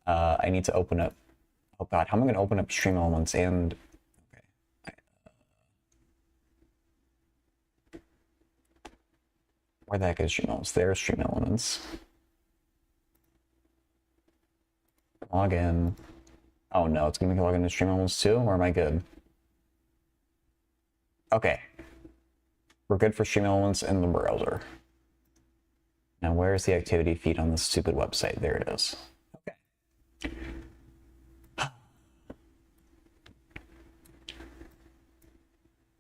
I need to open up. Oh God, how am I going to open up Stream Elements and? Okay. Where the heck is Stream Elements? There's Stream Elements. Log in. Oh no, it's gonna make me log into Stream Elements too, or am I good? Okay. We're good for Stream Elements in the browser. Now where's the activity feed on this stupid website? There it is. Okay.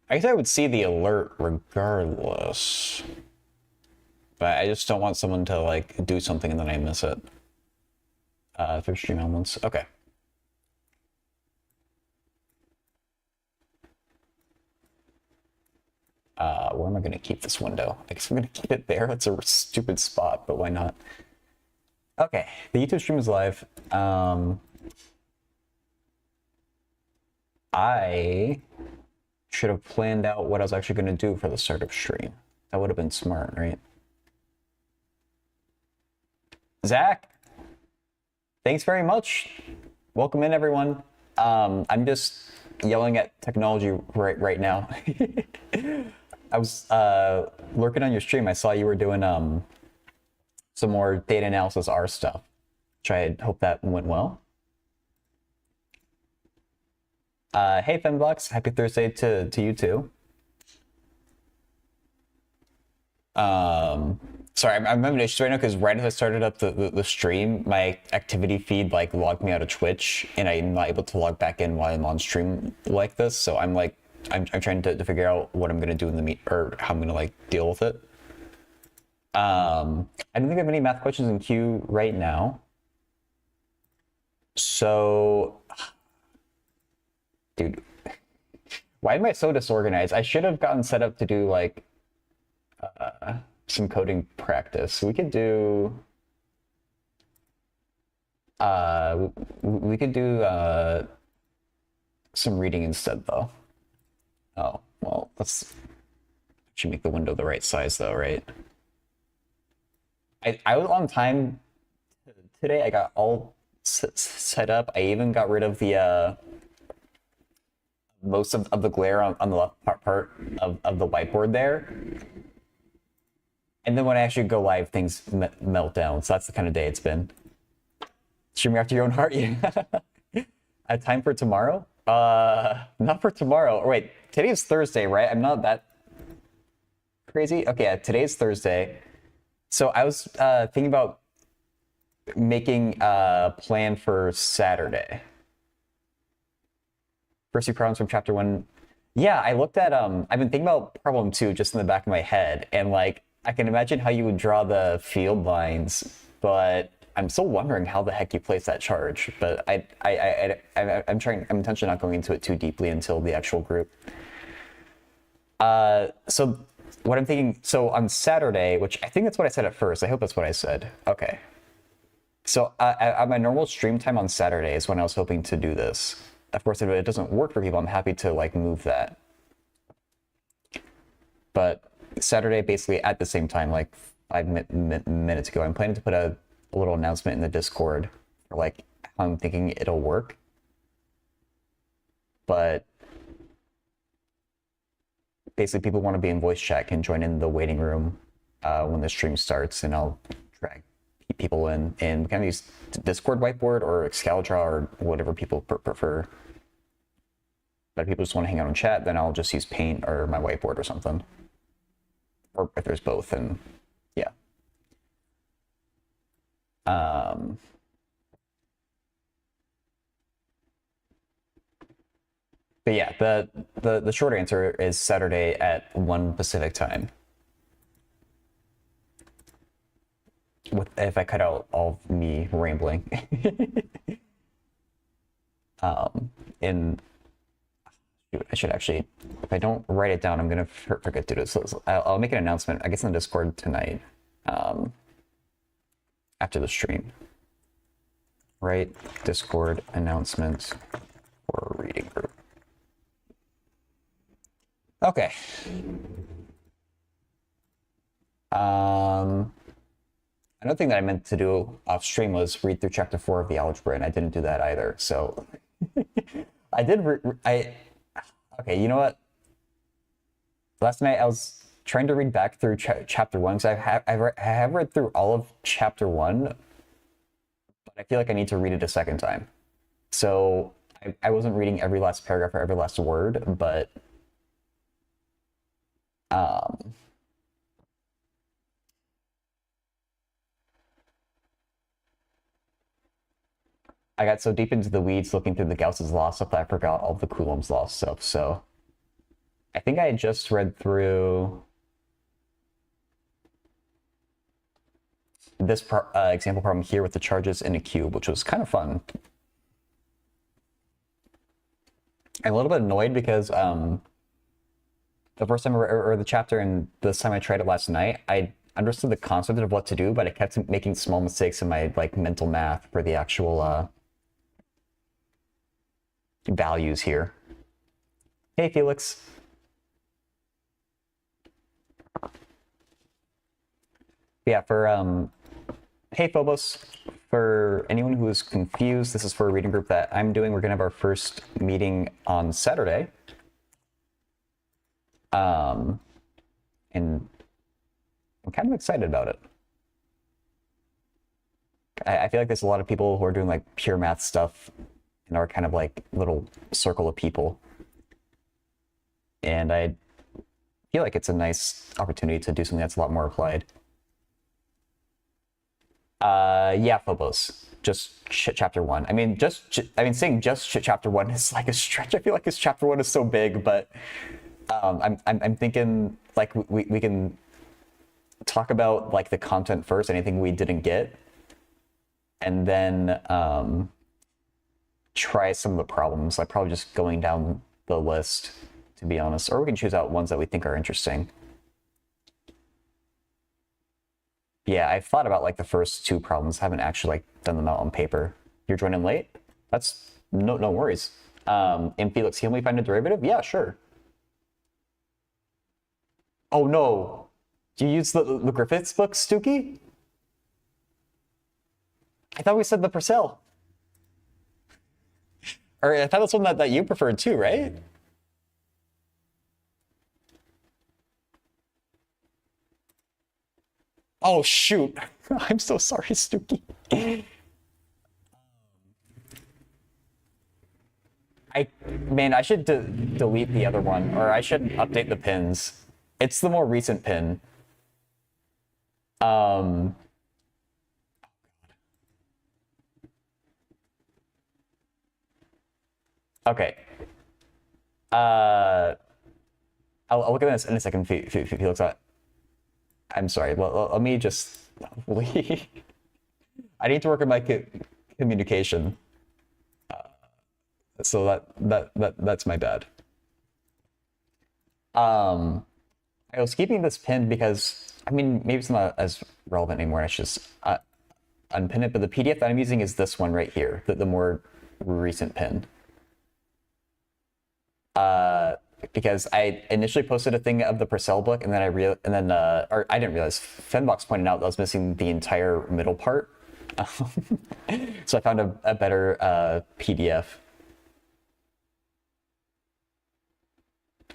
I guess I would see the alert regardless. But I just don't want someone to like do something and then I miss it. Through Stream Elements. Okay. Where am I going to keep this window? I guess I'm going to keep it there. It's a stupid spot, but why not? Okay, the YouTube stream is live. I should have planned out what I was actually going to do for the start of stream. That would have been smart, right? Zach, thanks very much. Welcome in, everyone. I'm just yelling at technology right now. I was lurking on your stream. I saw you were doing some more data analysis R stuff. Which I hope that went well. Hey Fembox, happy Thursday to you too. Sorry, I'm having issues right now because right as I started up the stream, my activity feed like logged me out of Twitch, and I'm not able to log back in while I'm on stream like this. So I'm like, I'm trying to figure out what I'm gonna do in the or how I'm gonna like deal with it. I don't think I have any math questions in queue right now. So, dude, why am I so disorganized? I should have gotten set up to do like some coding practice. We could do some reading instead though. Oh, well, let's actually make the window the right size though, right? I was on time today. I got all set up. I even got rid of the most of the glare on the left part of the whiteboard there. And then when I actually go live, things melt down. So that's the kind of day it's been. Streaming after your own heart, yeah. Time for tomorrow? Not for tomorrow. Or wait, today's Thursday, right? I'm not that crazy. Okay, yeah, today's Thursday. So I was thinking about making a plan for Saturday. First few problems from chapter 1. Yeah, I looked at I've been thinking about problem 2 just in the back of my head, and like I can imagine how you would draw the field lines, but I'm still wondering how the heck you place that charge. But I'm intentionally not going into it too deeply until the actual group. So what I'm thinking, so on Saturday, which I think that's what I said at first. I hope that's what I said. Okay. So at my normal stream time on Saturday is when I was hoping to do this. Of course, if it doesn't work for people, I'm happy to like move that. But Saturday, basically at the same time, like 5 minutes ago, I'm planning to put a little announcement in the Discord for like how I'm thinking it'll work. But basically, people want to be in voice chat can join in the waiting room when the stream starts, and I'll drag people in and kind of use Discord whiteboard or Excalibur or whatever people prefer. But if people just want to hang out and chat, then I'll just use Paint or my whiteboard or something. Or if there's both, then yeah. But yeah, the short answer is Saturday at 1 Pacific time. If I cut out all of me rambling. I should actually, if I don't write it down, I'm gonna forget to do it. So I'll make an announcement, I guess, in the Discord tonight, after the stream. Right, Discord announcement for reading group. Okay. Another thing that I meant to do off stream was read through chapter 4 of the algebra, and I didn't do that either. So I did. Okay, you know what? Last night I was trying to read back through chapter 1 because I have read through all of chapter 1, but I feel like I need to read it a second time. So I wasn't reading every last paragraph or every last word, but I got so deep into the weeds looking through the Gauss's law stuff that I forgot all the Coulomb's law stuff. So I think I had just read through this example problem here with the charges in a cube, which was kind of fun. I'm a little bit annoyed because the first time I read the chapter and this time I tried it last night, I understood the concept of what to do, but I kept making small mistakes in my like mental math for the actual values here. Hey, Felix. Yeah, for hey, Phobos. For anyone who is confused, this is for a reading group that I'm doing. We're gonna have our first meeting on Saturday. And I'm kind of excited about it. I feel like there's a lot of people who are doing like pure math stuff in our kind of like little circle of people. And I feel like it's a nice opportunity to do something that's a lot more applied. Yeah, Phobos. Just chapter 1. I mean, saying just chapter 1 is like a stretch. I feel like this chapter 1 is so big, but I'm thinking like we can talk about like the content first, anything we didn't get, and then try some of the problems. Like probably just going down the list, to be honest, or we can choose out ones that we think are interesting. Yeah, I've thought about like the first 2 problems. Haven't actually like done them out on paper. You're joining late? That's no worries. And Felix, can we find a derivative? Yeah, sure. Oh no! Do you use the Griffiths book, Stookie? I thought we said the Purcell. Or I thought that's one that you preferred too, right? Oh shoot! I'm so sorry, Stookie. I should delete the other one, or I should update the pins. It's the more recent pin. Okay. I'll look at this in a second if he looks at. I'm sorry. Let me just leave. I need to work on my communication. So that's my bad. I was keeping this pinned because I mean maybe it's not as relevant anymore. I should just unpin it. But the PDF that I'm using is this one right here, the more recent pin. Because I initially posted a thing of the Purcell book, and then or I didn't realize Fenbox pointed out that I was missing the entire middle part. So I found a better PDF.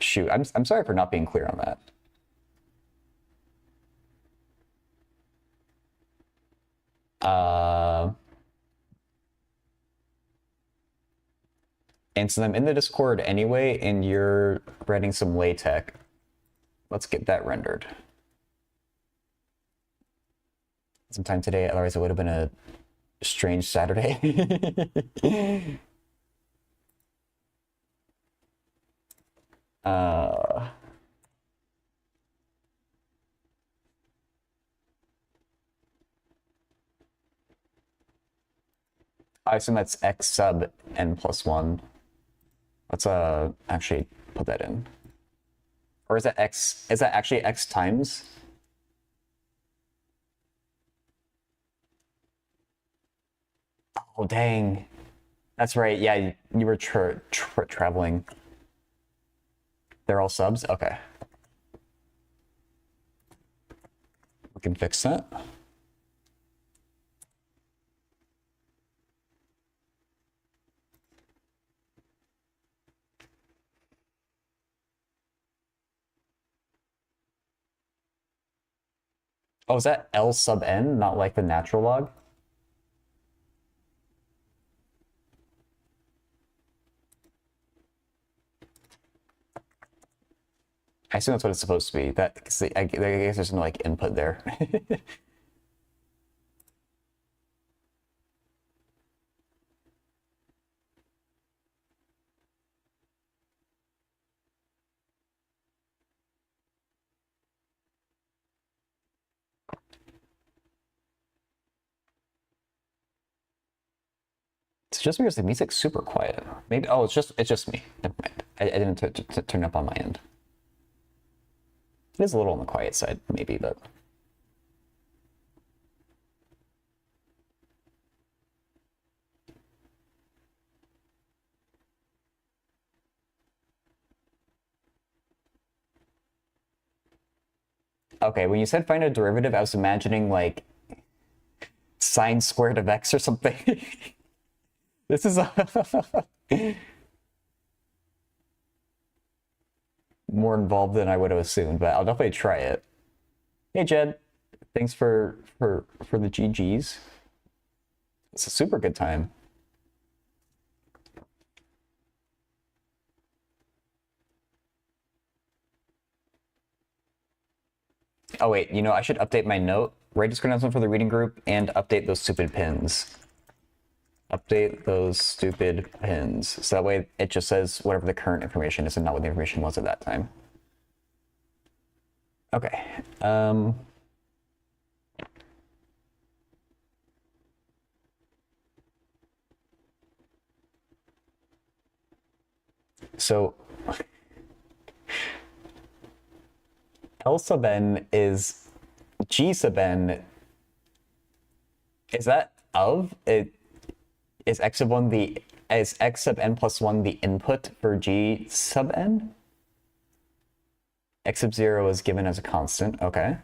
Shoot, I'm sorry for not being clear on that. And so I'm in the Discord anyway, and you're writing some LaTeX. Let's get that rendered. Sometime today, otherwise it would have been a strange Saturday. I assume that's x sub n plus 1. Let's actually put that in. Or is that actually x times? Oh dang. That's right. Yeah, you were traveling. They're all subs? Okay. We can fix that. Oh, is that L sub n, not like the natural log? I assume that's what it's supposed to be. That, 'cause I guess there's no like input there. It's just because the music's super quiet. Maybe, oh, it's just me. Never mind. I didn't turn up on my end. It is a little on the quiet side, maybe, but okay. When you said find a derivative, I was imagining like sine squared of x or something. This is more involved than I would have assumed, but I'll definitely try it. Hey Jed, thanks for the GGs. It's a super good time. Oh wait, you know, I should update my note. Write Discord announcement for the reading group and update those stupid pins. Update those stupid pins. So that way it just says whatever the current information is and not what the information was at that time. Okay. So L sub n is G sub n. Is that of it? Is x sub one the is x sub n plus one the input for G sub n? X sub 0 is given as a constant. Okay.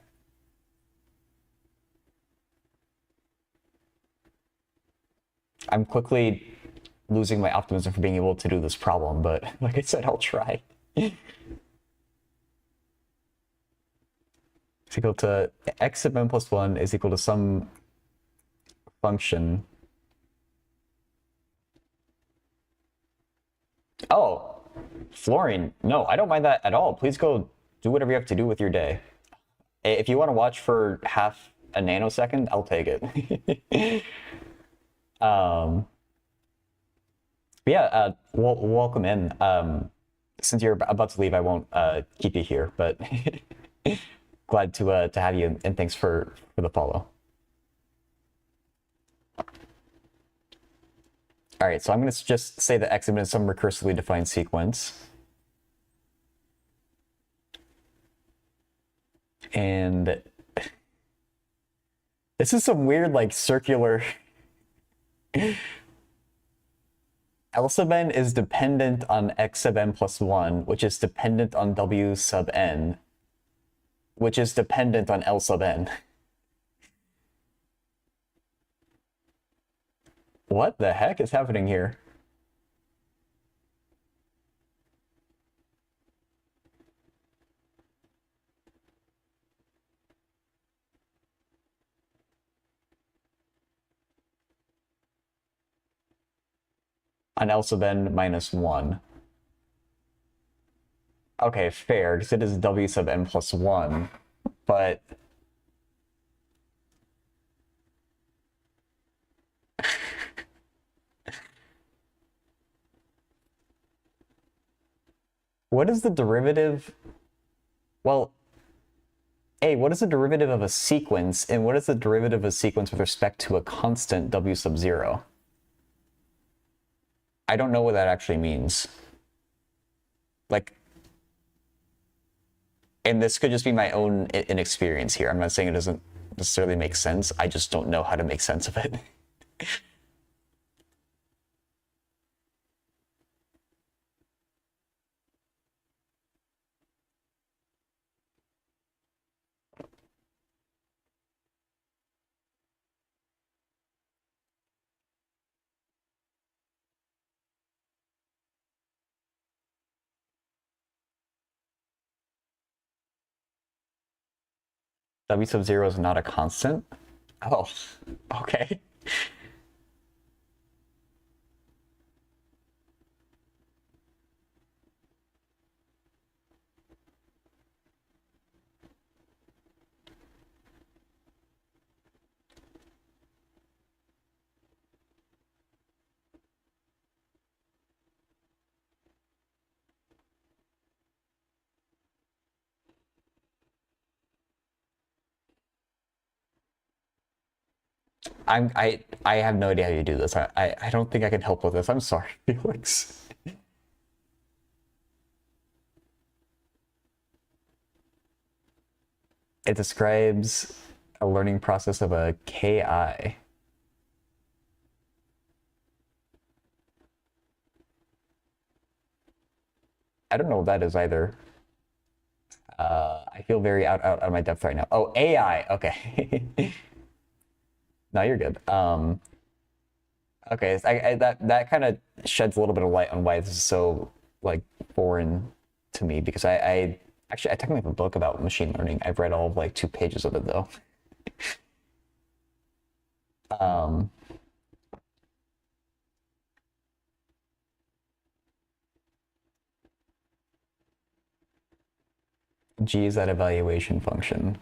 I'm quickly losing my optimism for being able to do this problem, but like I said, I'll try. It's equal to x sub n plus 1 is equal to some function. Oh, Florian, no, I don't mind that at all. Please go do whatever you have to do with your day. If you want to watch for half a nanosecond, I'll take it. But yeah, welcome in. Since you're about to leave, I won't keep you here, but glad to have you, and thanks for the follow. All right, so I'm going to just say that x is some recursively defined sequence. And this is some weird, like, circular... L sub n is dependent on x sub n plus 1, which is dependent on w sub n, which is dependent on L sub n. What the heck is happening here? On L sub n minus 1. Okay, fair, because it is w sub n plus 1, but... What is the derivative? Well, A, what is the derivative of a sequence, and what is the derivative of a sequence with respect to a constant w sub 0? I don't know what that actually means. Like, and this could just be my own inexperience here. I'm not saying it doesn't necessarily make sense. I just don't know how to make sense of it. W sub 0 is not a constant? Oh, okay. I have no idea how you do this. I don't think I can help with this. I'm sorry, Felix. It describes a learning process of a KI. I don't know what that is either. I feel very out of my depth right now. Oh, AI. Okay. No, you're good. Okay, that kind of sheds a little bit of light on why this is so like foreign to me, because I actually I technically have a book about machine learning. I've read all of like 2 pages of it though. um, G is that evaluation function.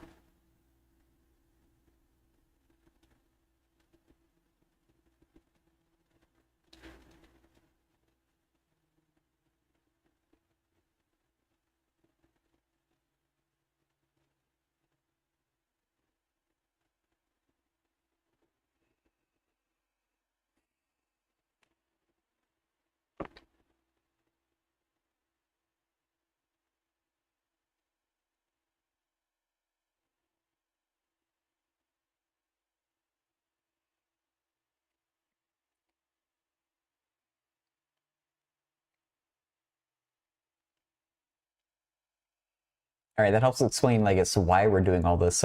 All right, that helps explain, like, it's why we're doing all this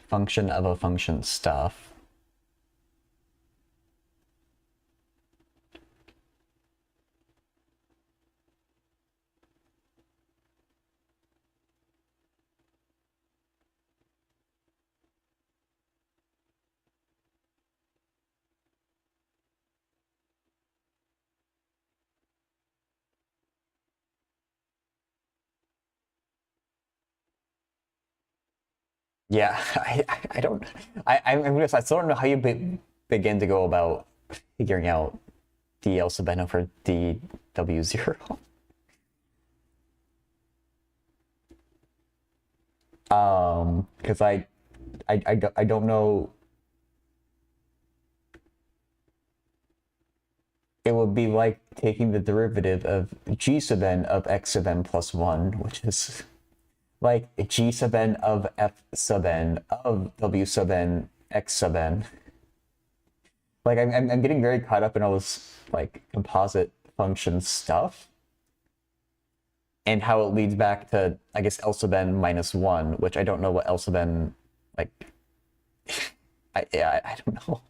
function of a function stuff. Yeah, I don't I'm gonna I still don't know how you begin to go about figuring out DL sub n over DW0. Because I don't know. It would be like taking the derivative of G sub n of x sub n plus 1, which is like G sub n of f sub n of W sub n x sub n. Like I'm getting very caught up in all this like composite function stuff, and how it leads back to, I guess, L sub n minus 1, which I don't know what L sub n, like, I don't know.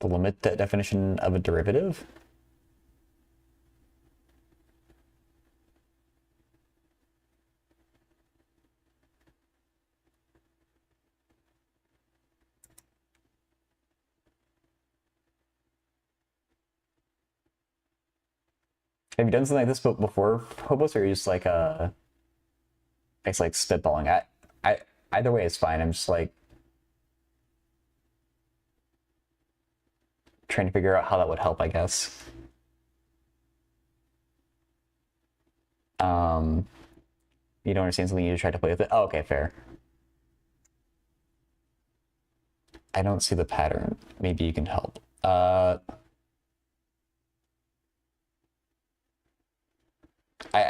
The limit definition of a derivative? Have you done something like this before, Hobos, or are you just like it's like spitballing? I either way is fine. I'm just like trying to figure out how that would help, I guess. You don't understand something, you just try to play with it. Oh, okay, fair. I don't see the pattern. Maybe you can help. I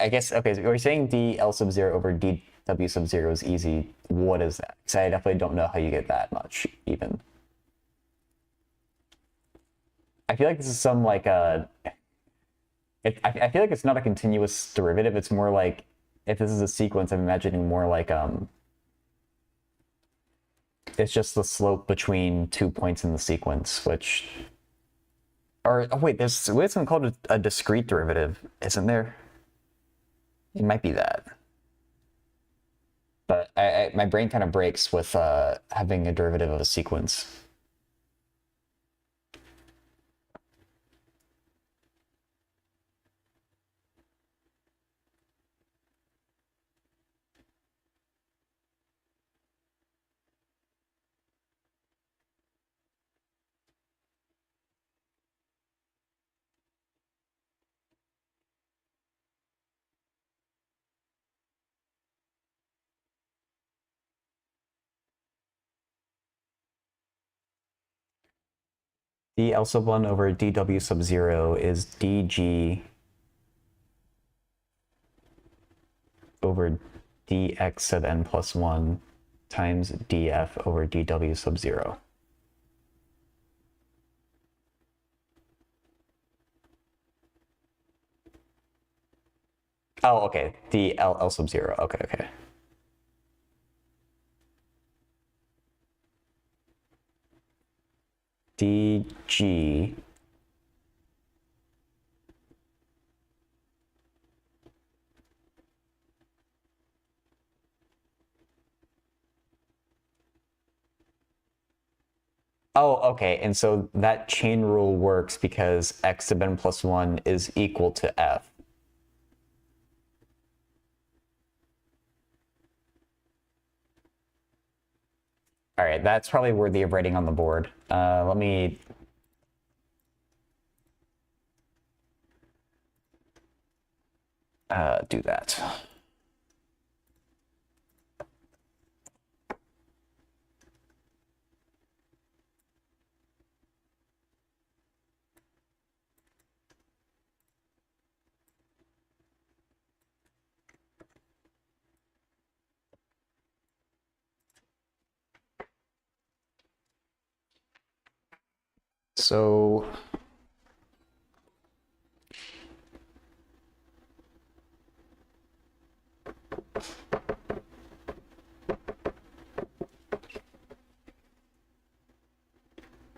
guess, okay, so we're saying dl sub 0 over dw sub 0 is easy. What is that? Because I definitely don't know how you get that much, even. I feel like this is some like I feel like it's not a continuous derivative. It's more like if this is a sequence, I'm imagining more like it's just the slope between 2 points in the sequence, which or oh wait, there's something called a discrete derivative, isn't there? It might be that. But my brain kind of breaks with having a derivative of a sequence. dl sub 1 over dw sub 0 is dg over dx sub n plus 1 times df over dw sub 0. Oh, okay. dl sub 0. Okay, okay. dg Oh, okay. And so that chain rule works because x sub n plus 1 is equal to f. All right, that's probably worthy of writing on the board. Let me do that. So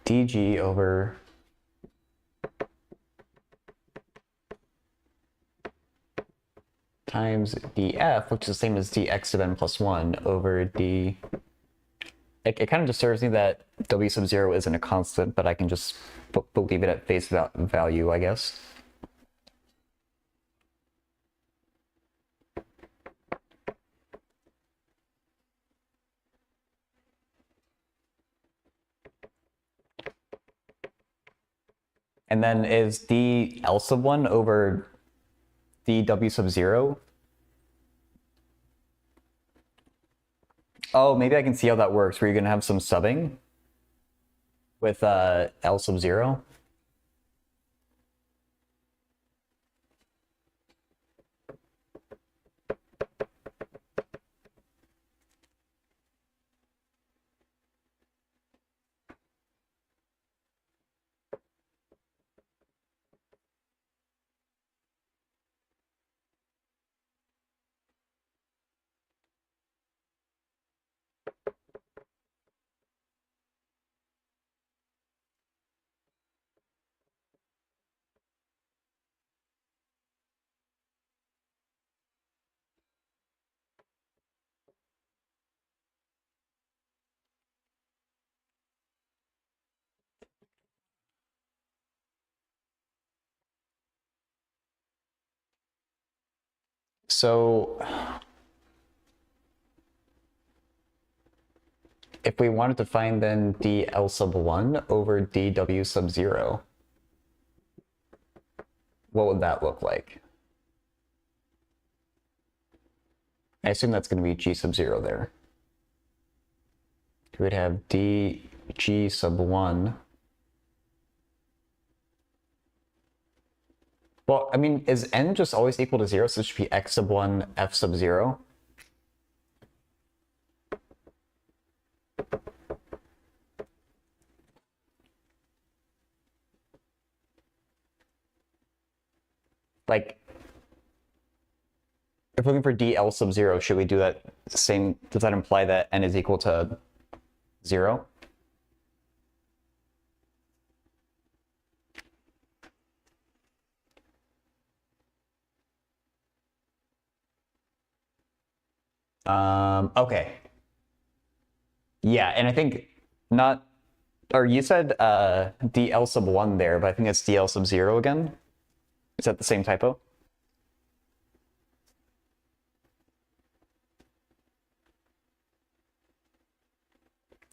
dg over times df, which is the same as dx sub n plus 1 over d. It kind of disturbs me that w sub 0 isn't a constant, but I can just believe it at face value, I guess. And then is dl sub 1 over dw sub 0? Oh, maybe I can see how that works, where you're going to have some subbing with L sub 0. So if we wanted to find then dl sub 1 over dw sub 0, what would that look like? I assume that's going to be g sub 0 there. We would have dg sub 1. Well, I mean, is n just always equal to 0, so it should be x sub 1, f sub 0? Like, if we're looking for DL sub 0, should we do that same? Does that imply that n is equal to 0? Okay. Yeah, and I think not, or you said DL sub 1 there, but I think it's DL sub 0 again. Is that the same typo?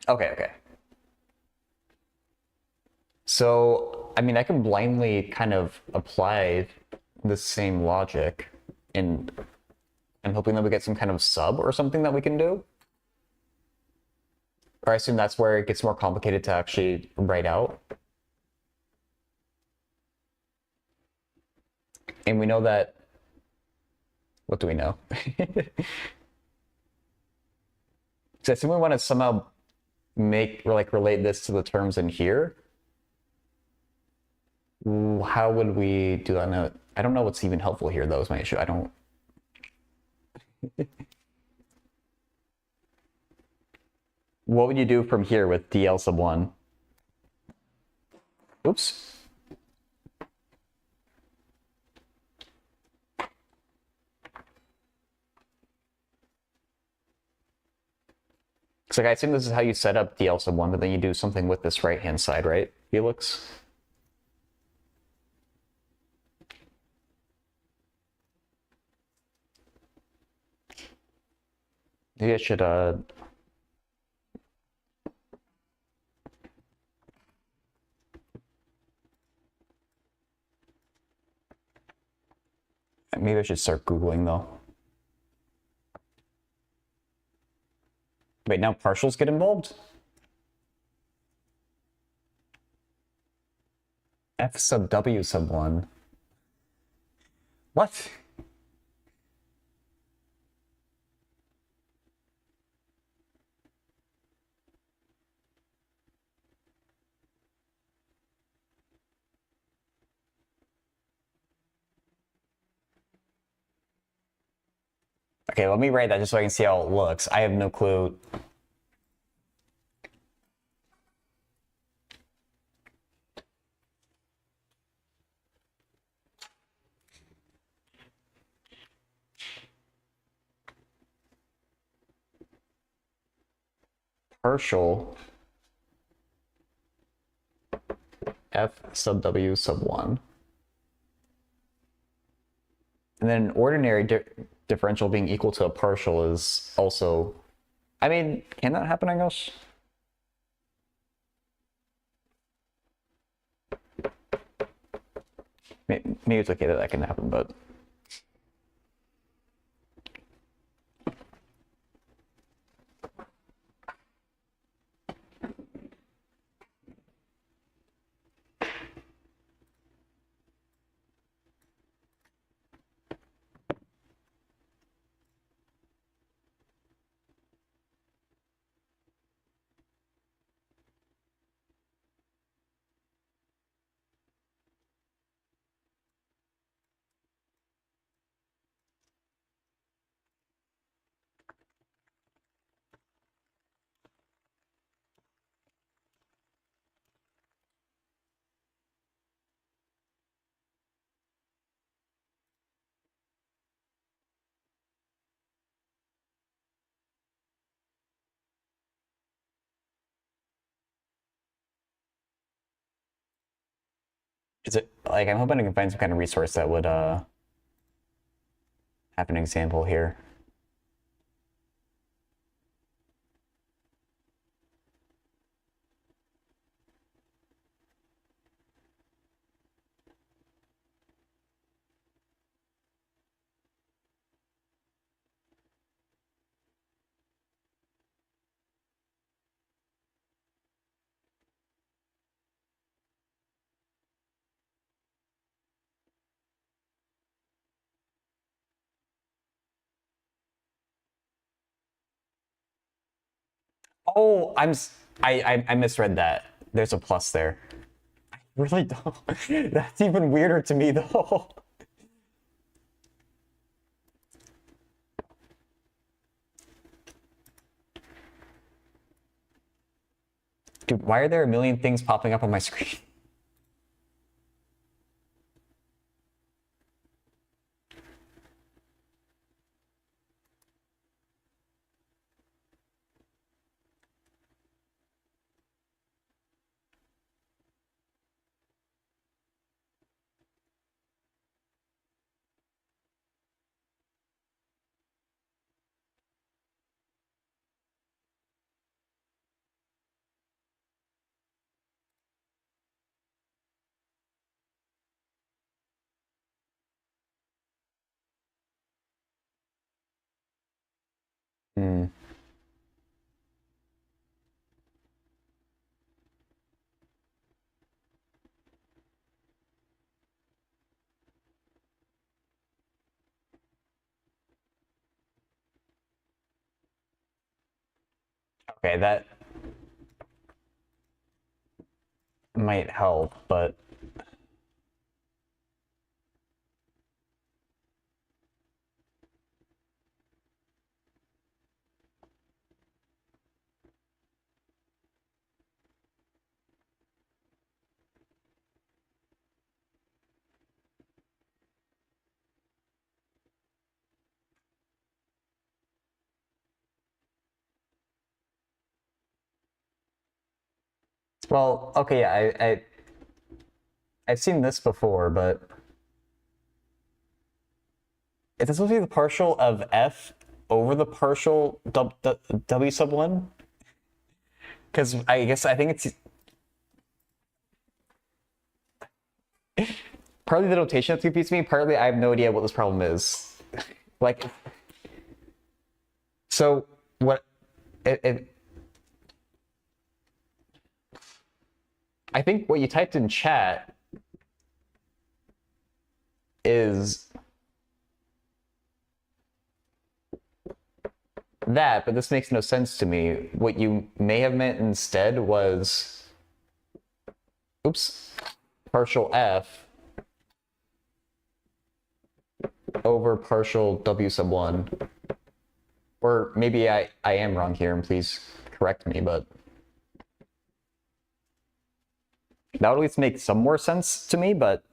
Okay, okay. So, I mean, I can blindly kind of apply the same logic and I'm hoping that we get some kind of sub or something that we can do. Or I assume that's where it gets more complicated to actually write out. And we know that, what do we know? So I assume we want to somehow make, or like relate this to the terms in here. How would we do that? No, I don't know what's even helpful here though is my issue. I don't. What would you do from here with DL sub 1? Oops. So like, I assume this is how you set up DL sub 1, but then you do something with this right-hand side, right, Felix? Maybe I should maybe I should start Googling though. Wait, now partials get involved? F sub W sub 1. What? Okay, let me write that just so I can see how it looks. I have no clue. Partial F sub W sub 1. And then ordinary differential being equal to a partial is also, I mean, can that happen, I guess? Maybe it's okay that can happen, but is it like I'm hoping I can find some kind of resource that would have an example here. Oh, I misread that. There's a plus there. I really don't. That's even weirder to me though. Dude, why are there a million things popping up on my screen? Hmm. Okay, that might help, but well, okay, yeah, I've seen this before, but is this supposed to be the partial of f over the partial w sub 1? Because I think it's partly the notation that's confused me, partly I have no idea what this problem is. Like, so what I think what you typed in chat is that, but this makes no sense to me. What you may have meant instead was, oops, partial f over partial w sub 1. Or maybe I am wrong here, and please correct me, but that would at least make some more sense to me, but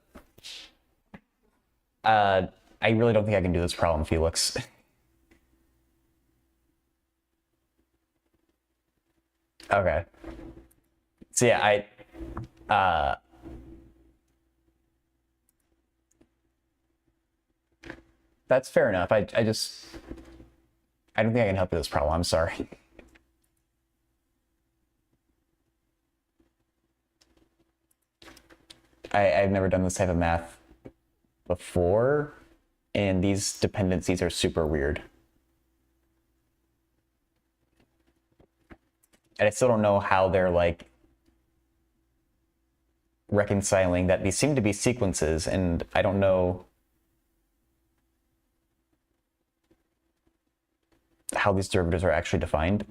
I really don't think I can do this problem, Felix. Okay. So yeah, that's fair enough. I don't think I can help you with this problem. I'm sorry. I've never done this type of math before, and these dependencies are super weird. And I still don't know how they're like reconciling that these seem to be sequences, and I don't know how these derivatives are actually defined.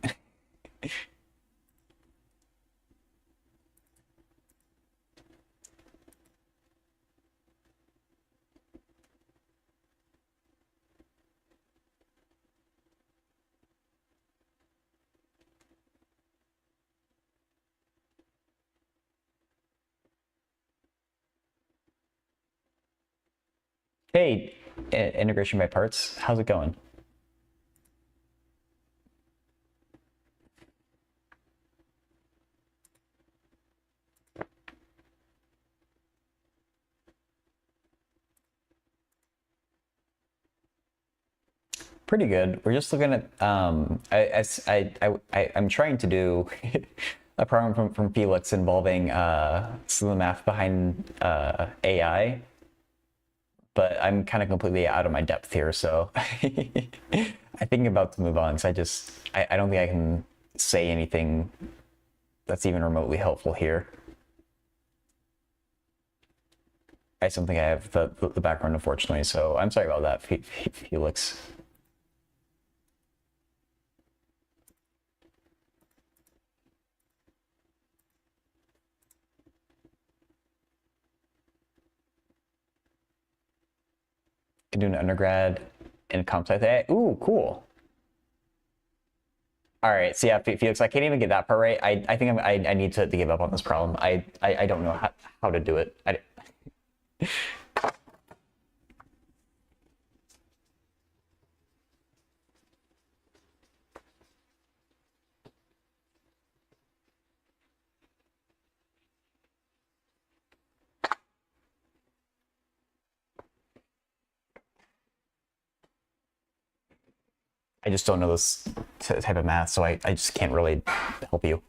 Hey, integration by parts, how's it going? Pretty good. We're just looking at I'm trying to do a problem from Felix involving some of the math behind AI, but I'm kind of completely out of my depth here, so I think I'm about to move on because I don't think I can say anything that's even remotely helpful here. I just don't think I have the background, unfortunately, so I'm sorry about that, Felix. Can do an undergrad in comp sci. Ooh, cool. All right, so yeah, Felix, I can't even get that part right. I think I need to give up on this problem. I don't know how to do it. I just don't know this type of math, so I just can't really help you.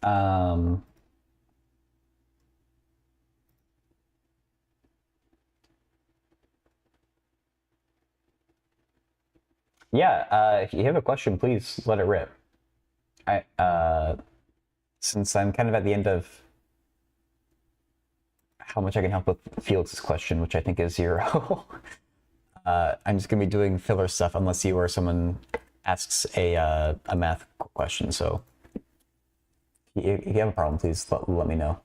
Um, yeah, if you have a question, please let it rip. Since I'm kind of at the end of how much I can help with Felix's question, which I think is 0. I'm just gonna be doing filler stuff unless you or someone asks a math question. So if you have a problem, please let me know.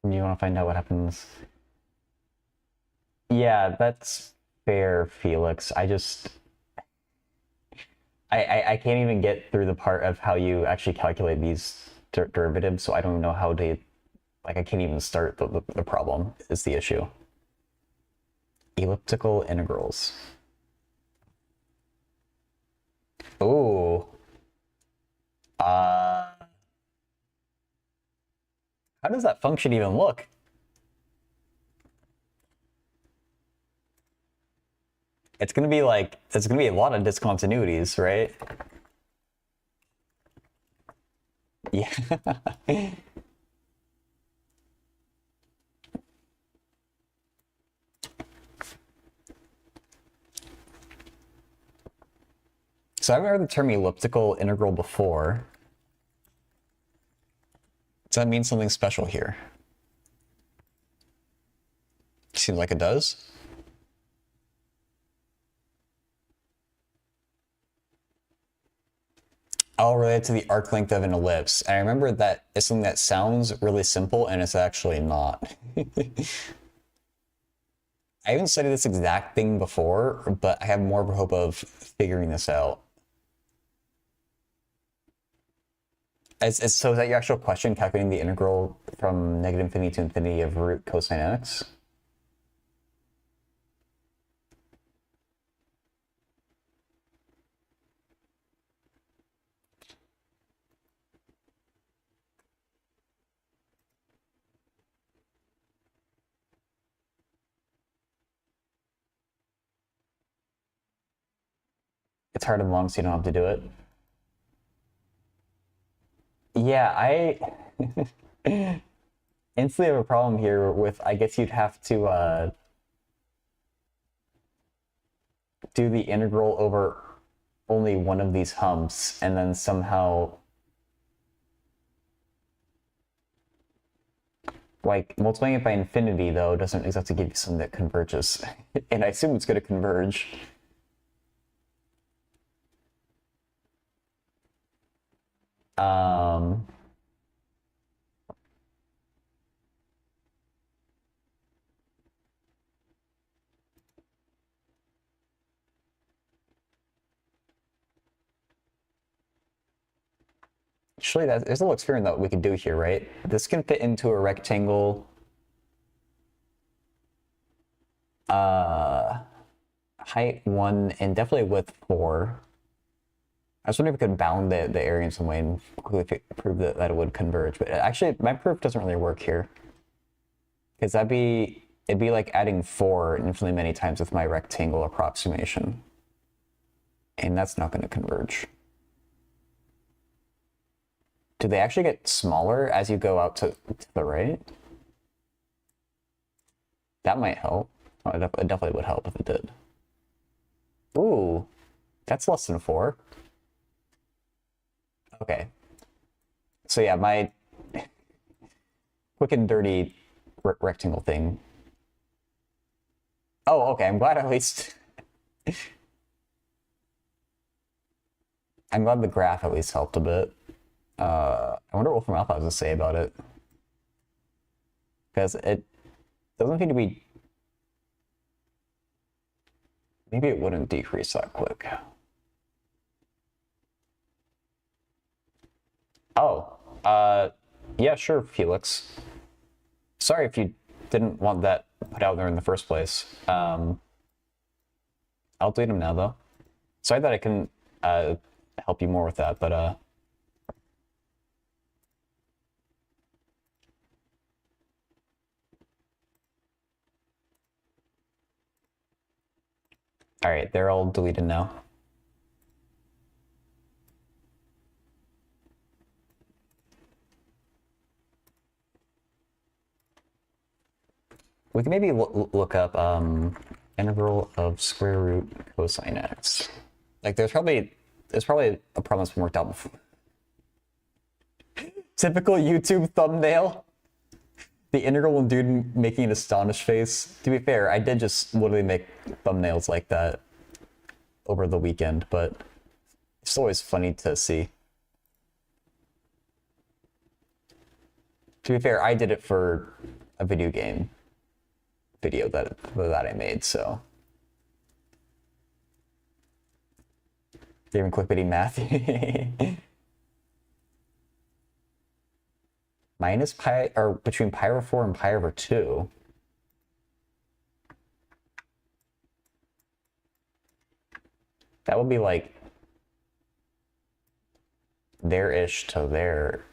You want to find out what happens? Yeah, that's fair, Felix. I can't even get through the part of how you actually calculate these derivatives, so I don't know how to, like, I can't even start the problem is the issue. Elliptical integrals. Ooh. How does that function even look? It's gonna be like, there's gonna be a lot of discontinuities, right? Yeah. So I've heard the term elliptical integral before. Does that mean something special here? Seems like it does. I'll relate to the arc length of an ellipse. And I remember that it's something that sounds really simple and it's actually not. I haven't studied this exact thing before, but I have more of a hope of figuring this out. So is that your actual question, calculating the integral from -infinity to infinity of root cosine x? It's hard as long as you don't have to do it. Yeah, I instantly have a problem here with, I guess you'd have to do the integral over only one of these humps and then somehow like multiplying it by infinity though doesn't exactly give you something that converges. And I assume it's going to converge. Actually, there's a little experiment that we could do here, right? This can fit into a rectangle. Height 1 and definitely width 4. I was wondering if we could bound the area in some way and quickly prove that it would converge. But actually, my proof doesn't really work here. Because it'd be like adding 4 infinitely many times with my rectangle approximation. And that's not going to converge. Do they actually get smaller as you go out to the right? That might help. Oh, it definitely would help if it did. Ooh, that's less than 4. Okay. So yeah, my quick and dirty rectangle thing. Oh, okay, I'm glad at least... I'm glad the graph at least helped a bit. I wonder what Wolfram Alpha has to say about it. Because it doesn't seem to be... Maybe it wouldn't decrease that quick. Oh, yeah, sure, Felix. Sorry if you didn't want that put out there in the first place. I'll delete him now, though. Sorry that I couldn't help you more with that, but all right, they're all deleted now. We can maybe look up integral of square root cosine x. Like there's probably a problem that's been worked out before. Typical YouTube thumbnail. The integral dude making an astonished face. To be fair, I did just literally make thumbnails like that over the weekend, but it's always funny to see. To be fair, I did it for a video game video that I made, so. Even clickbaity math. Minus pi, or between pi over 4 and pi over 2. That would be like there-ish to there.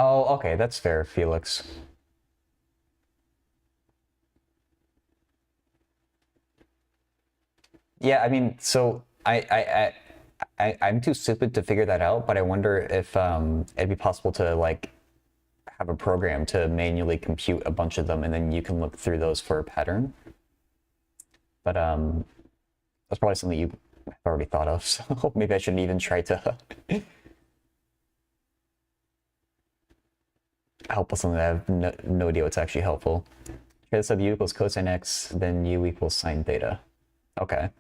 Oh, okay, that's fair, Felix. Yeah, I mean, so I'm too stupid to figure that out, but I wonder if it'd be possible to like have a program to manually compute a bunch of them, and then you can look through those for a pattern. But that's probably something you have already thought of, so maybe I shouldn't even try to help with something that I have no idea what's actually helpful. Okay, so u equals cosine x, then u equals sine theta. Okay.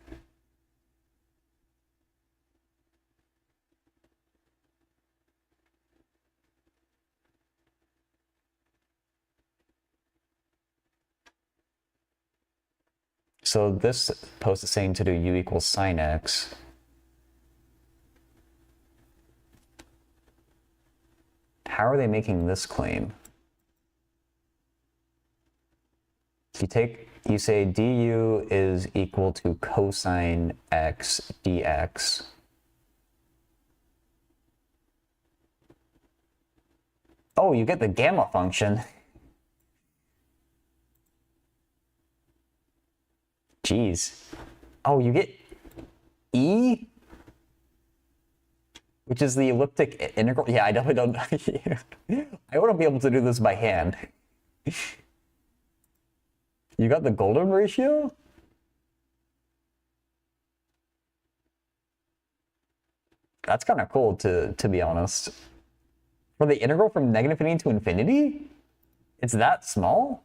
So this post is saying to do u equals sine x. How are they making this claim? You say du is equal to cosine x dx. Oh, you get the gamma function. Jeez. Oh, you get e? Which is the elliptic integral? Yeah, I definitely don't. I wouldn't be able to do this by hand. You got the golden ratio? That's kind of cool, to be honest. For the integral from negative infinity to infinity? It's that small?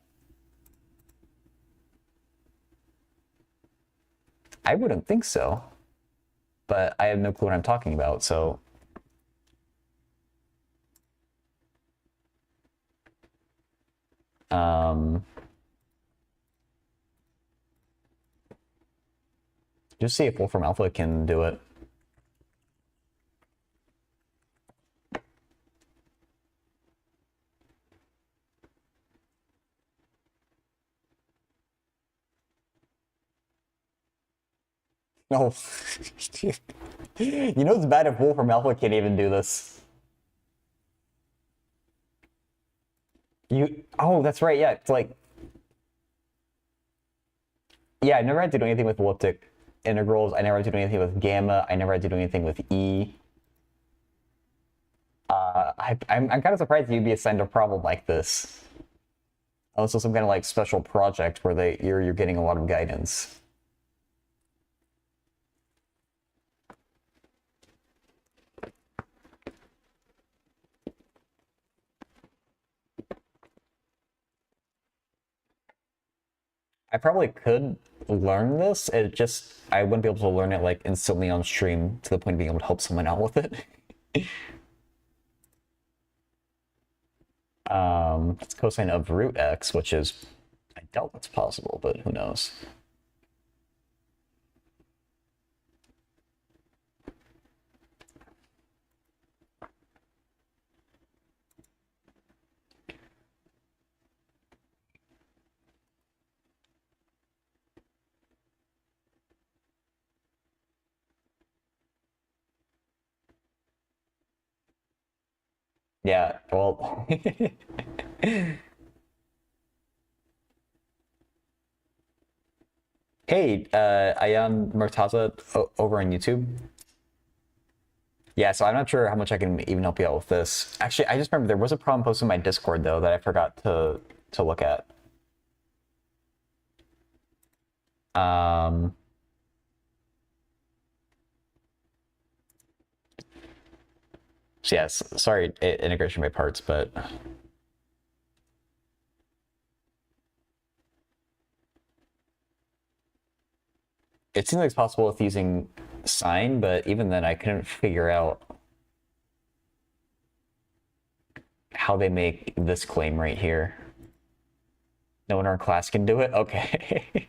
I wouldn't think so. But I have no clue what I'm talking about, so... Just see if Wolfram Alpha can do it. No. You know it's bad if Wolfram Alpha can't even do this. Oh, that's right, yeah, it's like... Yeah, I never had to do anything with elliptic integrals. I never had to do anything with gamma. I never had to do anything with E. I'm kind of surprised you'd be assigned a problem like this. Also, some kind of like special project where you're getting a lot of guidance. I probably could learn this. I wouldn't be able to learn it like instantly on stream to the point of being able to help someone out with it. It's cosine of root x, which is, I doubt that's possible, but who knows. Yeah, well... Hey, Ayan Murtaza over on YouTube. Yeah, so I'm not sure how much I can even help you out with this. Actually, I just remember there was a problem posted in my Discord though that I forgot to look at. So yes, sorry, integration by parts, but it seems like it's possible with using sine, but even then I couldn't figure out how they make this claim right here. No one in our class can do it? Okay.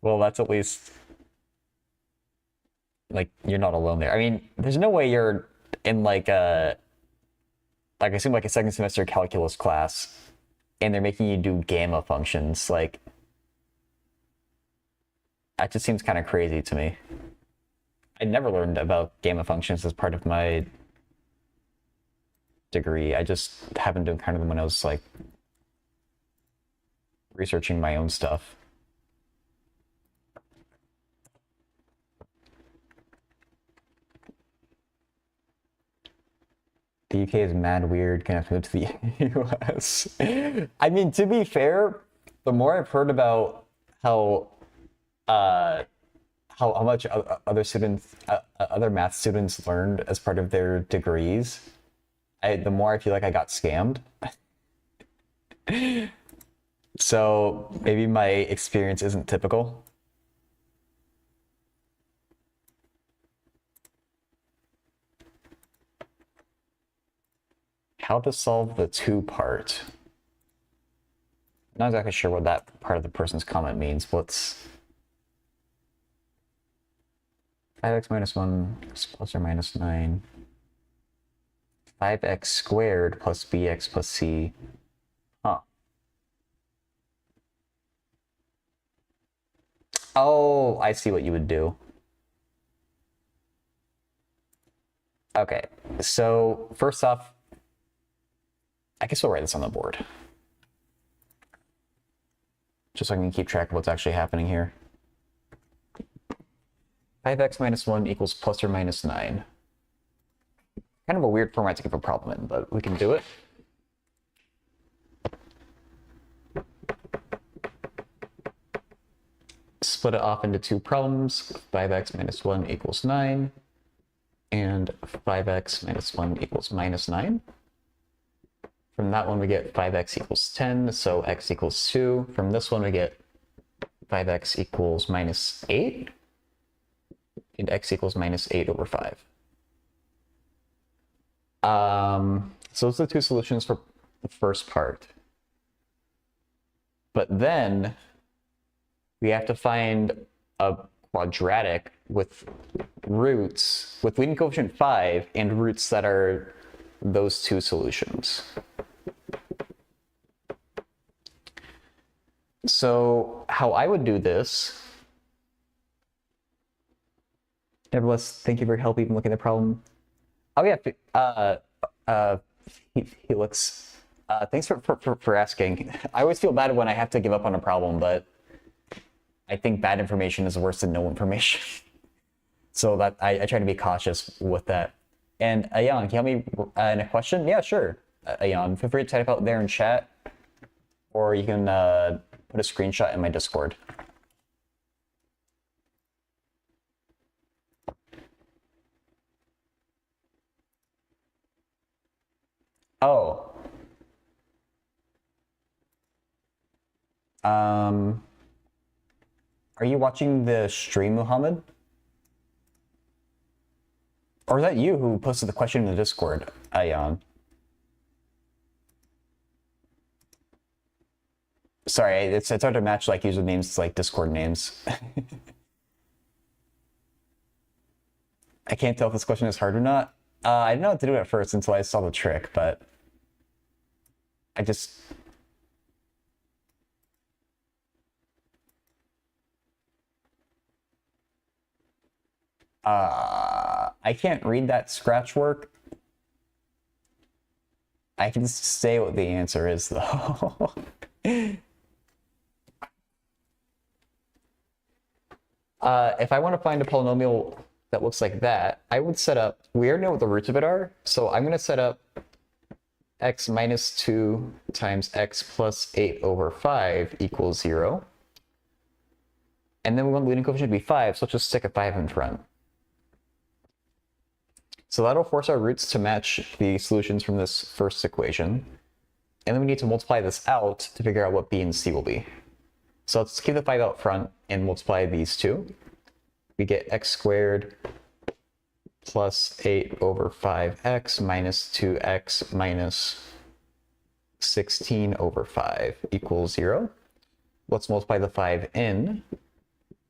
Well, that's at least... Like, you're not alone there. I mean, there's no way you're in like a... Like, I assume like a second semester calculus class, and they're making you do gamma functions. Like, that just seems kind of crazy to me. I never learned about gamma functions as part of my degree. I just happened to encounter them when I was like researching my own stuff. The UK is mad weird. Can I move to the US? I mean, to be fair, the more I've heard about how much other students, other math students learned as part of their degrees, the more I feel like I got scammed. So maybe my experience isn't typical. How to solve the two-part. Not exactly sure what that part of the person's comment means. Let's... 5x minus 1 is plus or minus 9. 5x squared plus bx plus c. Huh. Oh, I see what you would do. Okay, so first off, I guess we'll write this on the board. Just so I can keep track of what's actually happening here. 5x minus 1 equals plus or minus 9. Kind of a weird format to give a problem in, but we can do it. Split it off into two problems. 5x minus 1 equals 9. And 5x minus 1 equals minus 9. From that one, we get 5x equals 10, so x equals 2. From this one, we get 5x equals minus 8, and x equals minus 8 over 5. So those are the two solutions for the first part. But then we have to find a quadratic with roots, with leading coefficient 5, and roots that are those two solutions. So how I would do this Nevertheless, thank you for your help even looking at the problem. Oh yeah, Felix. Thanks for asking. I always feel bad when I have to give up on a problem, but I think bad information is worse than no information. So that I try to be cautious with that. And Ayan, can you help me in a question? Yeah, sure. Ayan, feel free to type out there in chat, or you can put a screenshot in my Discord. Oh. Are you watching the stream, Muhammad? Or is that you who posted the question in the Discord, Ayan? Sorry, it's hard to match like usernames to like Discord names. I can't tell if this question is hard or not. I didn't know what to do at first until I saw the trick, but I just... I can't read that scratch work. I can say what the answer is, though. If I want to find a polynomial that looks like that, I would set up, we already know what the roots of it are, so I'm going to set up x minus 2 times x plus 8 over 5 equals 0. And then we want the leading coefficient to be 5, so let's just stick a 5 in front. So that'll force our roots to match the solutions from this first equation. And then we need to multiply this out to figure out what b and c will be. So let's keep the 5 out front and multiply these two. We get x squared plus 8 over 5x minus 2x minus 16 over 5 equals 0. Let's multiply the 5 in.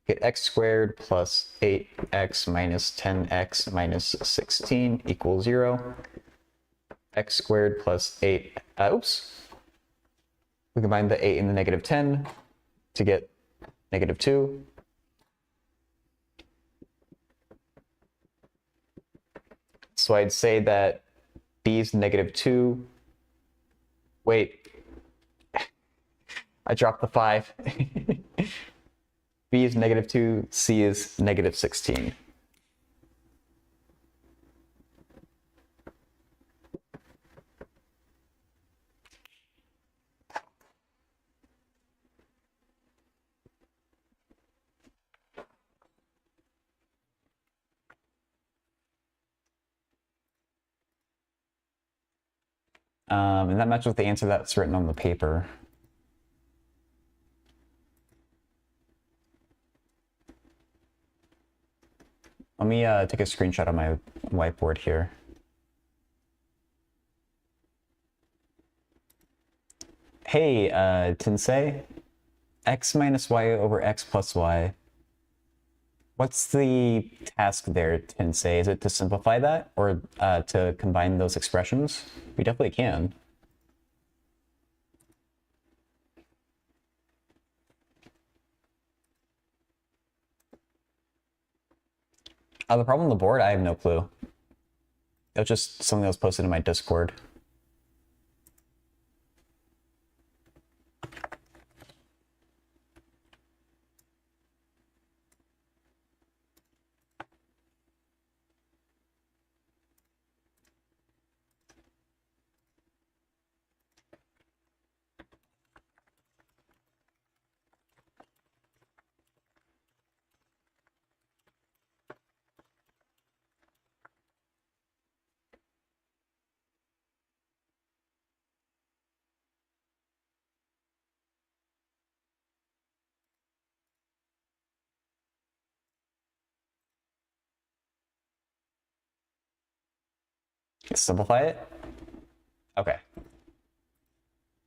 Get x squared plus 8x minus 10x minus 16 equals 0. X squared plus 8, oops. We combine the 8 and the negative 10 to get negative 2. So I'd say that b is negative 2. Wait, I dropped the 5. B is negative 2, C is negative 16. And that matches with the answer that's written on the paper. Let me take a screenshot of my whiteboard here. Hey, Tensei, x minus y over x plus y. What's the task there, Tensei? Is it to simplify that or to combine those expressions? We definitely can. The problem on the board, I have no clue. It was just something that was posted in my Discord. Simplify it? Okay.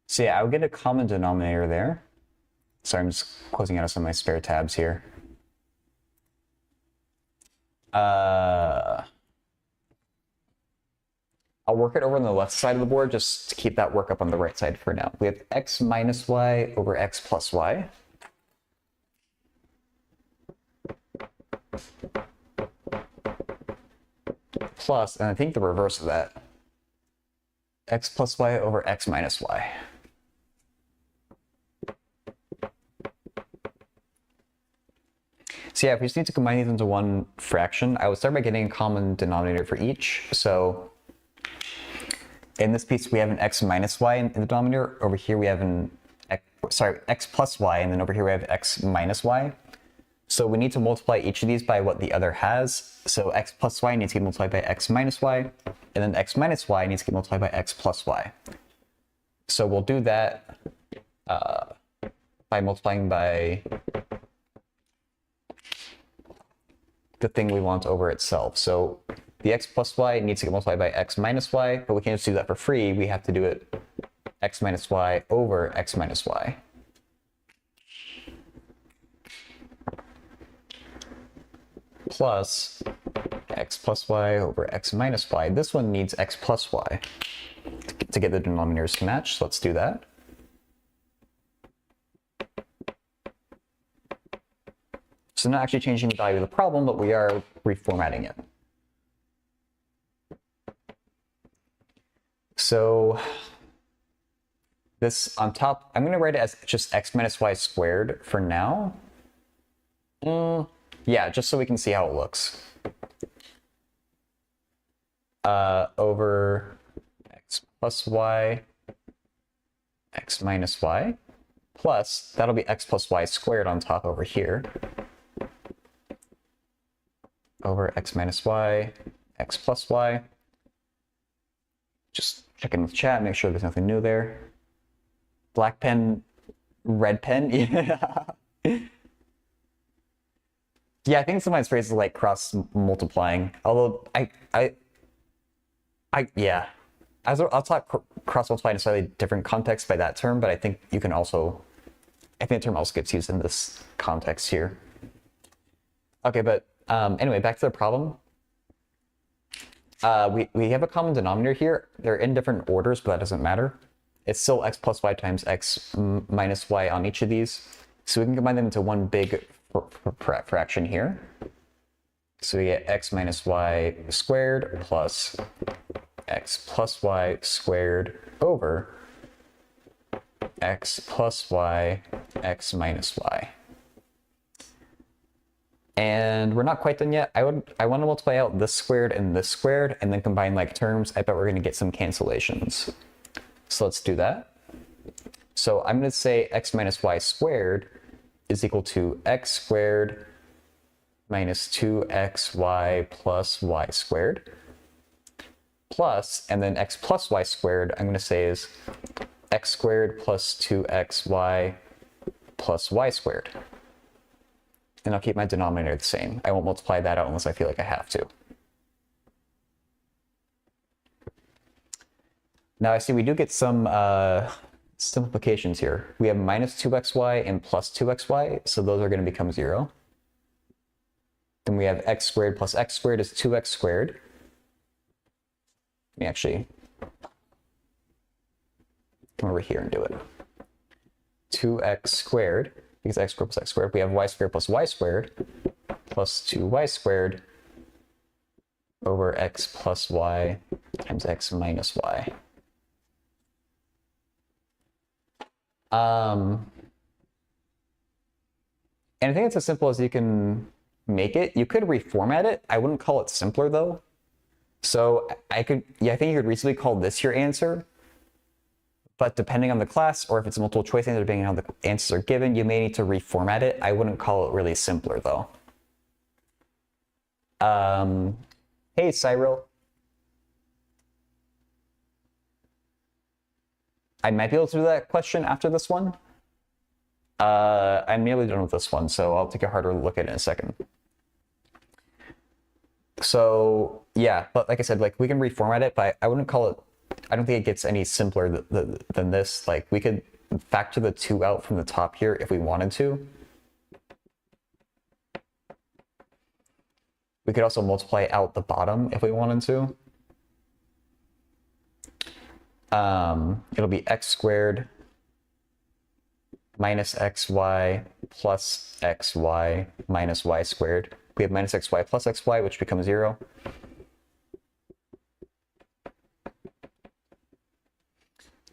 So yeah, I would get a common denominator there. Sorry, I'm just closing out some of my spare tabs here. I'll work it over on the left side of the board just to keep that work up on the right side for now. We have x minus y over x plus y. plus, and I think the reverse of that, x plus y over x minus y. So yeah, if we just need to combine these into one fraction, I would start by getting a common denominator for each. So in this piece, we have an x minus y in the denominator. Over here, we have an x plus y, and then over here we have x minus y. So we need to multiply each of these by what the other has. So x plus y needs to get multiplied by x minus y, and then x minus y needs to get multiplied by x plus y. So we'll do that by multiplying by the thing we want over itself. So the x plus y needs to get multiplied by x minus y, but we can't just do that for free. We have to do it x minus y over x minus y. Plus x plus y over x minus y. This one needs x plus y to get the denominators to match, so let's do that. So not actually changing the value of the problem, but we are reformatting it. So this on top, I'm going to write it as just x minus y squared for now. Yeah, just so we can see how it looks. Over x plus y, x minus y, plus, that'll be x plus y squared on top over here. Over x minus y, x plus y. Just check in with chat, make sure there's nothing new there. Black pen, red pen, yeah. Yeah, I think sometimes phrases like cross multiplying. Although yeah, I'll talk cross multiplying in a slightly different context by that term, but I think you can also, I think the term also gets used in this context here. Okay, but anyway, back to the problem. We have a common denominator here. They're in different orders, but that doesn't matter. It's still x plus y times x minus y on each of these. So we can combine them into one big fraction here. So we get x minus y squared plus x plus y squared over x plus y, x minus y. And we're not quite done yet. I want to multiply out this squared and then combine like terms. I bet we're going to get some cancellations. So let's do that. So I'm going to say x minus y squared is equal to x squared minus 2xy plus y squared. Plus, and then x plus y squared, I'm going to say is x squared plus 2xy plus y squared. And I'll keep my denominator the same. I won't multiply that out unless I feel like I have to. Now I see we do get some simplifications here. We have minus 2xy and plus 2xy, so those are going to become 0. Then we have x squared plus x squared is 2x squared. Let me actually come over here and do it. 2x squared, because x squared plus x squared, we have y squared plus 2y squared over x plus y times x minus y. And I think it's as simple as you can make it. You could reformat it. I wouldn't call it simpler though. So I think you could reasonably call this your answer. But depending on the class, or if it's a multiple choice answer, depending on how the answers are given, you may need to reformat it. I wouldn't call it really simpler though. Hey, Cyril. I might be able to do that question after this one. I'm nearly done with this one, so I'll take a harder look at it in a second. So yeah, but like I said, like we can reformat it, but I wouldn't call it, I don't think it gets any simpler than this. Like we could factor the 2 out from the top here if we wanted to. We could also multiply out the bottom if we wanted to. It'll be x squared minus xy plus xy minus y squared. We have minus xy plus xy, which becomes 0.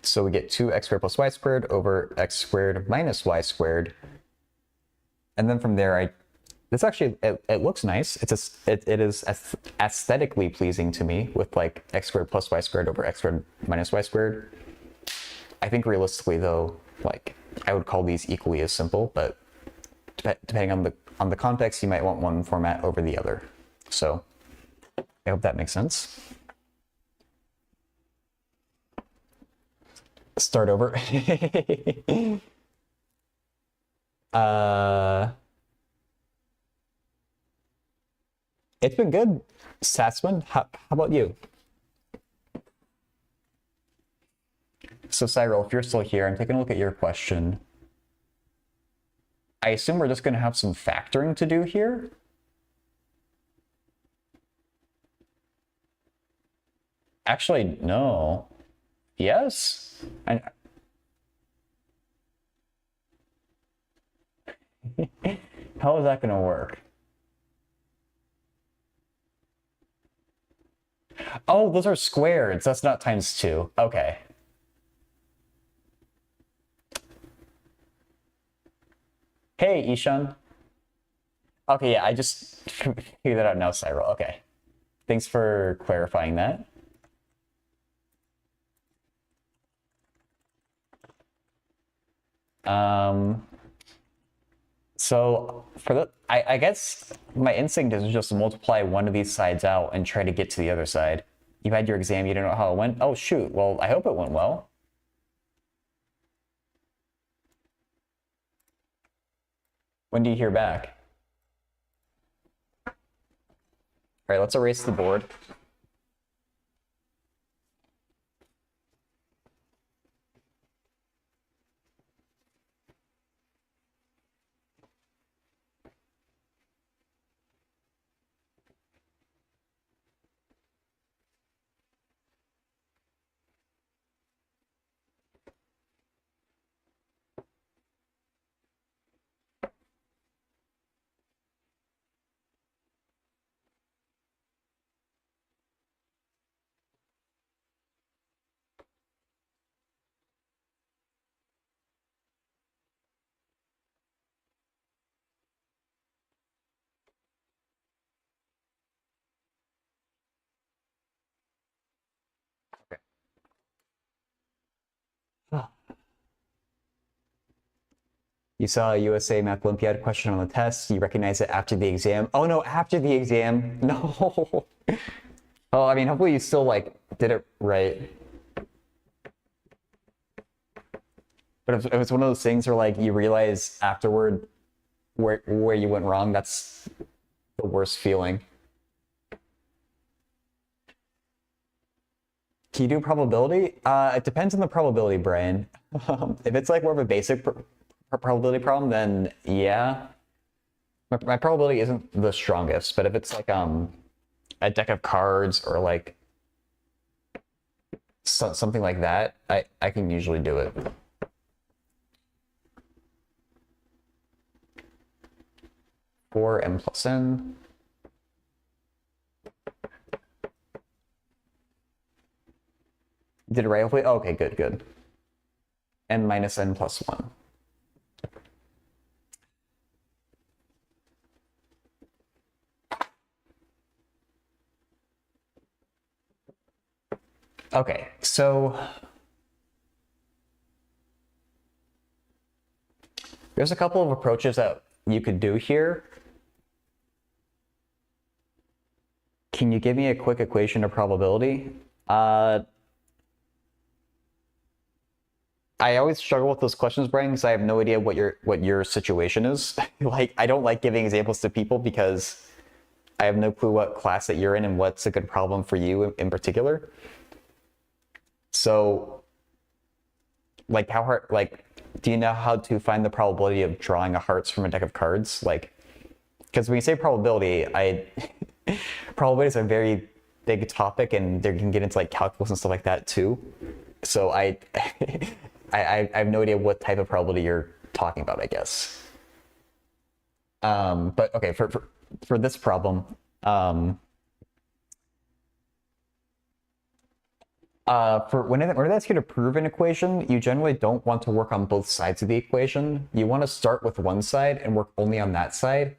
So we get 2x squared plus y squared over x squared minus y squared. And then from there, this actually, it looks nice. It is aesthetically pleasing to me with like x squared plus y squared over x squared minus y squared. I think realistically though, like I would call these equally as simple, but depending on the context, you might want one format over the other. So I hope that makes sense. Start over. It's been good, Satsman. How about you? So Cyril, if you're still here, I'm taking a look at your question. I assume we're just going to have some factoring to do here. Actually, no. Yes? How is that going to work? Oh, those are squared. So that's not times 2. Okay. Hey, Ishan. Okay, yeah, I just figured that out now, Cyril. Okay. Thanks for clarifying that. So for the, I guess my instinct is just to multiply one of these sides out and try to get to the other side. You had your exam, you didn't know how it went? Oh, shoot. Well, I hope it went well. When do you hear back? All right, let's erase the board. You saw a USA Math Olympiad question on the test. You recognize it after the exam. Oh no, after the exam. No. Oh, I mean, hopefully you still like did it right. But if it's one of those things where like you realize afterward where you went wrong, that's the worst feeling. Can you do probability? It depends on the probability, Brian. If it's like more of a basic probability problem, then yeah. My probability isn't the strongest, but if it's like a deck of cards or like something like that, I can usually do it. For m plus n. Did it right, hopefully? Oh, okay, good, good. N minus n plus 1. Okay, so there's a couple of approaches that you could do here. Can you give me a quick equation of probability? I always struggle with those questions, Brian, because I have no idea what your situation is. Like, I don't like giving examples to people because I have no clue what class that you're in and what's a good problem for you in particular. So, like, how hard, like, do you know how to find the probability of drawing a hearts from a deck of cards? Like, because when you say probability, probability is a very big topic, and they can get into like calculus and stuff like that too. So I have no idea what type of probability you're talking about, I guess. But okay, for this problem, For when it asks you to prove an equation, you generally don't want to work on both sides of the equation. You want to start with one side and work only on that side,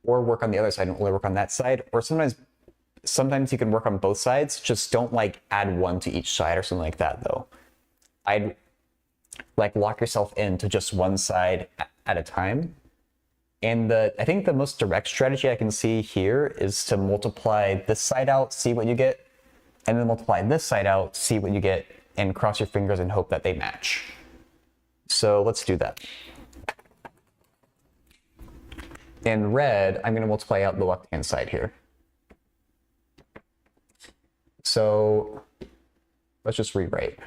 or work on the other side and only work on that side. Or sometimes you can work on both sides. Just don't like add one to each side or something like that, though. I'd like lock yourself into just one side at a time. And I think the most direct strategy I can see here is to multiply this side out, see what you get, and then multiply this side out, see what you get, and cross your fingers and hope that they match. So let's do that. In red, I'm going to multiply out the left-hand side here. So let's just rewrite.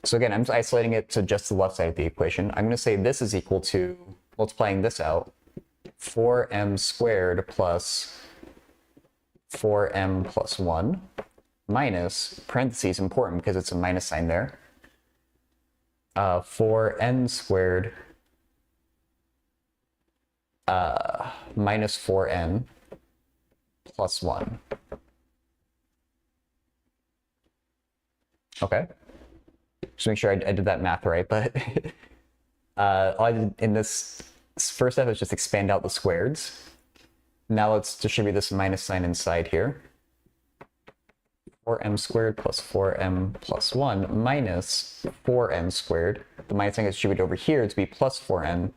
So again, I'm just isolating it to just the left side of the equation. I'm going to say this is equal to multiplying this out, 4m squared plus 4m plus 1 minus, parentheses important because it's a minus sign there, 4n squared minus 4n plus 1. Okay. Just make sure I did that math right, but all I did in this first step is just expand out the squareds. Now let's distribute this minus sign inside here. 4m squared plus 4m plus 1 minus 4n squared. The minus sign gets distributed over here to be plus 4n.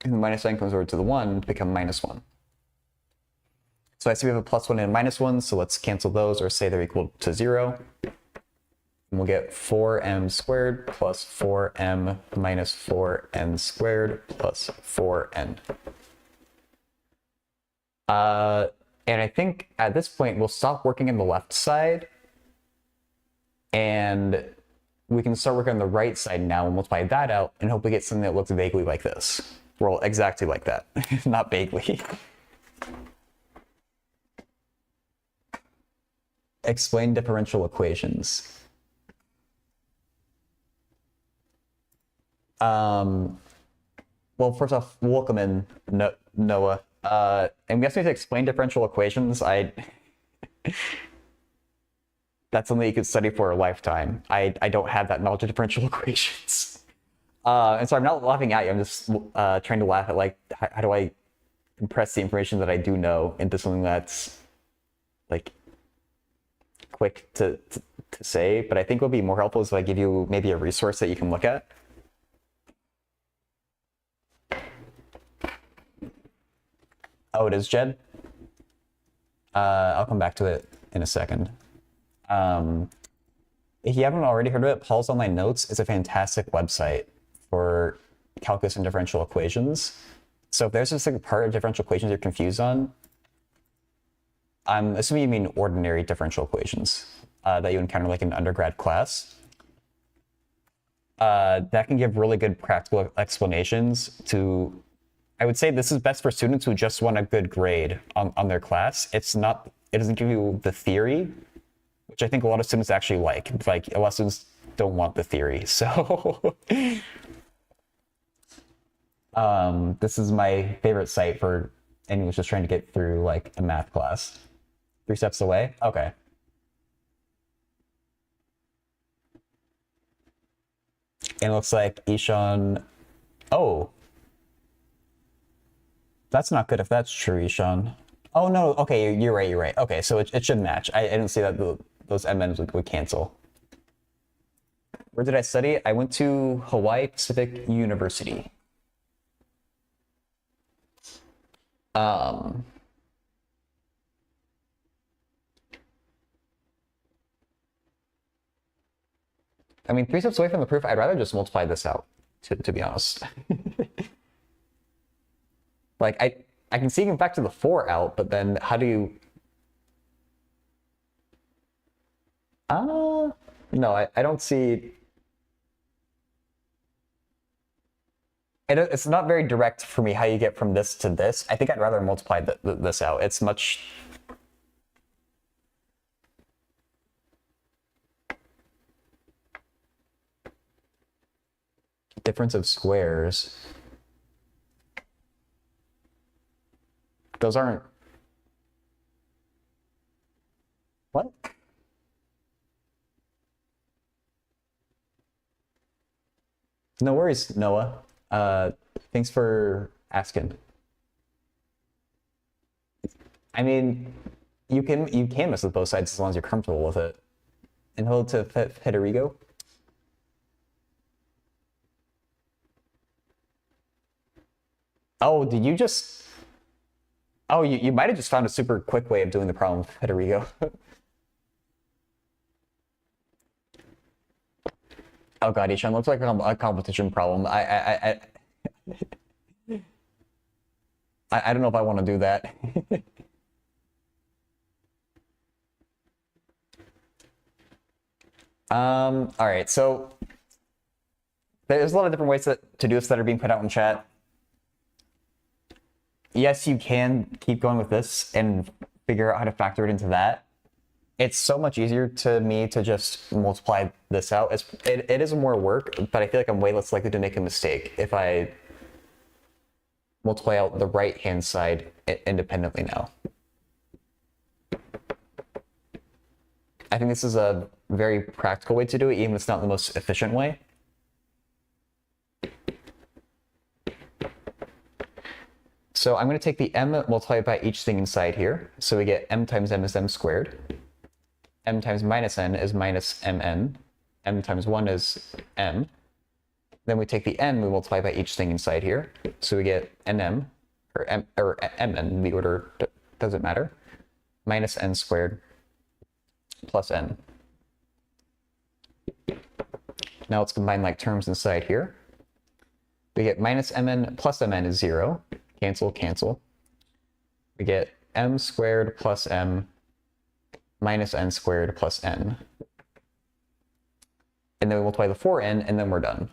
And the minus sign comes over to the 1 to become minus 1. So I see we have a plus 1 and a minus 1, so let's cancel those or say they're equal to 0. And we'll get 4m squared plus 4m minus 4n squared plus 4n. And I think at this point, we'll stop working on the left side. And we can start working on the right side now and multiply that out and hopefully get something that looks vaguely like this. Well, exactly like that, not vaguely. Explain differential equations. Well, first off, welcome in, Noah. And we asked me to explain differential equations. That's something you could study for a lifetime. I don't have that knowledge of differential equations. And so I'm not laughing at you. I'm just trying to laugh at like, how do I compress the information that I do know into something that's like quick to say. But I think what would be more helpful is if I give you maybe a resource that you can look at. Oh, it is Jed? I'll come back to it in a second. If you haven't already heard of it, Paul's Online Notes is a fantastic website for calculus and differential equations. So if there's a specific part of differential equations you're confused on, I'm assuming you mean ordinary differential equations that you encounter like in undergrad class. That can give really good practical explanations to, I would say this is best for students who just want a good grade on their class. It doesn't give you the theory, which I think a lot of students actually like. Like a lot of students don't want the theory. So this is my favorite site for anyone who's just trying to get through like a math class. 3 steps away? Okay. And it looks like Ishan, oh. That's not good if that's true, Ishan. Oh no, okay, you're right. Okay, so it should match. I didn't see that those MNs would cancel. Where did I study? I went to Hawaii Pacific University. I mean, 3 steps away from the proof, I'd rather just multiply this out, to be honest. Like, I can see you can factor the 4 out, but then how do you... No, I don't see... It's not very direct for me how you get from this to this. I think I'd rather multiply this out. It's much... Difference of squares. Those aren't... What? No worries, Noah. Thanks for asking. I mean, you can mess with both sides as long as you're comfortable with it. And hello to Federico. Oh, did you just... Oh, you might have just found a super quick way of doing the problem, Federico. Oh god, Ishan looks like a competition problem. I don't know if I want to do that. All right, so there's a lot of different ways to do this that are being put out in chat. Yes, you can keep going with this and figure out how to factor it into that. It's so much easier to me to just multiply this out. It is more work, but I feel like I'm way less likely to make a mistake if I multiply out the right-hand side independently now. I think this is a very practical way to do it, even if it's not the most efficient way. So I'm going to take the m multiplied by each thing inside here. So we get m times m is m squared. M times minus n is minus mn. M times 1 is m. Then we take the n, we multiply by each thing inside here. So we get nm, or mn, the order doesn't matter, minus n squared plus n. Now let's combine like terms inside here. We get minus mn plus mn is 0. Cancel, cancel. We get m squared plus m minus n squared plus n. And then we multiply the 4n, and then we're done.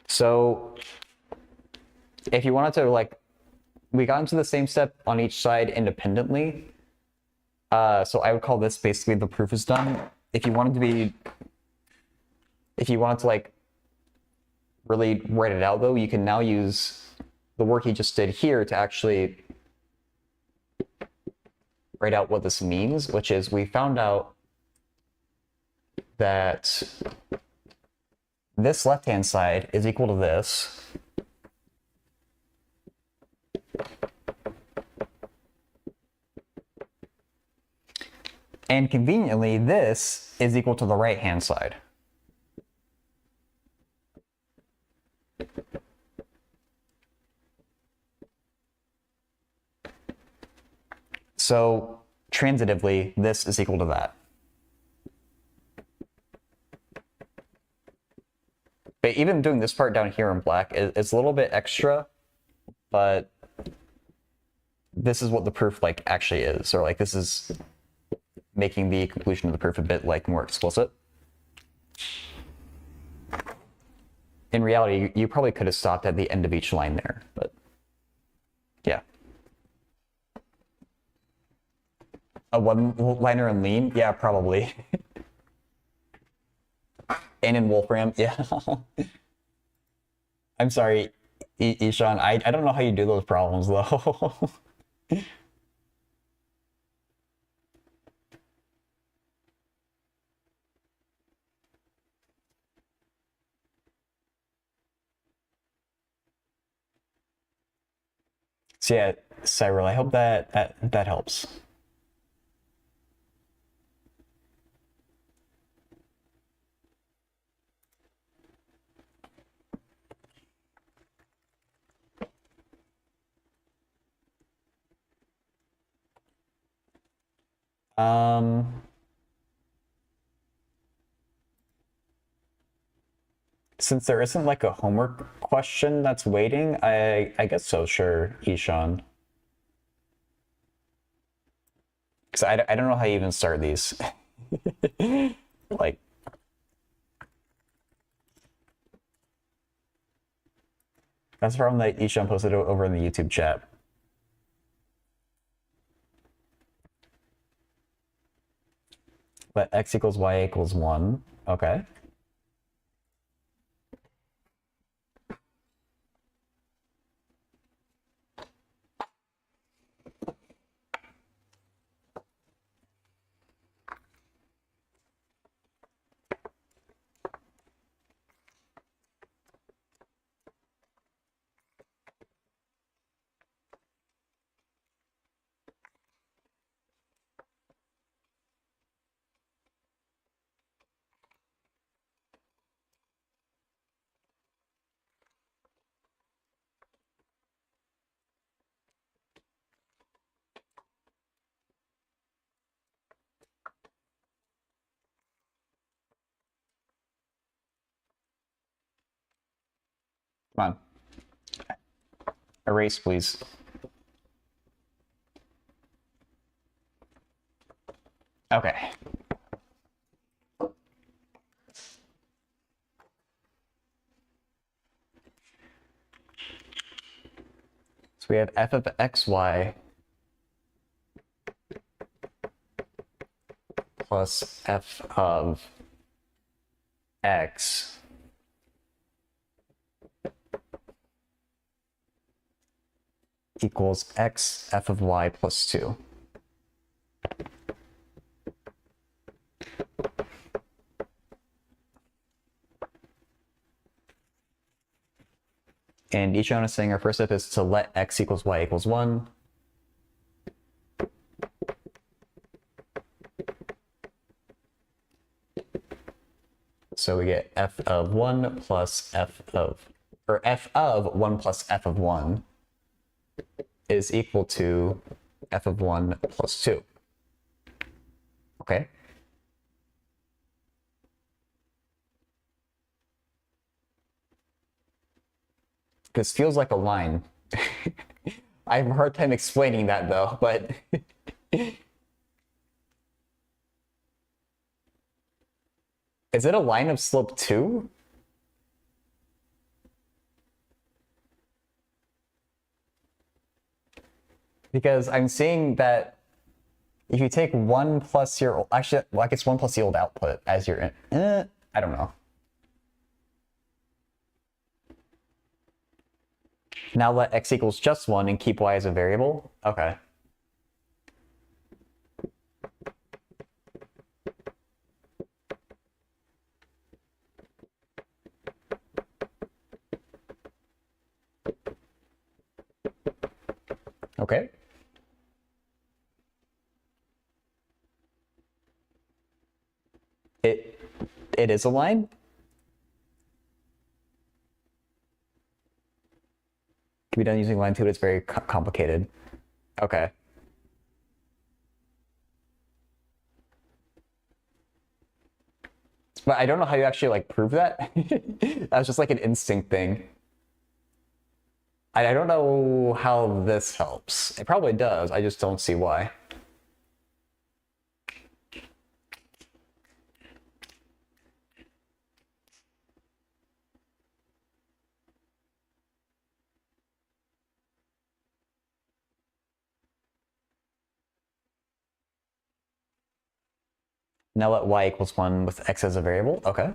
So if you wanted to, like, we got into the same step on each side independently. So I would call this basically the proof is done. If you wanted to like really write it out though, you can now use the work you just did here to actually write out what this means, which is we found out that this left-hand side is equal to this. And conveniently, this is equal to the right-hand side. So transitively, this is equal to that. But even doing this part down here in black, it's a little bit extra, but this is what the proof like actually is, or like this is making the conclusion of the proof a bit like more explicit. In reality, you probably could have stopped at the end of each line there, but yeah. A one-liner in lean? Yeah, probably. And in Wolfram, yeah. I'm sorry, Ishan, I don't know how you do those problems though. So yeah, Cyril, I hope that helps. Since there isn't like a homework question that's waiting, I guess so, sure, Ishan. Because I don't know how you even start these. Like, that's the problem that Ishan posted over in the YouTube chat. But x equals y equals 1. Okay. Come on. Erase, please. Okay. So we have f of xy plus f of x equals x f of y plus 2. And each one is saying our first step is to let x equals y equals 1. So we get f of 1 plus f of, or f of 1 plus f of 1 is equal to f of 1 plus 2. Okay. This feels like a line. I have a hard time explaining that though, but is it a line of slope 2? Because I'm seeing that if you take 1 plus your, actually, well, I guess 1 plus the old output as your, I don't know. Now let x equals just 1 and keep y as a variable? Okay. Okay. It is a line? Can be done using line 2, but it's very complicated. Okay. But I don't know how you actually like prove that. That was just like an instinct thing. I don't know how this helps. It probably does, I just don't see why. Now let y equals 1 with x as a variable. Okay.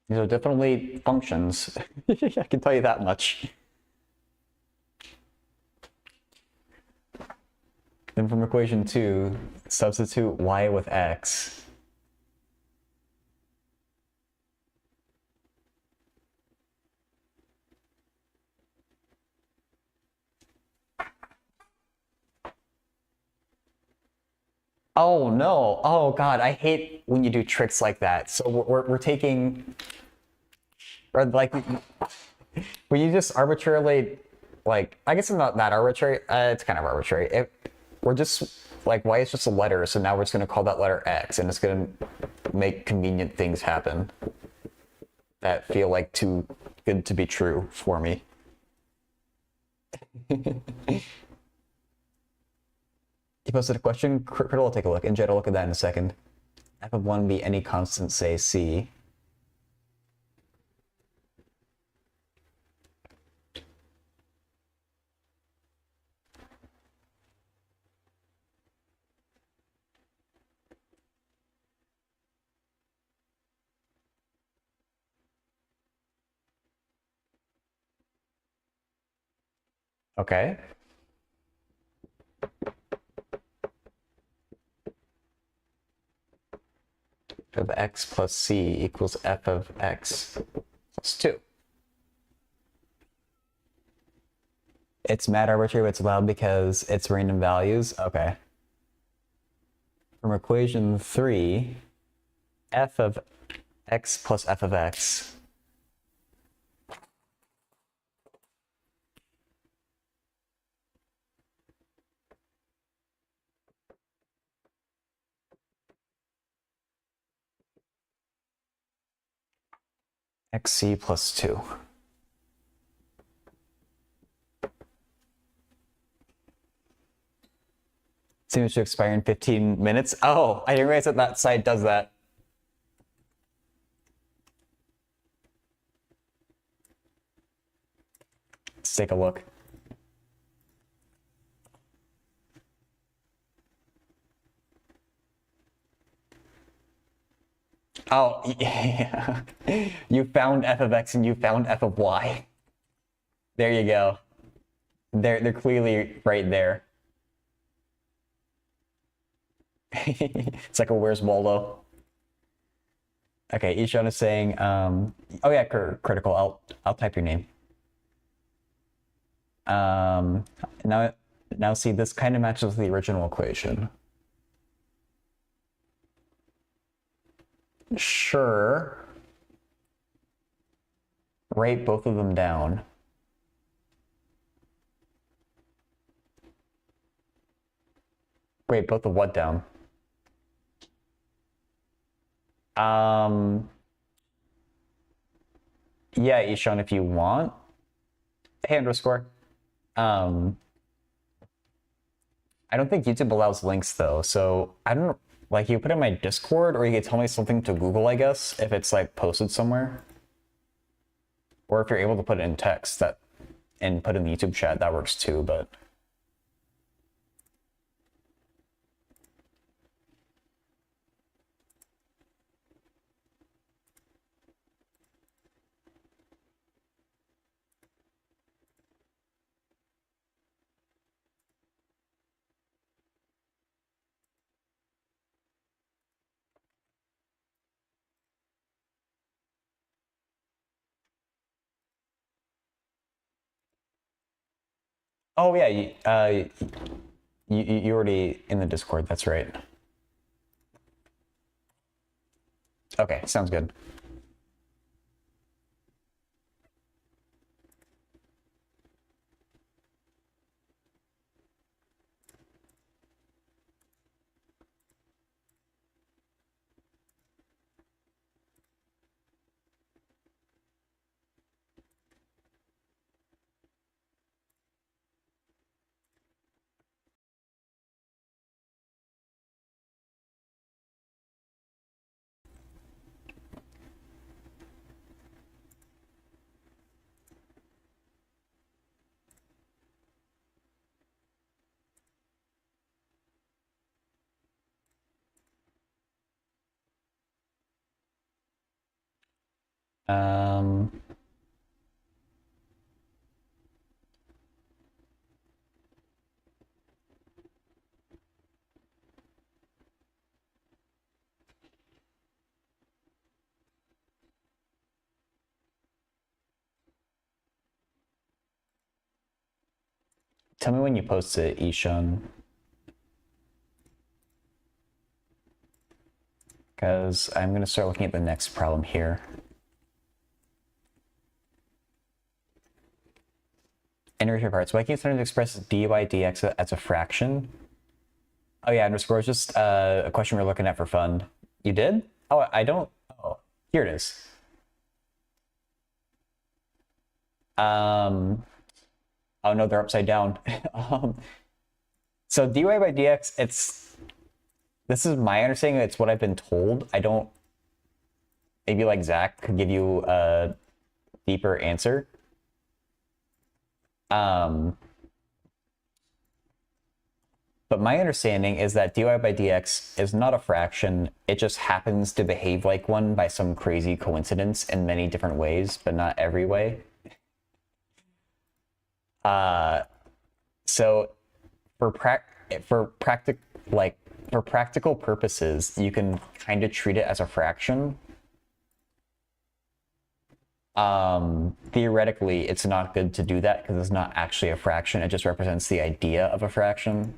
These are definitely functions. I can tell you that much. Then from equation 2, substitute y with x. Oh no, oh god, I hate when you do tricks like that. So we're taking, or like, when you just arbitrarily, like, I guess it's not that arbitrary, it's kind of arbitrary. We're just, like, y is just a letter, so now we're just gonna call that letter x, and it's gonna make convenient things happen that feel like too good to be true for me. You posted a question. Criddle will take a look, and Jed will look at that in a second. F of 1 be any constant, say C. Okay. Of x plus c equals f of x plus 2. It's mad arbitrary, but it's allowed because it's random values. Okay. From equation 3, f of x plus f of x. xc plus 2. Seems to expire in 15 minutes. Oh, I didn't realize that that site does that. Let's take a look. Oh, yeah. You found f of x and you found f of y. There you go. They're clearly right there. It's like a Where's Waldo? Okay, Ishan is saying, oh yeah, critical. I'll type your name. Now see, this kind of matches the original equation. Sure. Write both of them down. Wait, both of what down? Yeah, Ishan, if you want. Hey, underscore. I don't think YouTube allows links though, so I don't know. Like, you put it in my Discord, or you can tell me something to Google, I guess, if it's like posted somewhere. Or if you're able to put it in text and put it in the YouTube chat, that works too, but. Oh yeah, you already in the Discord, that's right. Okay, sounds good. Um, Tell me when you post it, Ishan. Because I'm going to start looking at the next problem here. Integrated parts. Why can't sometimes express dy dx as a fraction? Oh yeah, underscore is just a question we're looking at for fun. You did? Oh, I don't. Oh, here it is. Oh no, they're upside down. So dy by dx, this is my understanding. It's what I've been told. I don't. Maybe like Zach could give you a deeper answer. But my understanding is that dy by dx is not a fraction. It just happens to behave like one by some crazy coincidence in many different ways, but not every way. So for practical purposes, you can kind of treat it as a fraction. Theoretically, it's not good to do that because it's not actually a fraction. It just represents the idea of a fraction.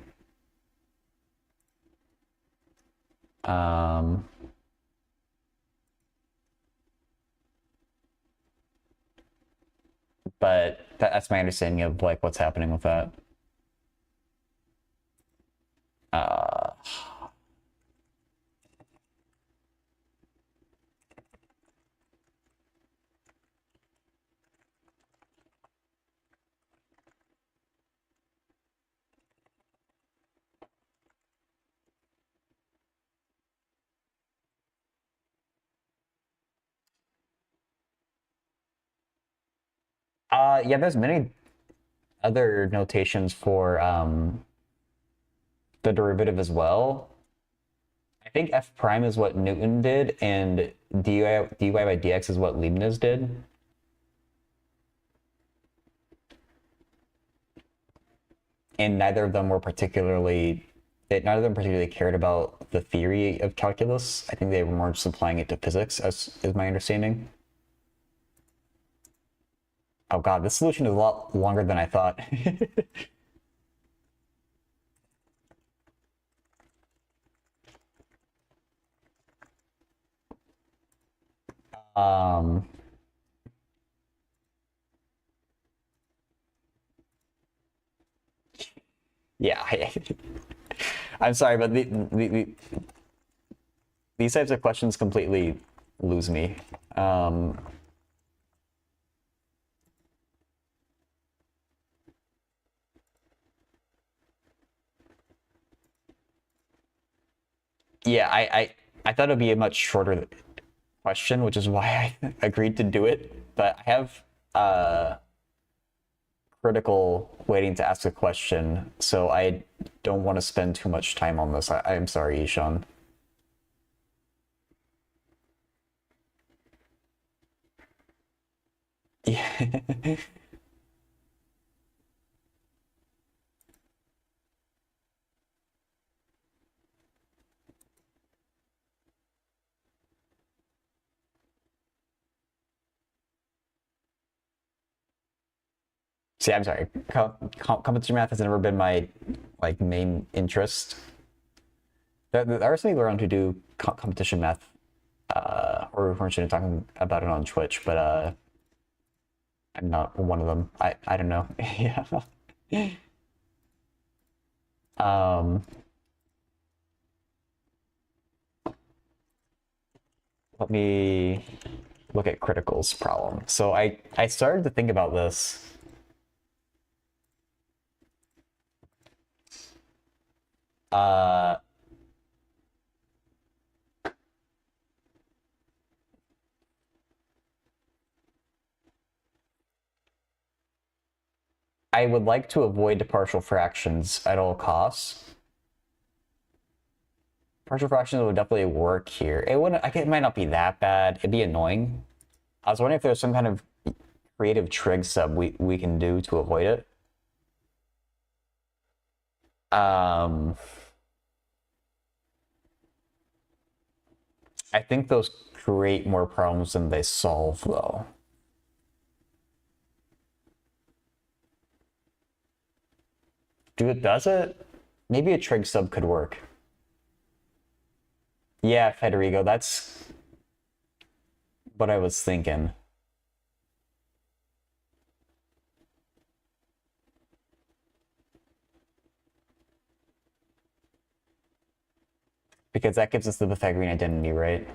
But that's my understanding of like what's happening with that. Yeah, there's many other notations for the derivative as well. I think f prime is what Newton did, and dy by dx is what Leibniz did. And neither of them particularly cared about the theory of calculus. I think they were more just applying it to physics, as is my understanding. Oh god, this solution is a lot longer than I thought. um, yeah, I'm sorry, but these types of questions completely lose me. Yeah, I thought it'd be a much shorter question, which is why I agreed to do it. But I have critical waiting to ask a question, so I don't want to spend too much time on this. I'm sorry, Ishan. Yeah. See, I'm sorry. Competition math has never been my like main interest. There are some people around who do competition math, or who are interested in talking about it on Twitch, but I'm not one of them. I don't know. Yeah. Um, Let me look at criticals problem. So I started to think about this. I would like to avoid partial fractions at all costs. Partial fractions would definitely work here. It wouldn't. It might not be that bad. It'd be annoying. I was wondering if there's some kind of creative trig sub we can do to avoid it. I think those create more problems than they solve, though. Does it? Maybe a trig sub could work. Yeah, Federico, that's what I was thinking. Because that gives us the Pythagorean identity, right?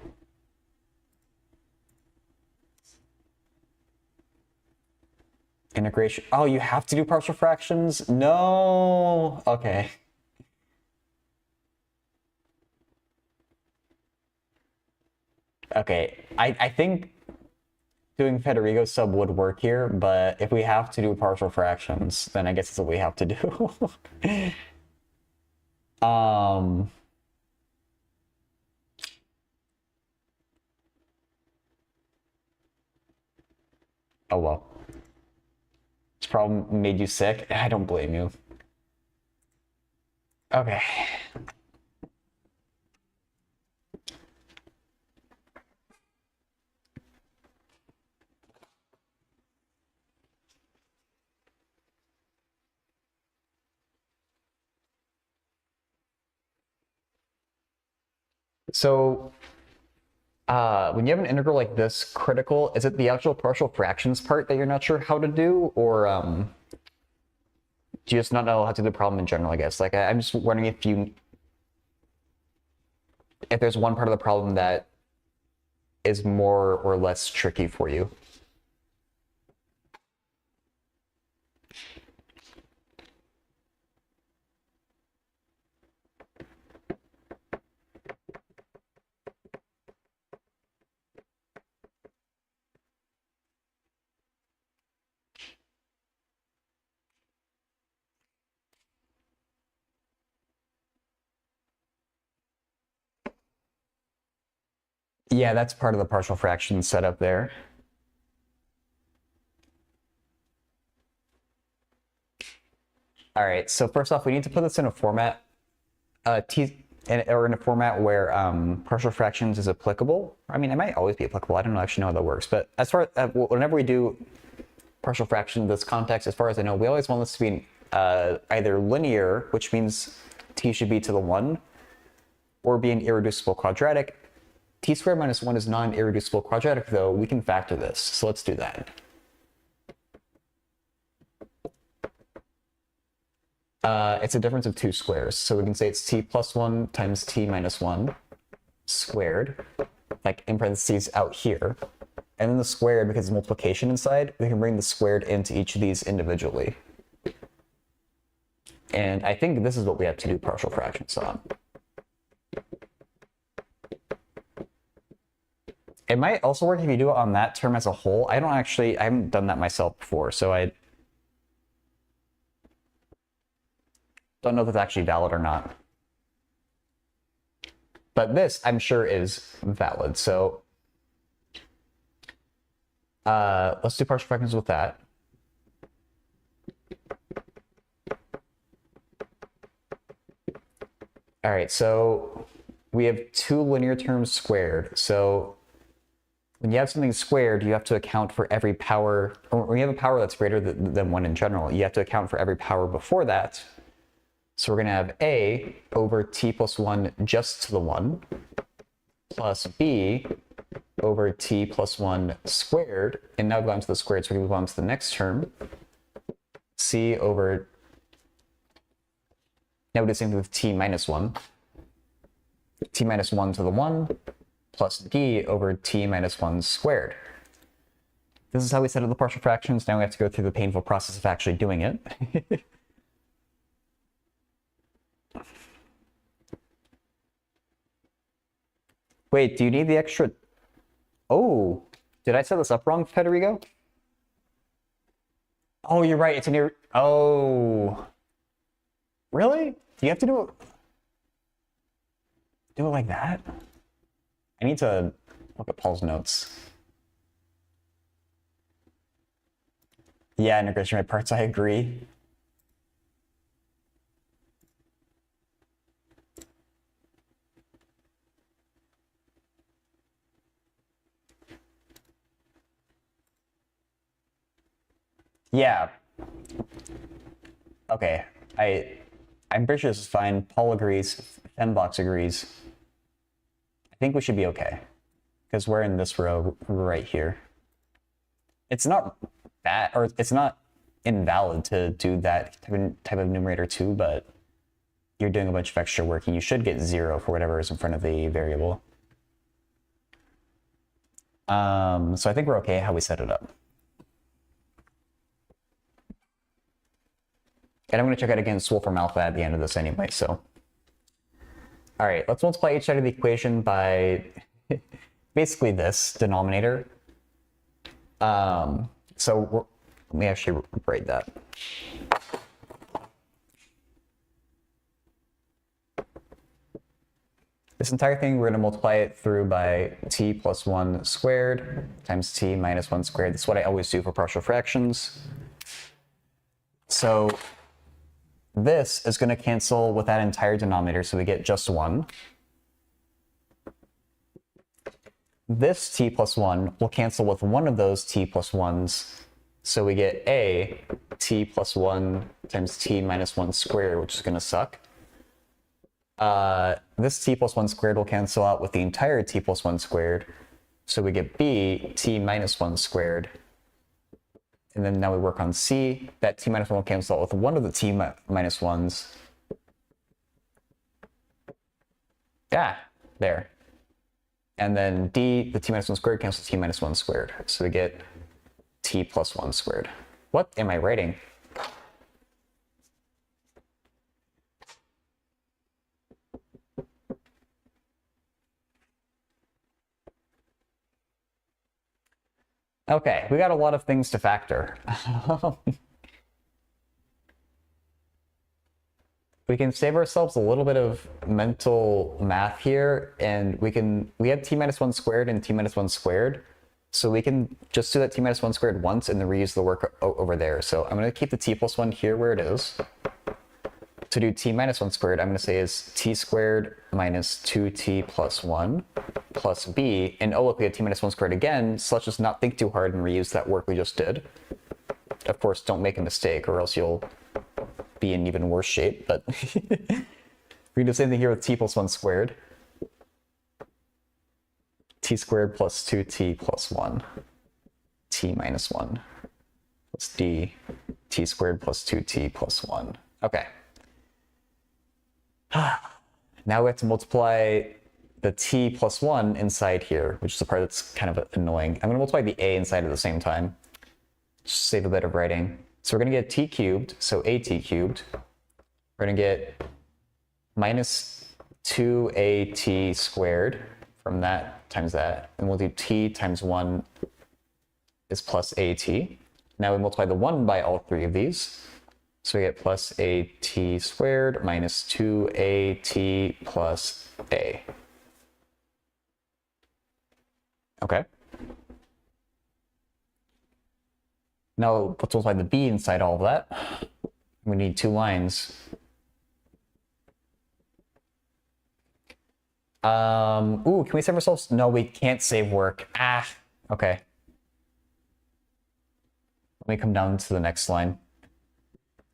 Integration. Oh, you have to do partial fractions? No. Okay. Okay. I think doing Federico sub would work here, but if we have to do partial fractions, then I guess it's what we have to do. um. Oh well. This problem made you sick. I don't blame you. Okay. So, when you have an integral like this critical, is it the actual partial fractions part that you're not sure how to do, or do you just not know how to do the problem in general, I guess? Like, I'm just wondering if there's one part of the problem that is more or less tricky for you. Yeah, that's part of the partial fraction setup there. All right, so first off, we need to put this in a format, or in a format where partial fractions is applicable. I mean, it might always be applicable. I don't actually know how that works, but as far as whenever we do partial fraction in this context, as far as I know, we always want this to be either linear, which means t should be to the 1, or be an irreducible quadratic. T squared minus 1 is not an irreducible quadratic, though. We can factor this, so let's do that. It's a difference of 2 squares, so we can say it's t plus 1 times t minus 1 squared, like in parentheses out here. And then the squared, because it's multiplication inside, we can bring the squared into each of these individually. And I think this is what we have to do partial fractions on. It might also work if you do it on that term as a whole. I haven't done that myself before, so I don't know if it's actually valid or not. But this, I'm sure, is valid. So let's do partial fractions with that. All right, so we have 2 linear terms squared. So when you have something squared, you have to account for every power, or when you have a power that's greater than 1 in general, you have to account for every power before that. So we're going to have a over t plus 1 just to the 1, plus b over t plus 1 squared, and now go on to the squared, so we move on to the next term, c over, now we do the same thing with t minus 1, t minus 1 to the 1, plus d over t minus 1 squared. This is how we set up the partial fractions. Now we have to go through the painful process of actually doing it. Wait, do you need the extra? Oh, did I set this up wrong, Federico? Oh, you're right. It's an Oh, really? Do you have to do it like that? I need to look at Paul's notes. Yeah, integration rate parts, I agree. Yeah. Okay. I'm pretty sure this is fine. Paul agrees. Fembox agrees. I think we should be okay. Because we're in this row right here. It's not bad, or it's not invalid to do that type of numerator too, but you're doing a bunch of extra work and you should get 0 for whatever is in front of the variable. So I think we're okay how we set it up. And I'm going to check out against Wolfram Alpha at the end of this anyway, so. All right, let's multiply each side of the equation by basically this denominator. So let me actually write that. This entire thing, we're going to multiply it through by t plus 1 squared times t minus 1 squared. That's what I always do for partial fractions. So this is going to cancel with that entire denominator, so we get just 1. This t plus 1 will cancel with one of those t plus 1s, so we get a t plus 1 times t minus 1 squared, which is going to suck. This t plus 1 squared will cancel out with the entire t plus 1 squared, so we get b t minus 1 squared. And then now we work on c. That t minus 1 will cancel out with one of the t minus 1s. Yeah, there. And then d, the t minus 1 squared, cancels t minus 1 squared. So we get t plus 1 squared. What am I writing? Okay, we got a lot of things to factor. We can save ourselves a little bit of mental math here, and we have t minus 1 squared and t minus 1 squared, so we can just do that t minus 1 squared once and then reuse the work over there. So I'm going to keep the t plus 1 here where it is. To do t minus 1 squared, I'm going to say is t squared minus 2t plus 1 plus b. And oh, look, we have t minus 1 squared again, so let's just not think too hard and reuse that work we just did. Of course, don't make a mistake or else you'll be in even worse shape, but we do the same thing here with t plus 1 squared. T squared plus 2t plus 1. T minus 1 plus d. T squared plus 2t plus 1. Okay. Now we have to multiply the t plus 1 inside here, which is the part that's kind of annoying. I'm going to multiply the a inside at the same time. Just save a bit of writing. So we're going to get t cubed, so at cubed. We're going to get minus 2at squared from that times that. And we'll do t times 1 is plus at. Now we multiply the 1 by all three of these. So we get plus at squared minus 2at plus a. Okay. Now let's multiply the b inside all of that. We need two lines. Ooh, can we save ourselves? No, we can't save work. Ah, okay. Let me come down to the next line.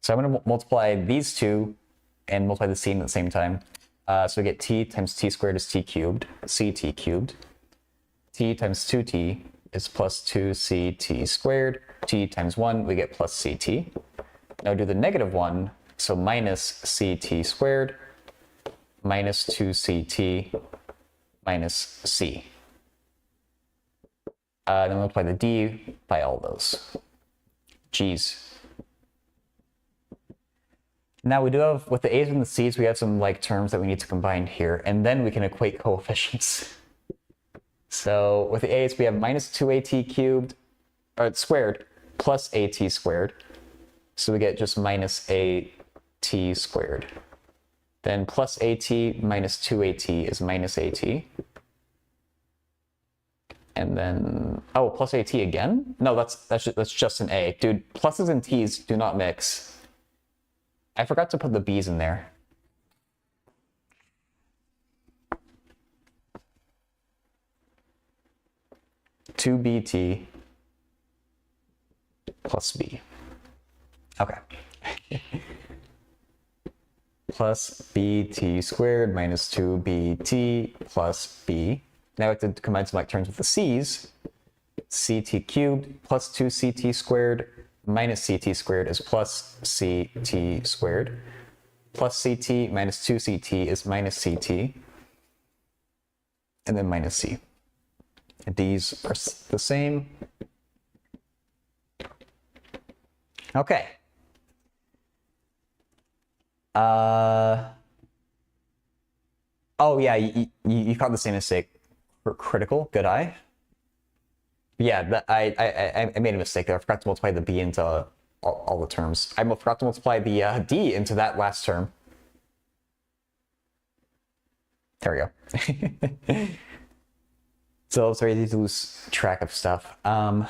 So I'm going to multiply these two and multiply the c at the same time. So we get t times t squared is t cubed, ct cubed. T times 2t is plus 2ct squared. T times 1, we get plus ct. Now do the negative 1, so minus ct squared minus 2ct minus c. Then multiply the d by all those. Geez. Now we do have, with the a's and the c's, we have some like terms that we need to combine here, and then we can equate coefficients. So with the a's, we have minus 2at cubed, or squared, plus at squared. So we get just minus at squared. Then plus at minus 2at is minus at. And then, oh, plus at again? No, that's just an a. Dude, pluses and t's do not mix. I forgot to put the b's in there. Two bt plus b. Okay. Plus bt squared minus 2bt plus b. Now we have to combine some like terms with the c's. Ct cubed plus 2ct squared minus ct squared is plus ct squared. Plus ct minus 2ct is minus ct. And then minus c. And these are the same. Okay. Uh, oh yeah, you caught the same mistake. Critical, good eye. Yeah, I made a mistake there. I forgot to multiply the b into all the terms. I forgot to multiply the d into that last term. There we go. So it's very easy to lose track of stuff. All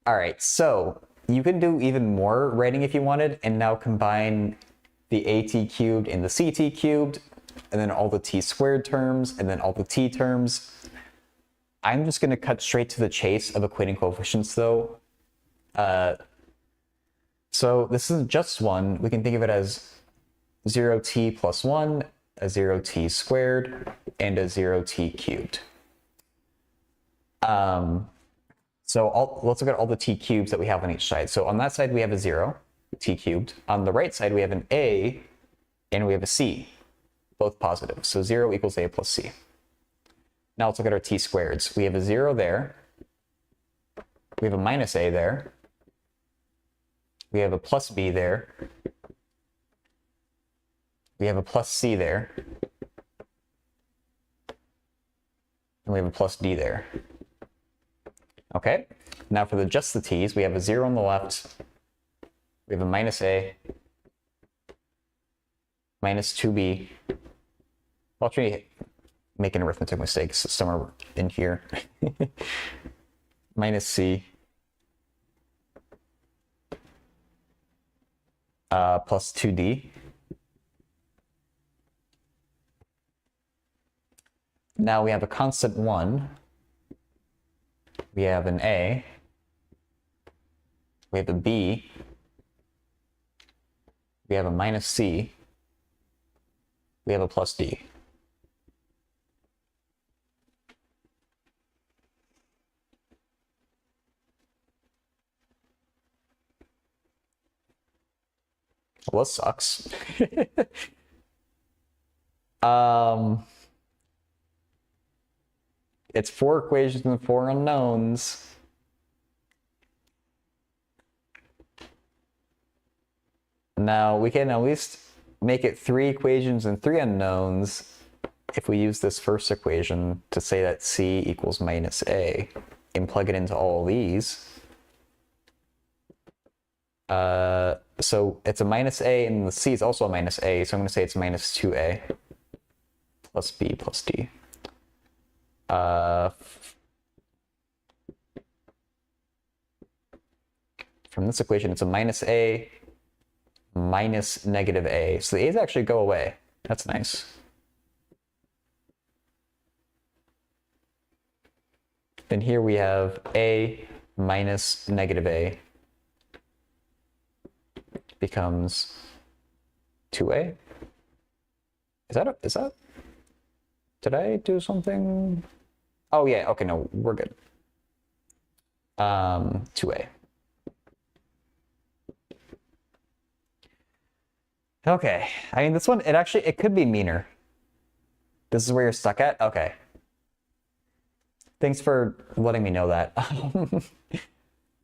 right, so you can do even more writing if you wanted, and now combine the at cubed and the ct cubed, and then all the t squared terms, and then all the t terms. I'm just going to cut straight to the chase of equating coefficients, though. So this is just one. We can think of it as 0t plus 1, a 0t squared, and a 0t cubed. So let's look at all the t cubes that we have on each side. So on that side, we have a 0, t cubed. On the right side, we have an a, and we have a c, both positive. So 0 equals a plus c. Now let's look at our t squareds. We have a 0 there. We have a minus a there. We have a plus b there. We have a plus c there. And we have a plus d there. Okay, now for just the t's, we have a 0 on the left. We have a minus a, minus 2b. I'll try to make an arithmetic mistake somewhere in here. Minus c. Plus 2d. Now we have a constant 1. We have an a. We have a b. We have a minus c. We have a plus d. Well, this sucks. It's 4 equations and 4 unknowns. Now we can at least make it 3 equations and 3 unknowns if we use this first equation to say that c equals minus a and plug it into all these. So it's a minus a and the c is also a minus a, so I'm going to say it's minus 2a plus b plus d. From this equation, it's a minus a minus negative a. So the a's actually go away. That's nice. Then here we have a minus negative a becomes 2a. Is that? Did I do something? Oh yeah, okay, no, we're good. 2a. Okay, I mean, this one, it could be meaner. This is where you're stuck at? Okay. Thanks for letting me know that.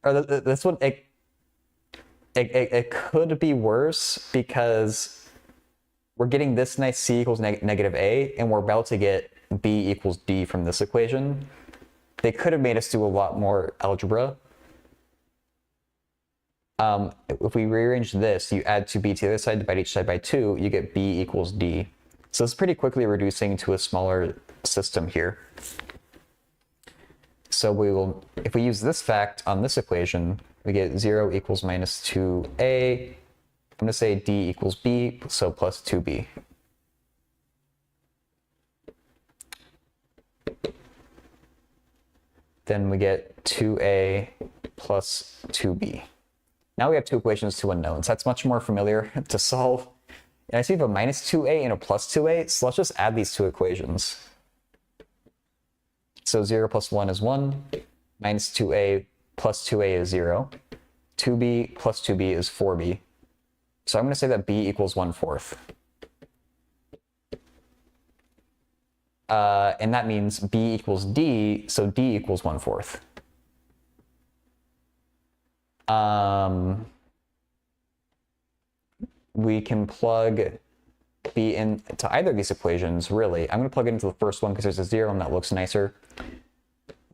Or this one, it could be worse because we're getting this nice c equals negative a, and we're about to get b equals d from this equation. They could have made us do a lot more algebra. If we rearrange this, you add 2b to the other side, divide each side by 2, you get b equals d. So it's pretty quickly reducing to a smaller system here. So if we use this fact on this equation, we get 0 equals minus 2a. I'm going to say d equals b, so plus 2b. Then we get 2a plus 2b. Now we have 2 equations, 2 unknowns. That's much more familiar to solve. And I see we have a minus 2a and a plus 2a, so let's just add these 2 equations. So 0 plus 1 is 1, minus 2a plus 2a is 0, 2b plus 2b is 4b. So I'm going to say that b equals 1/4. And that means b equals d, so d equals 1/4. we can plug b into either of these equations, really. I'm going to plug it into the first one because there's a 0 and that looks nicer.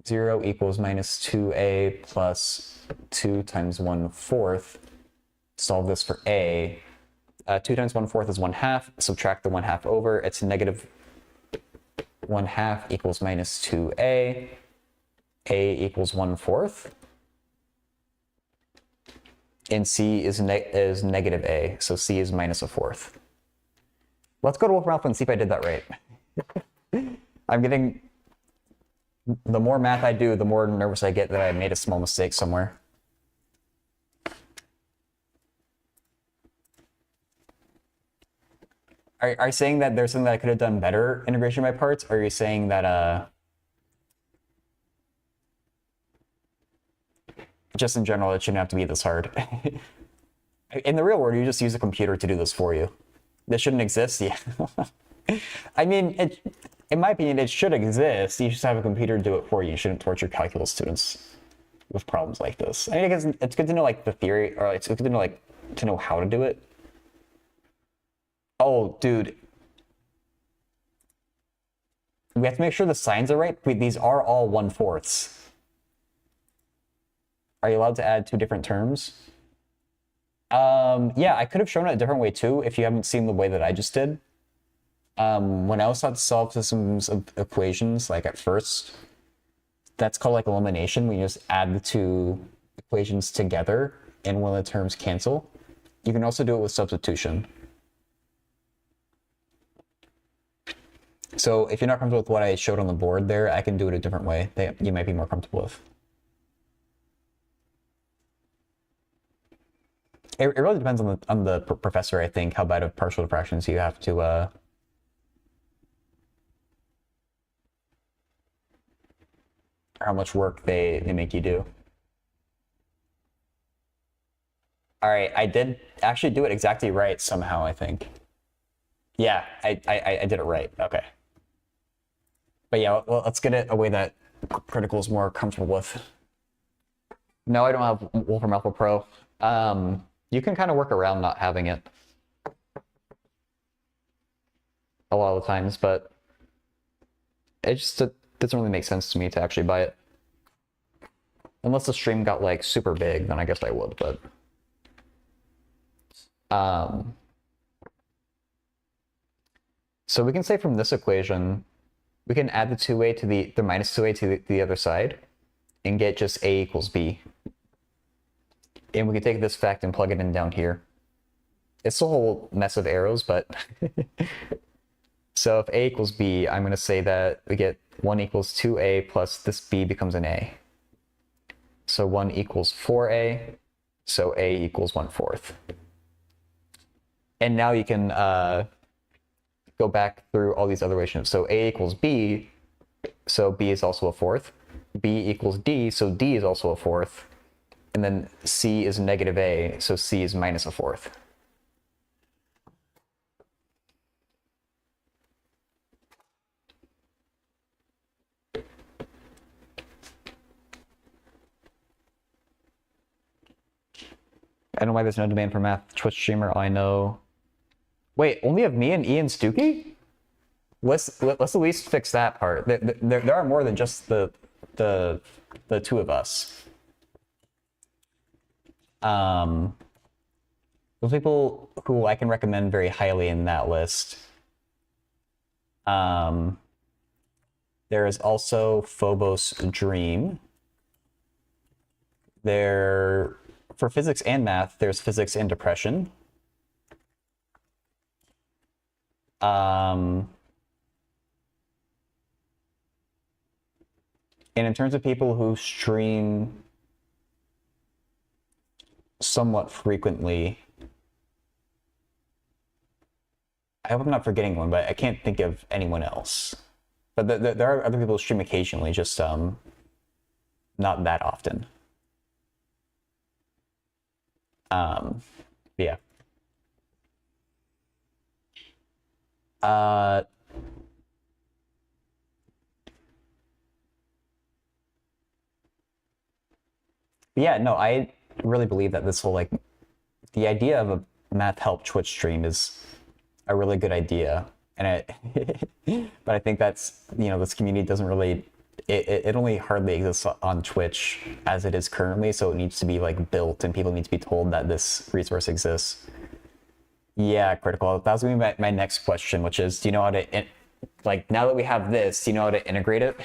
0 equals minus 2a plus 2 times 1/4. Solve this for a. 2 times 1/4 is 1/2. Subtract the 1/2 over. It's negative 1/2 equals minus 2a. A equals 1/4. And c is negative a, so c is minus 1/4. Let's go to Wolfram Alpha and see if I did that right. I'm getting... The more math I do, the more nervous I get that I made a small mistake somewhere. Are you saying that there's something that I could have done better integration by parts? Or are you saying that just in general it shouldn't have to be this hard? In the real world, you just use a computer to do this for you. This shouldn't exist? Yeah. I mean, in my opinion, it should exist. You should have a computer do it for you. You shouldn't torture calculus students with problems like this. I mean, I guess it's good to know like the theory, or it's good to know like to know how to do it. Oh, dude. We have to make sure the signs are right. These are all 1/4. Are you allowed to add 2 different terms? Yeah, I could have shown it a different way too if you haven't seen the way that I just did. When I was taught to solve systems of equations, like at first, that's called like elimination. We just add the 2 equations together and one of the terms cancel. You can also do it with substitution. So if you're not comfortable with what I showed on the board there, I can do it a different way that you might be more comfortable with. It really depends on the professor, I think, how bad of partial fractions you have to how much work they make you do. All right, I did actually do it exactly right somehow, I think. Yeah, I did it right. Okay. But yeah, well, let's get it a way that Critical is more comfortable with. No, I don't have Wolfram Alpha Pro. You can kind of work around not having it a lot of the times, but it just doesn't really make sense to me to actually buy it. Unless the stream got like super big, then I guess I would, but so we can say from this equation, we can add the 2a to the minus 2a to the other side and get just a equals b. And we can take this fact and plug it in down here. It's a whole mess of arrows, but so if a equals b, I'm going to say that we get 1 equals 2a plus this b becomes an a. So 1 equals 4a, so a equals 1/4. And now you can go back through all these other relations. So a equals b, so b is also 1/4. b equals d, so d is also 1/4. And then c is negative a, so c is minus 1/4. I don't know why there's no demand for math. Twitch streamer, I know. Wait, only have me and Ian Stookie? Let's at least fix that part. There are more than just the 2 of us. Those people who I can recommend very highly in that list. There is also Phobos Dream. For physics and math, there's physics and depression. And in terms of people who stream somewhat frequently, I hope I'm not forgetting one, but I can't think of anyone else. But there are other people who stream occasionally, just not that often. Yeah. Yeah, no, I really believe that this whole, like, the idea of math help Twitch stream is a really good idea, and but I think that's, this community doesn't really, it only hardly exists on Twitch as it is currently, so it needs to be like built and people need to be told that this resource exists. Yeah, critical. That was gonna be my next question, which is, do you know how to, like, now that we have this, do you know how to integrate it?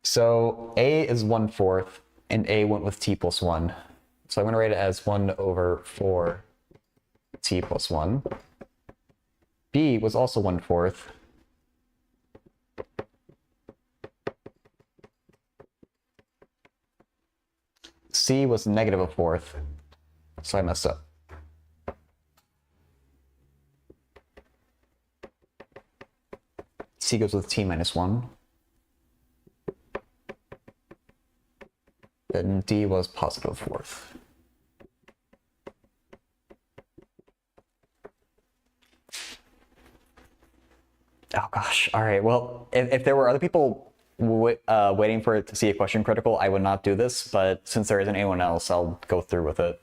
So A is 1/4, and A went with t plus 1. So I'm going to write it as 1/4 t plus 1. B was also 1/4. C was -1/4. So I messed up. C goes with t minus 1. Then D was +1/4. Oh gosh. All right. Well, if there were other people waiting for it to see a question critical, I would not do this. But since there isn't anyone else, I'll go through with it.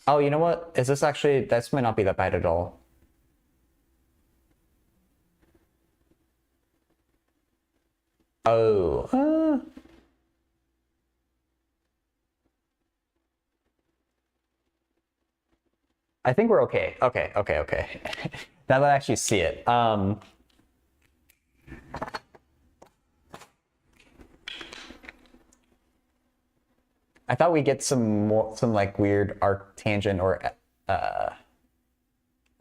Oh, you know what? Is this actually, this might not be that bad at all. Oh, I think we're okay. Okay. Now that I actually see it. I thought we'd get some like weird arctangent or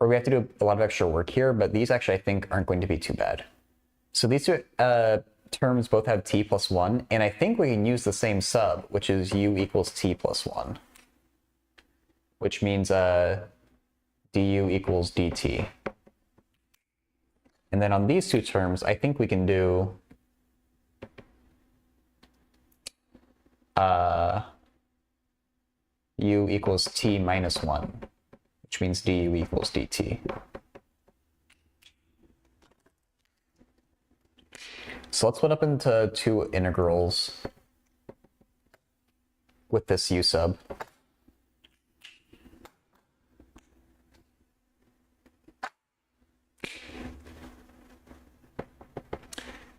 we have to do a lot of extra work here, but these actually I think aren't going to be too bad. So these two terms both have t plus 1, and I think we can use the same sub, which is u equals t plus 1, which means du equals dt. And then on these two terms, I think we can do u equals t minus 1, which means du equals dt. So let's split up into two integrals with this u sub.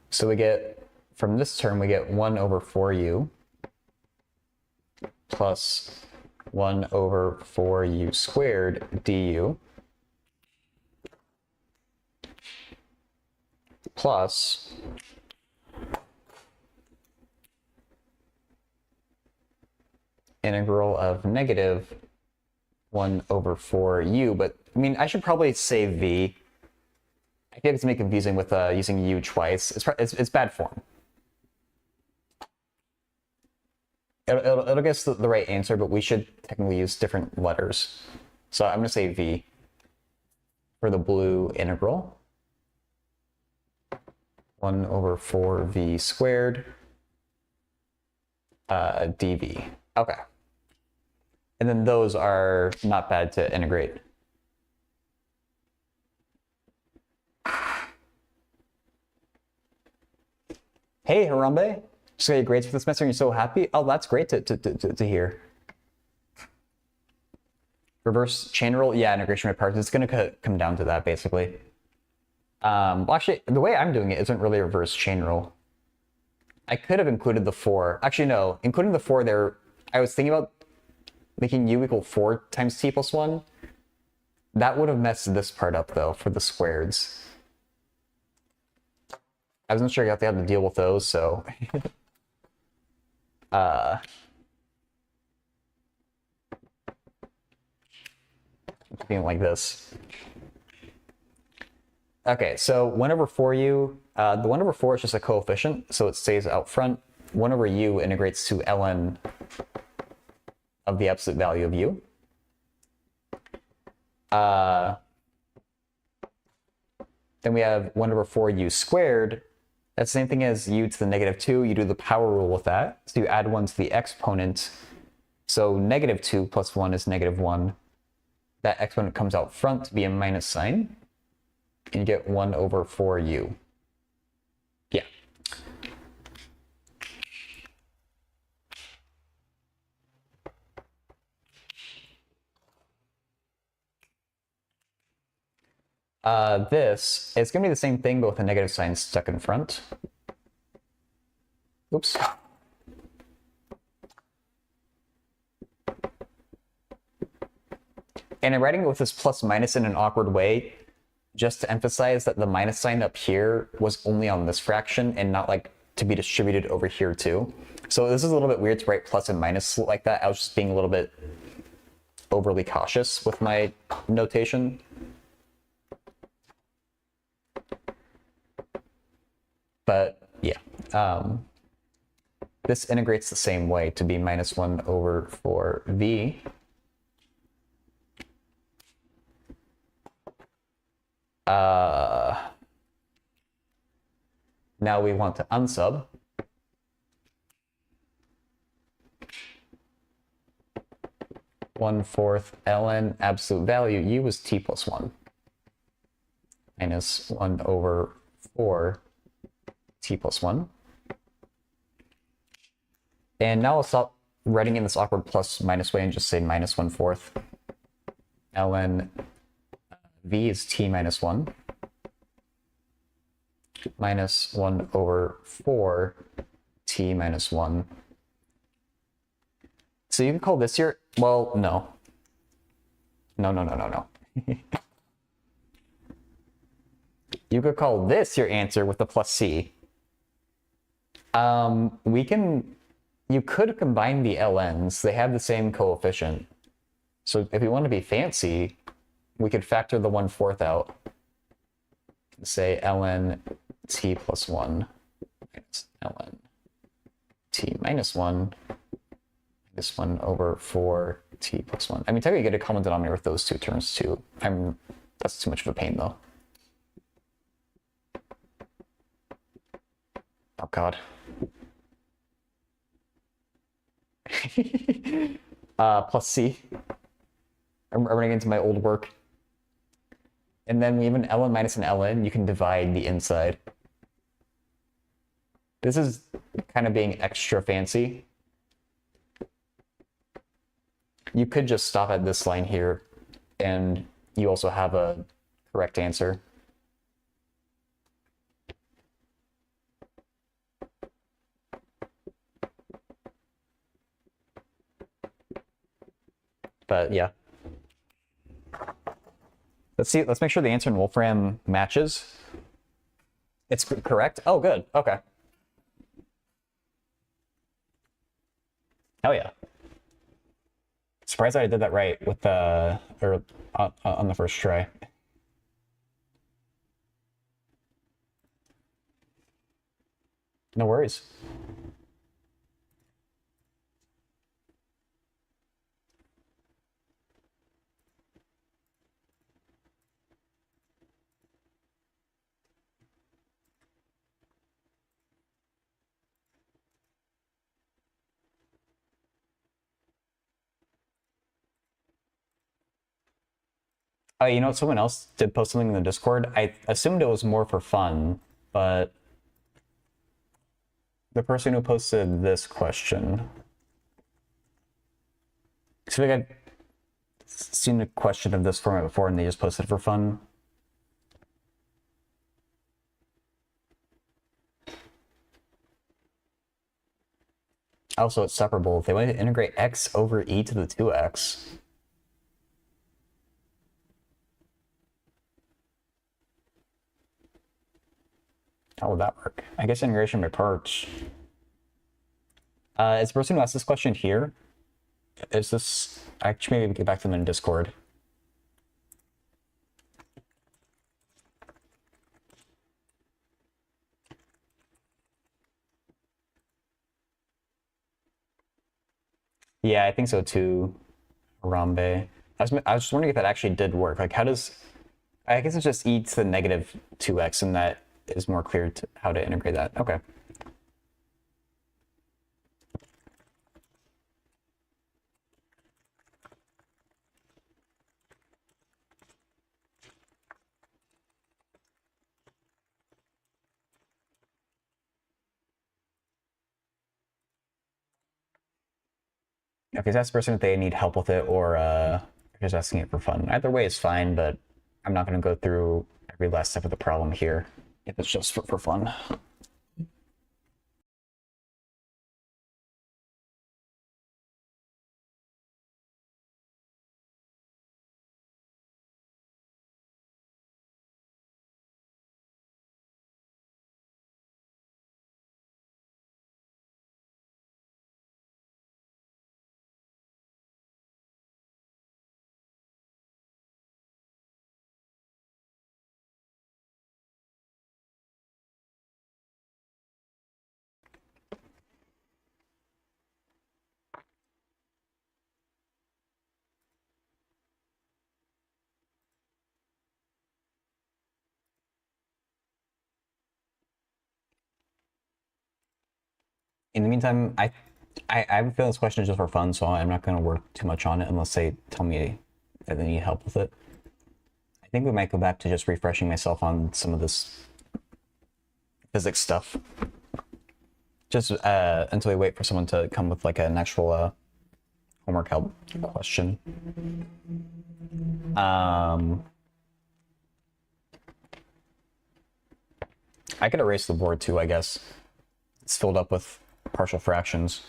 So we get, from this term, we get 1/4u plus 1/4u squared du plus integral of negative 1/4u, but I mean, I should probably say v. I feel like it's gonna be confusing with using u twice. It's bad form. It'll get us the right answer, but we should technically use different letters. So I'm gonna say v for the blue integral. 1/4v squared dv. Okay. And then those are not bad to integrate. Hey, Harambe. Just got your grades for the semester and you're so happy? Oh, that's great to hear. Reverse chain rule? Yeah, integration by parts. It's going to come down to that, basically. Well, actually, the way I'm doing it isn't really a reverse chain rule. I could have included the 4. Actually, no. Including the 4 there, I was thinking about making u equal 4 times t plus 1. That would have messed this part up, though, for the squareds. I wasn't sure if I had to deal with those, so... Something like this. Okay, so 1/4u, the 1/4 is just a coefficient, so it stays out front. 1/u integrates to ln of the absolute value of u. Then we have 1/4u squared. That's the same thing as u to the -2. You do the power rule with that. So you add 1 to the exponent. So -2 plus 1 is -1. That exponent comes out front to be a minus sign. And you get 1 over 4u. Yeah. This is going to be the same thing, but with a negative sign stuck in front. Oops. And I'm writing it with this plus minus in an awkward way, just to emphasize that the minus sign up here was only on this fraction and not like to be distributed over here too. So this is a little bit weird to write plus and minus like that. I was just being a little bit overly cautious with my notation. But yeah, this integrates the same way to be minus 1 over 4v. Now we want to unsub. One-fourth ln absolute value u is t plus 1 minus 1 over 4 t plus 1. And now I'll stop writing in this awkward plus minus way and just say minus 1/4 ln v is t minus 1 minus 1 over 4 t minus 1. So you can call this your, well, no. No. You could call this your answer with the plus c. You could combine the ln's. They have the same coefficient. So if you want to be fancy, we could factor the 1/4 out. Say ln t plus 1 minus ln t minus 1 minus 1 over 4 t plus 1. I mean, technically you get a common denominator with those two terms too. That's too much of a pain though. Oh god. Plus c. I'm running into my old work. And then we have an ln minus an ln. You can divide the inside. This is kind of being extra fancy. You could just stop at this line here, and you also have a correct answer. But yeah. Let's make sure the answer in Wolfram matches. It's correct? Oh, good. Okay. Hell yeah. Surprised that I did that right with the, or on the first try. No worries. You know what? Someone else did post something in the Discord. I assumed it was more for fun, but the person who posted this question, I feel like I've seen a question of this format before and they just posted it for fun. Also, it's separable. If they want to integrate x over e to the 2x, how would that work? I guess integration by parts. Is the person who asked this question here? Is this... Actually, maybe we get back to them in Discord. Yeah, I think so too, Harambe. I was just wondering if that actually did work. Like, how does... I guess it's just e to the -2x, and that is more clear to how to integrate that. Okay. If he's asking person if they need help with it or just asking it for fun. Either way is fine, but I'm not going to go through every last step of the problem here if it's just for fun. In the meantime, I have a feeling this question is just for fun, so I'm not going to work too much on it unless they tell me that they need help with it. I think we might go back to just refreshing myself on some of this physics stuff. Just until we wait for someone to come with like an actual homework help question. I could erase the board too, I guess. It's filled up with partial fractions.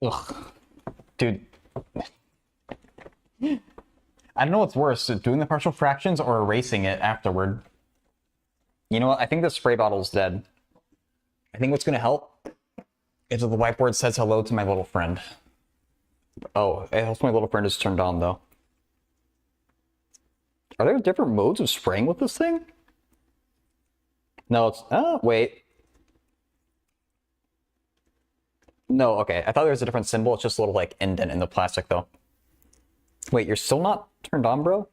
Ugh. Dude. I don't know what's worse, doing the partial fractions or erasing it afterward. You know what? I think the spray bottle's dead. I think what's going to help is if the whiteboard says hello to my little friend. Oh, it helps my little friend is turned on, though. Are there different modes of spraying with this thing? No, it's... Oh, wait. No, okay. I thought there was a different symbol. It's just a little, like, indent in the plastic, though. Wait, you're still not turned on, bro?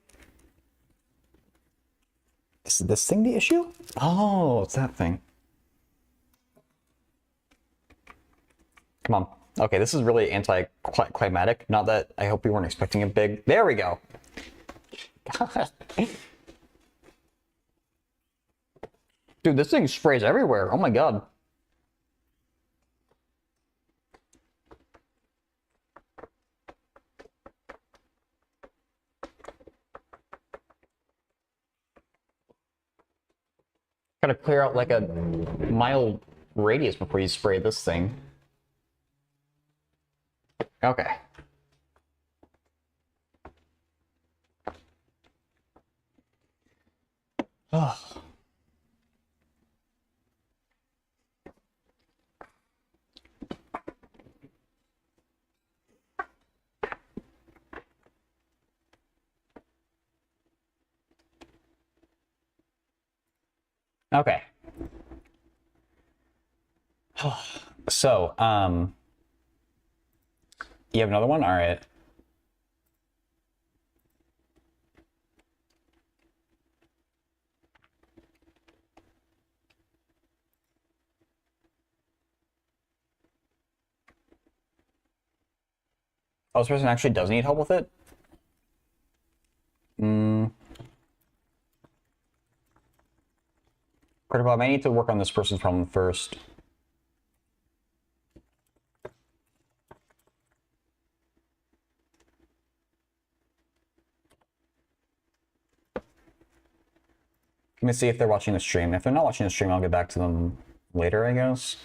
Is this thing the issue? Oh, it's that thing. Come on. Okay, this is really anti-climatic. Not that I hope you weren't expecting it big. There we go. God. Dude, this thing sprays everywhere. Oh my god. Gotta clear out like a mile radius before you spray this thing. Okay. Oh. Okay. So, you have another one? All right. Oh, this person actually does need help with it? Critical, I might need to work on this person's problem first. Let me see if they're watching the stream. If they're not watching the stream, I'll get back to them later, I guess.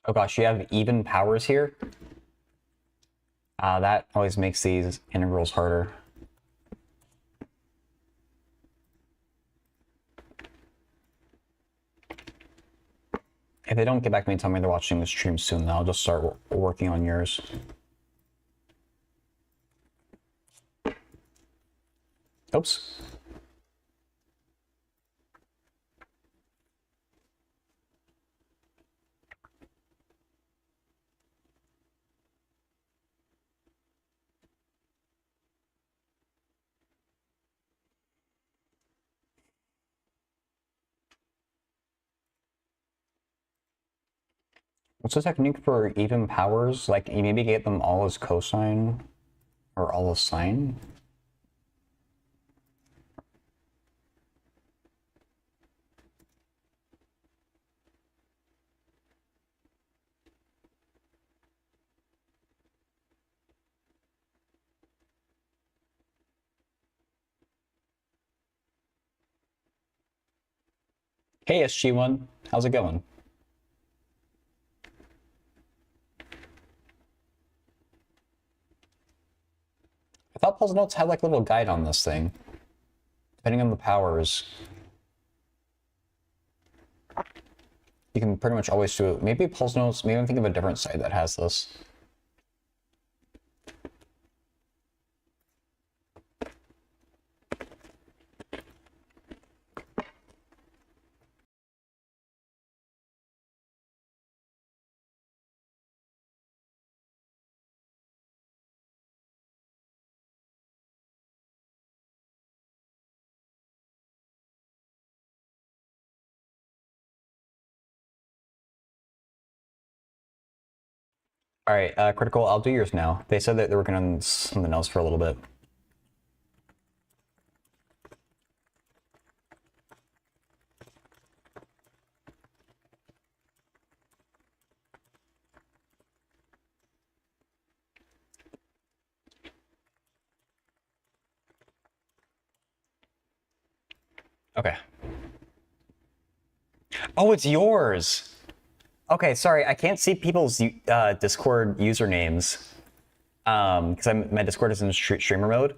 Oh gosh, you have even powers here? That always makes these integrals harder. If they don't get back to me and tell me they're watching the stream soon, then I'll just start working on yours. Oops. What's the technique for even powers? Like, you maybe get them all as cosine or all as sine? Hey, SG1, how's it going? I thought Paul's Notes had like a little guide on this thing. Depending on the powers, you can pretty much always do it. Maybe Paul's Notes, maybe I'm thinking of a different site that has this. All right, Critical, I'll do yours now. They said that they were working on something else for a little bit. Okay. Oh, it's yours! Okay, sorry, I can't see people's Discord usernames. Because my Discord is in streamer mode.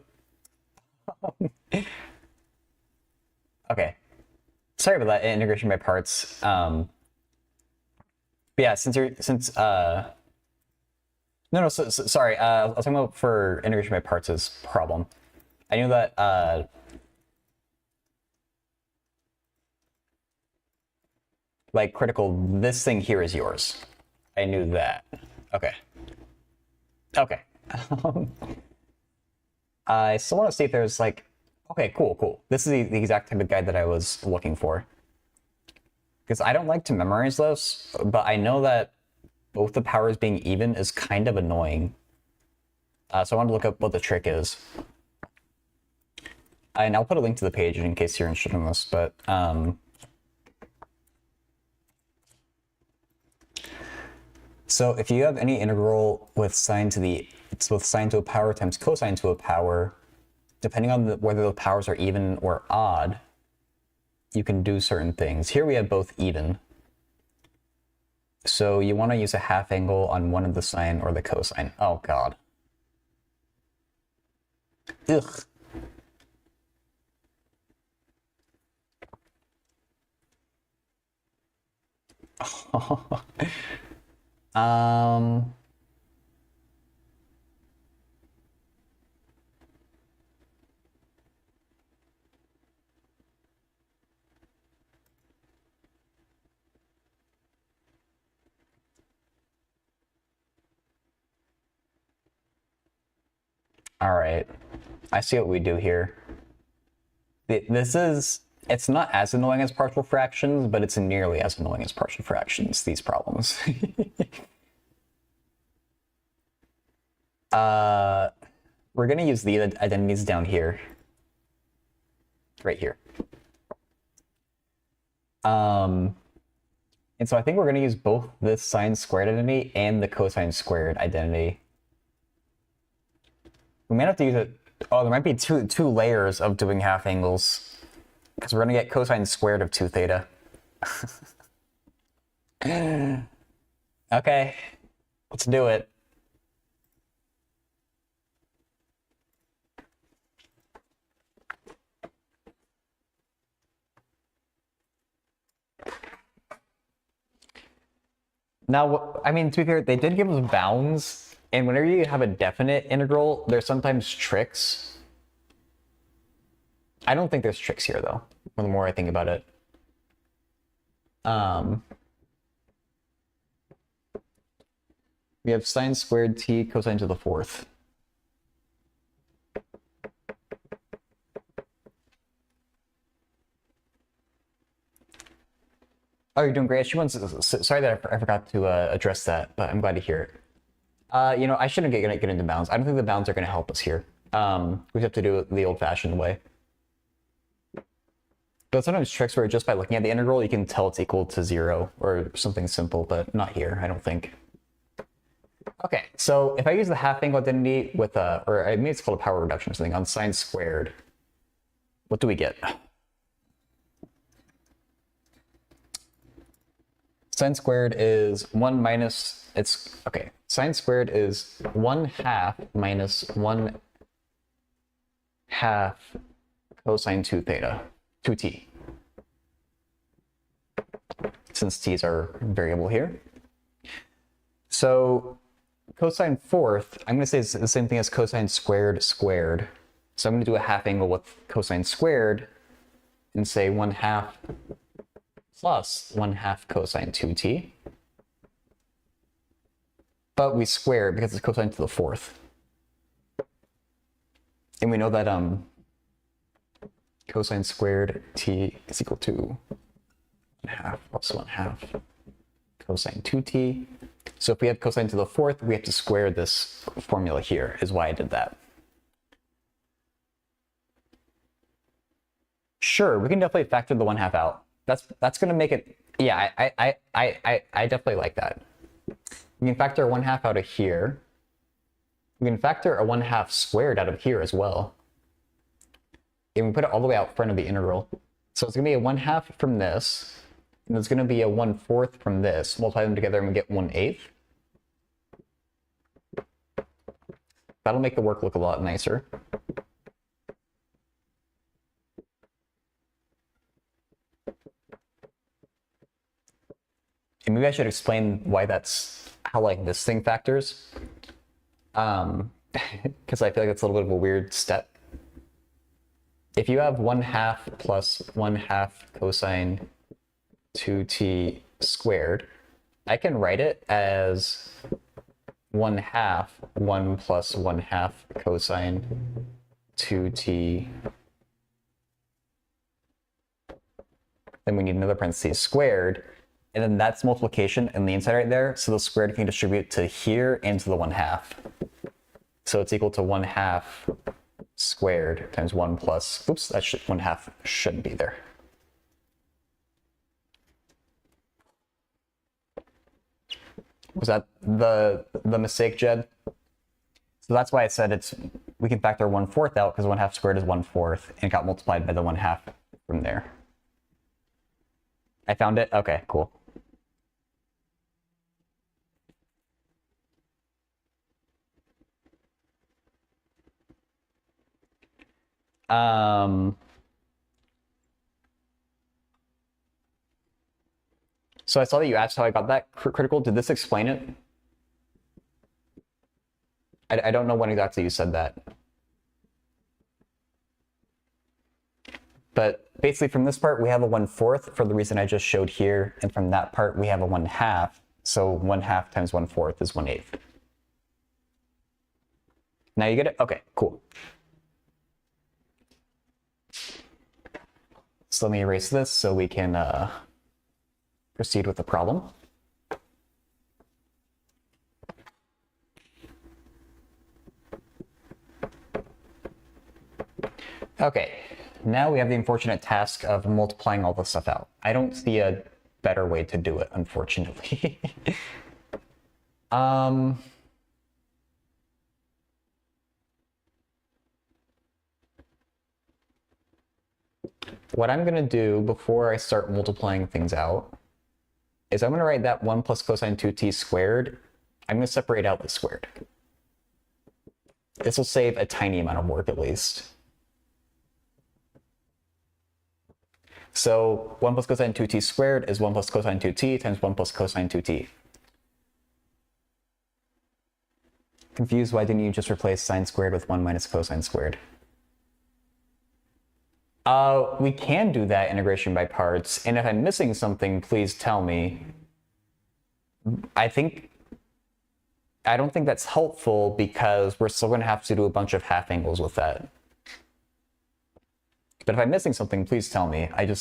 Okay. Sorry about that, integration by parts. But yeah, no, sorry, I was talking about for integration by parts is problem. I knew that, like, Critical, this thing here is yours. I knew that. Okay. Okay. I still want to see if there's like, okay, cool. This is the exact type of guide that I was looking for. Because I don't like to memorize those, but I know that both the powers being even is kind of annoying. So I want to look up what the trick is. And I'll put a link to the page in case you're interested in this, but so if you have any integral with sine to a power times cosine to a power, depending on whether the powers are even or odd, you can do certain things. Here we have both even. So you want to use a half angle on one of the sine or the cosine. Oh god. Ugh. All right, I see what we do here. It's not as annoying as partial fractions, but it's nearly as annoying as partial fractions, these problems. We're gonna use the identities down here. Right here. And so I think we're gonna use both this sine squared identity and the cosine squared identity. We might have to use it. Oh, there might be two layers of doing half angles, because we're gonna get cosine squared of 2 theta. Okay, let's do it. Now, I mean, to be fair, they did give us bounds, and whenever you have a definite integral, there's sometimes tricks. I don't think there's tricks here, though, the more I think about it. We have sine squared t cosine to the 4th. Oh, you're doing great. Sorry that I forgot to address that, but I'm glad to hear it. You know, I shouldn't get into bounds. I don't think the bounds are going to help us here. We have to do it the old-fashioned way. But sometimes tricks where just by looking at the integral, you can tell it's equal to 0 or something simple, but not here, I don't think. Okay, so if I use the half angle identity with or I mean it's called a power reduction or something, on sine squared, what do we get? Sine squared is 1 minus, sine squared is 1/2 minus 1/2 cosine 2 theta, 2t. Since t's are variable here. So cosine 4th, I'm going to say it's the same thing as cosine squared squared. So I'm going to do a half angle with cosine squared and say 1/2 plus 1/2 cosine 2t. But we square because it's cosine to the 4th. And we know that cosine squared t is equal to 1/2 plus 1/2 cosine 2t. So if we have cosine to the 4th, we have to square this formula here, is why I did that. Sure, we can definitely factor the 1/2 out. That's gonna make it, yeah, I definitely like that. We can factor 1/2 out of here. We can factor a 1/2 squared out of here as well. And we put it all the way out front of the integral. So it's gonna be a 1/2 from this, and there's gonna be a 1/4 from this. Multiply them together and we get 1/8. That'll make the work look a lot nicer. And maybe I should explain why that's, how like this thing factors. Because I feel like that's a little bit of a weird step. If you have 1/2 plus 1/2 cosine 2t squared, I can write it as 1/2 1 plus 1/2 cosine 2t. Then we need another parentheses squared. And then that's multiplication in the inside right there. So the squared can distribute to here and to the 1/2. So it's equal to 1/2 squared times 1 plus, oops, that 1/2 shouldn't be there. Was that the mistake, Jed? So that's why I said we can factor 1/4 out because 1/2 squared is 1/4 and it got multiplied by the 1/2 from there. I found it? Okay, cool. So I saw that you asked how I got that critical. Did this explain it? I don't know when exactly you said that. But basically from this part, we have a 1/4 for the reason I just showed here. And from that part, we have a 1/2. So 1/2 times 1/4 is 1/8. Now you get it? Okay, cool. So let me erase this so we can proceed with the problem. Okay, now we have the unfortunate task of multiplying all this stuff out. I don't see a better way to do it, unfortunately. What I'm gonna do before I start multiplying things out is I'm gonna write that 1 plus cosine 2t squared. I'm gonna separate out the squared. This will save a tiny amount of work at least. So 1 plus cosine 2t squared is 1 plus cosine 2t times 1 plus cosine 2t. Confused, why didn't you just replace sine squared with 1 minus cosine squared? We can do that integration by parts, and if I'm missing something, please tell me. I don't think that's helpful because we're still going to have to do a bunch of half angles with that. But if I'm missing something, please tell me. I don't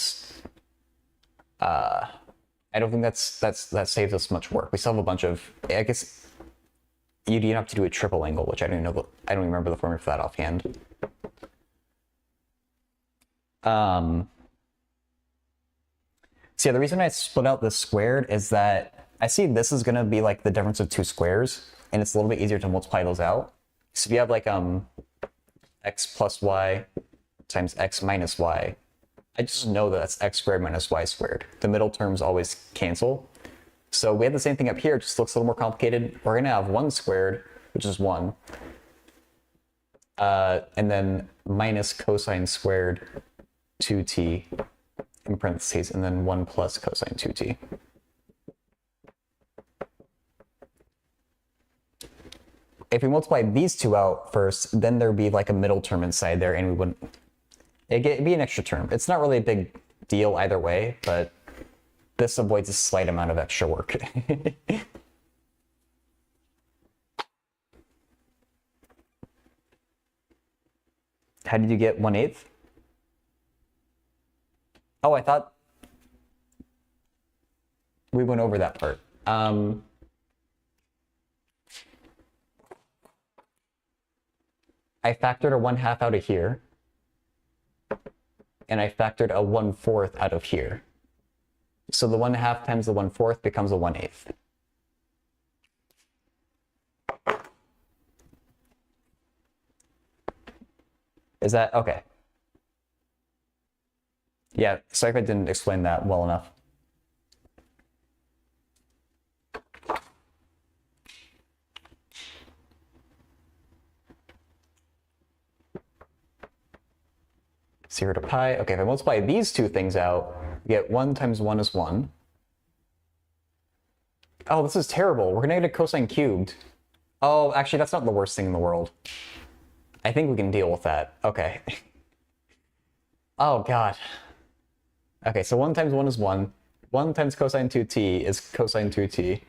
think that saves us much work. We still have a bunch of, I guess you have to do a triple angle, which I don't even know. I don't even remember the formula for that offhand. So yeah, the reason I split out this squared is that I see this is going to be like the difference of two squares, and it's a little bit easier to multiply those out. So if you have like x plus y times x minus y, I just know that that's x squared minus y squared. The middle terms always cancel. So we have the same thing up here, it just looks a little more complicated. We're going to have 1 squared, which is 1, and then minus cosine squared 2t in parentheses, and then 1 plus cosine 2t. If we multiply these two out first, then there'd be like a middle term inside there, and we wouldn't. It'd be an extra term. It's not really a big deal either way, but this avoids a slight amount of extra work. How did you get 1/8? Oh, I thought we went over that part. I factored a 1/2 out of here, and I factored a 1/4 out of here. So the 1/2 times the 1/4 becomes a 1/8. Is that okay? Yeah, sorry if I didn't explain that well enough. Zero to pi. Okay, if I multiply these two things out, we get 1 times 1 is 1. Oh, this is terrible. We're gonna get a cosine cubed. Oh, actually, that's not the worst thing in the world. I think we can deal with that. Okay. Oh, God. Okay, so 1 times 1 is 1. 1 times cosine 2t is cosine 2t.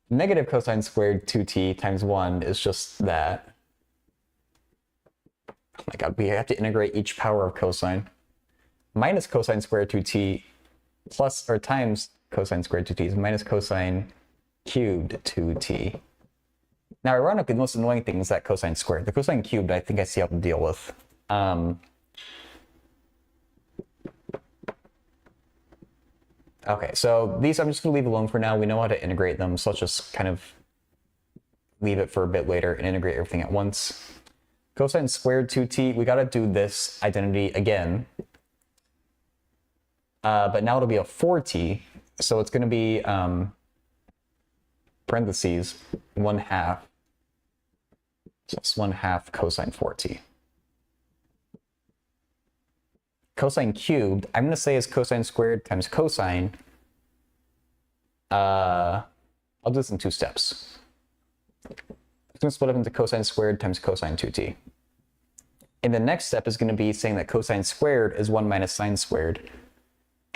Negative cosine squared 2t times 1 is just that. Oh my God, we have to integrate each power of cosine. Minus cosine squared 2t plus or times cosine squared 2t is minus cosine cubed 2t. Now, ironically, the most annoying thing is that cosine squared. The cosine cubed, I think I see how to deal with. Okay, so these I'm just going to leave alone for now. We know how to integrate them, so let's just kind of leave it for a bit later and integrate everything at once. Cosine squared 2t, we got to do this identity again. But now it'll be a 4t, so it's going to be parentheses 1/2 plus 1/2 cosine 4t. Cosine cubed, I'm going to say is cosine squared times cosine. I'll do this in 2 steps. It's going to split up into cosine squared times cosine 2t. And the next step is going to be saying that cosine squared is 1 minus sine squared.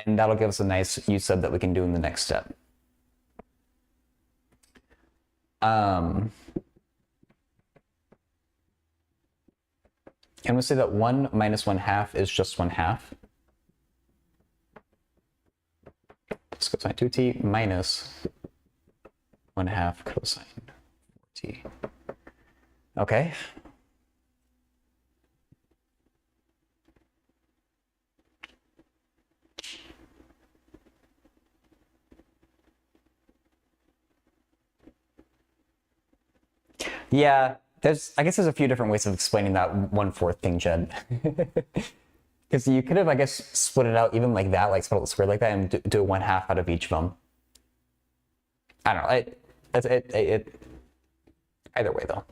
And that'll give us a nice u sub that we can do in the next step. And we'll say that 1 minus 1/2 is just 1/2. Let's cosine 2t minus 1/2 cosine 4t. Okay. Yeah, I guess there's a few different ways of explaining that 1/4 thing, Jed. Because you could have, I guess, split it out even like that, like split it squared like that, and do 1/2 out of each of them. I don't know. Either way though.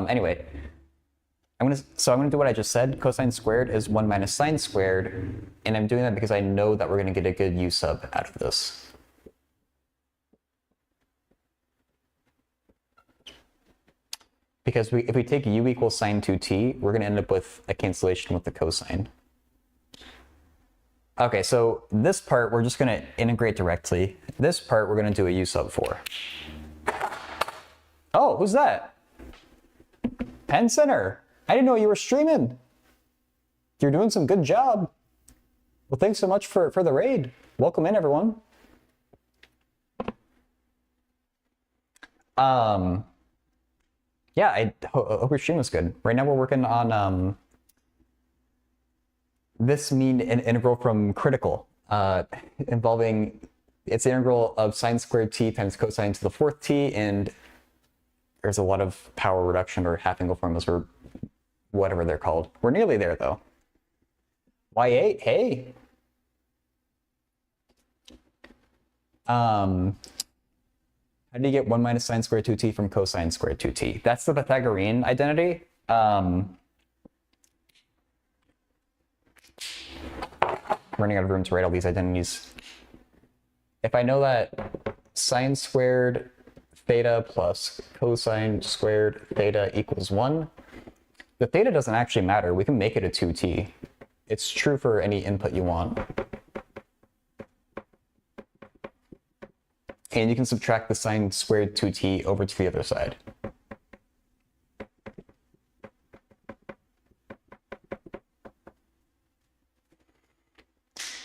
Anyway, I'm gonna do what I just said. Cosine squared is 1 minus sine squared, and I'm doing that because I know that we're gonna get a good u sub out of this. Because if we take u equals sine 2t, we're going to end up with a cancellation with the cosine. Okay, so this part we're just going to integrate directly. This part we're going to do a u sub for. Oh, who's that? Penn Center. I didn't know you were streaming. You're doing some good job. Well, thanks so much for the raid. Welcome in, everyone. Yeah, I hope your stream was good. Right now we're working on this mean integral from critical, involving it's the integral of sine squared t times cosine to the 4th t, and there's a lot of power reduction or half angle formulas or whatever they're called. We're nearly there though. Y8, hey. How do you get 1 minus sine squared 2t from cosine squared 2t? That's the Pythagorean identity. Running out of room to write all these identities. If I know that sine squared theta plus cosine squared theta equals 1, the theta doesn't actually matter. We can make it a 2t. It's true for any input you want. And you can subtract the sine squared 2t over to the other side.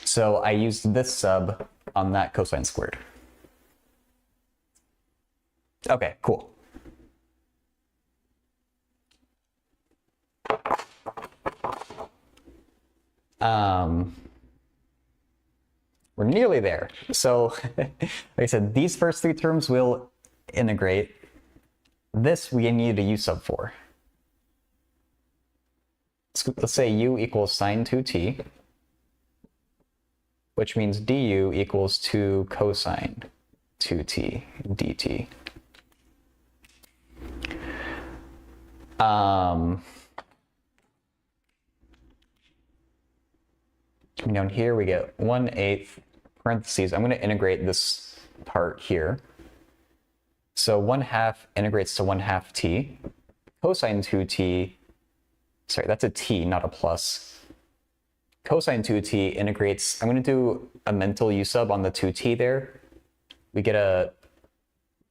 So I used this sub on that cosine squared. Okay, cool. We're nearly there. So, like I said, these first 3 terms will integrate. This we need a u sub for. Let's say u equals sine 2t, which means du equals 2 cosine 2t dt. Down here we get 1/8 parentheses. I'm going to integrate this part here. So 1/2 integrates to 1/2 t. Cosine 2t, sorry, that's a t, not a plus. Cosine 2t integrates, I'm going to do a mental u sub on the 2t there. We get a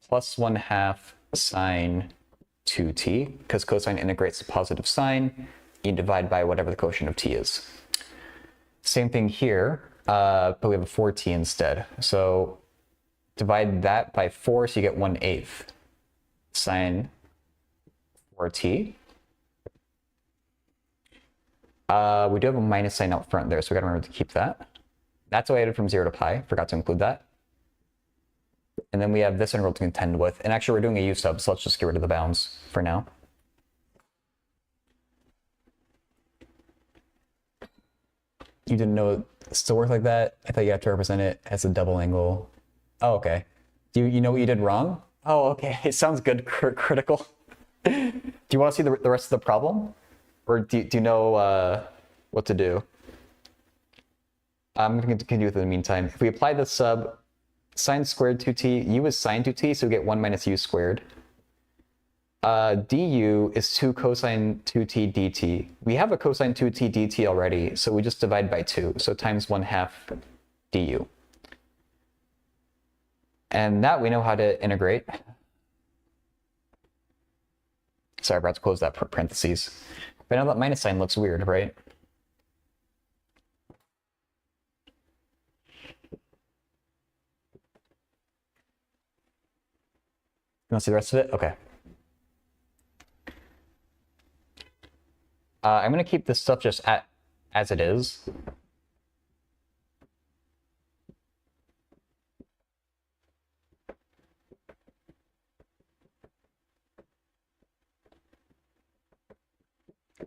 plus 1/2 sine 2t, because cosine integrates to positive sine. You divide by whatever the quotient of t is. Same thing here, but we have a 4t instead. So divide that by 4, so you get 1/8 sine 4t. We do have a minus sign out front there, so we gotta remember to keep that. That's why I added from 0 to pi, forgot to include that. And then we have this integral to contend with. And actually we're doing a u sub, so let's just get rid of the bounds for now. You didn't know it still worked like that? I thought you had to represent it as a double angle. Oh, okay. Do you know what you did wrong? Oh, okay. It sounds good, critical. Do you want to see the rest of the problem? Or do you know what to do? I'm going to continue with it in the meantime. If we apply the sub, sine squared 2t, u is sine 2t, so we get 1 minus u squared. Du is 2 cosine 2t dt. We have a cosine 2t dt already, so we just divide by 2, so times 1/2 du. And that we know how to integrate. Sorry, I forgot to close that parentheses. But now that minus sign looks weird, right? You want to see the rest of it? Okay. I'm going to keep this stuff just as it is.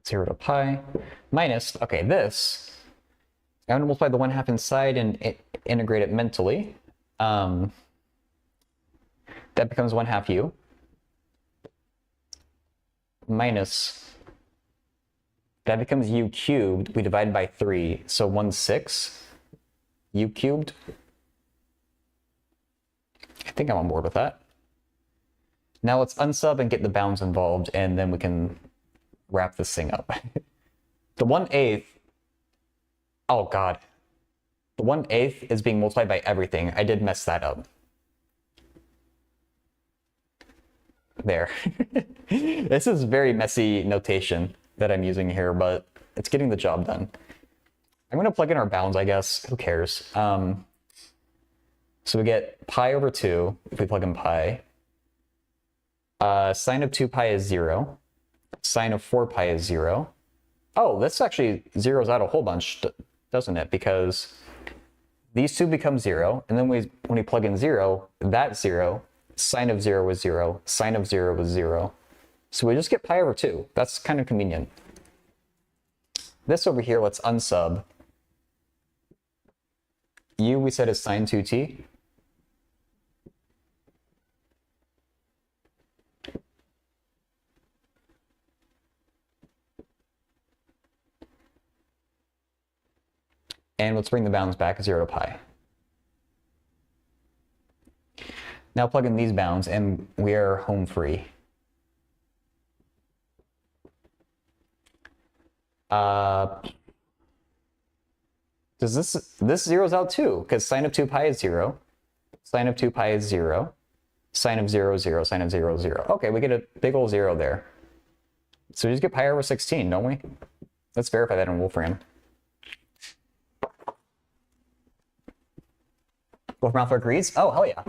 Zero to pi minus, okay, this, I'm going to multiply the 1/2 inside and integrate it mentally. That becomes 1/2 u minus, that becomes u cubed. We divide by 3, so 1/6 u cubed. I think I'm on board with that. Now let's unsub and get the bounds involved, and then we can wrap this thing up. The 1/8, oh god. The 1/8 is being multiplied by everything. I did mess that up. There. This is very messy notation that I'm using here, but it's getting the job done. I'm going to plug in our bounds, I guess. Who cares? So we get pi over 2 if we plug in pi. Sine of 2 pi is 0. Sine of 4 pi is 0. Oh, this actually zeroes out a whole bunch, doesn't it? Because these two become 0, and then when we plug in 0, that's 0. Sine of 0 was 0. Sine of 0 was 0. So we just get pi over 2. That's kind of convenient. This over here, let's unsub. U we said is sine 2t. And let's bring the bounds back 0 to pi. Now plug in these bounds and we are home free. Does this zeroes out too? Because sine of 2 pi is 0. Sine of 2 pi is 0. Sine of 0 is 0. Sine of 0 is 0. Okay, we get a big old 0 there. So we just get pi over 16, don't we? Let's verify that in Wolfram. Wolfram Alpha agrees? Oh, hell yeah.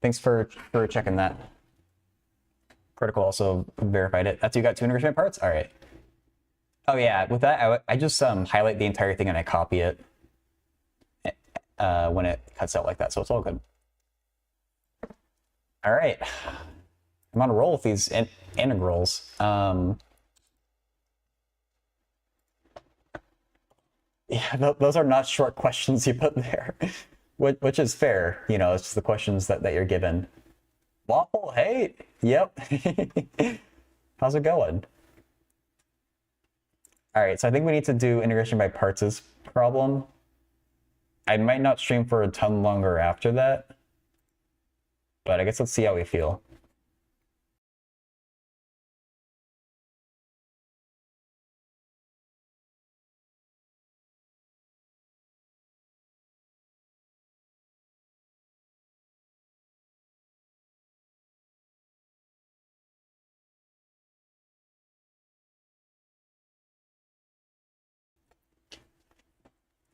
Thanks for checking that. Critical also verified it. That's you got 2 integration parts? All right. Oh yeah, with that, I just highlight the entire thing and I copy it when it cuts out like that, so it's all good. All right. I'm on a roll with these integrals. Yeah, those are not short questions you put there, which is fair. You know, it's just the questions that you're given. Waffle, hey, yep. How's it going? All right, so I think we need to do integration by parts' problem. I might not stream for a ton longer after that, but I guess let's see how we feel.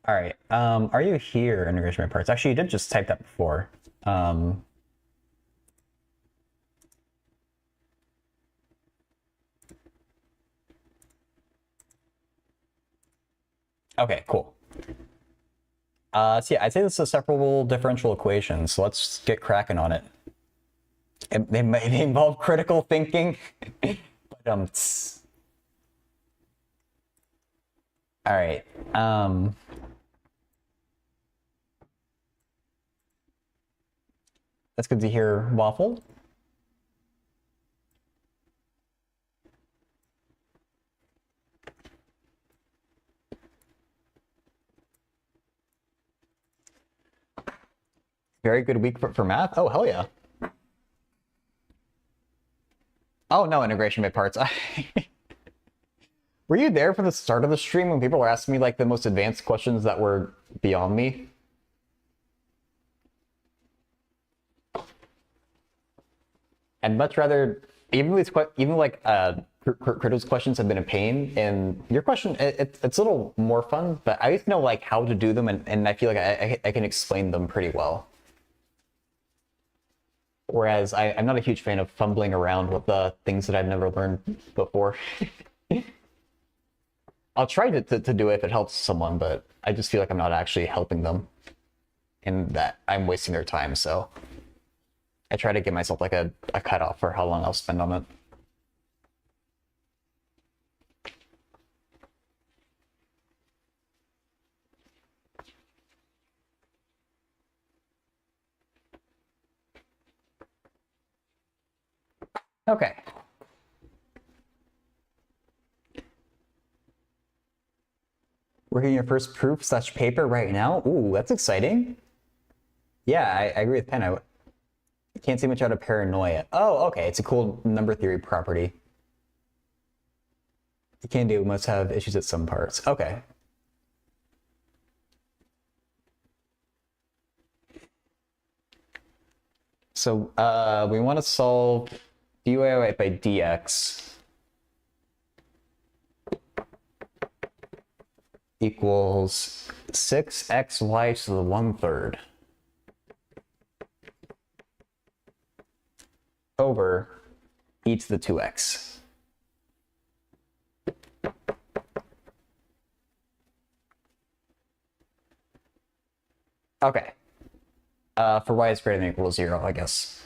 All right, are you here, integration by parts? Actually, you did just type that before. Okay, cool. So yeah, I'd say this is a separable differential equation, so let's get cracking on it. They may involve critical thinking, but all right. That's good to hear, Waffle. Very good week for math. Oh, hell yeah. Oh, no, integration by parts. Were you there for the start of the stream when people were asking me like the most advanced questions that were beyond me? I'd much rather, even like Critters questions have been a pain, and your question, it's a little more fun, but I just know like how to do them, and I feel like I can explain them pretty well. Whereas I'm not a huge fan of fumbling around with the things that I've never learned before. I'll try to do it if it helps someone, but I just feel like I'm not actually helping them, and that I'm wasting their time, so I try to give myself like a cutoff for how long I'll spend on it. Okay. Working your first proof/paper right now? Ooh, that's exciting. Yeah, I agree with Penn. I can't see much out of paranoia. Oh, okay. It's a cool number theory property. You can do must have issues at some parts. Okay. So we want to solve dy by dx equals 6xy to the 1/3 over e to the 2x. Okay. For y is greater than or equal to 0, I guess.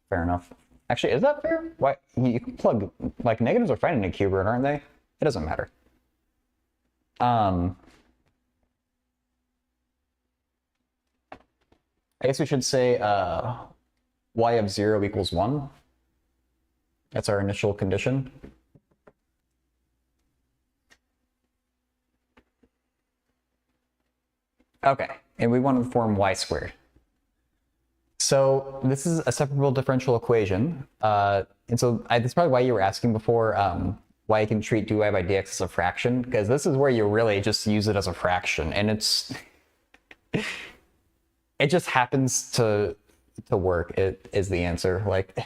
Fair enough. Actually, is that fair? Why you can plug like negatives are fine in a cube root, aren't they? It doesn't matter. I guess we should say y of 0 equals 1. That's our initial condition. Okay, and we want to form y squared. So this is a separable differential equation. And so that's probably why you were asking before why you can treat dy by dx as a fraction, because this is where you really just use it as a fraction, and it's it just happens to work. It is the answer. Like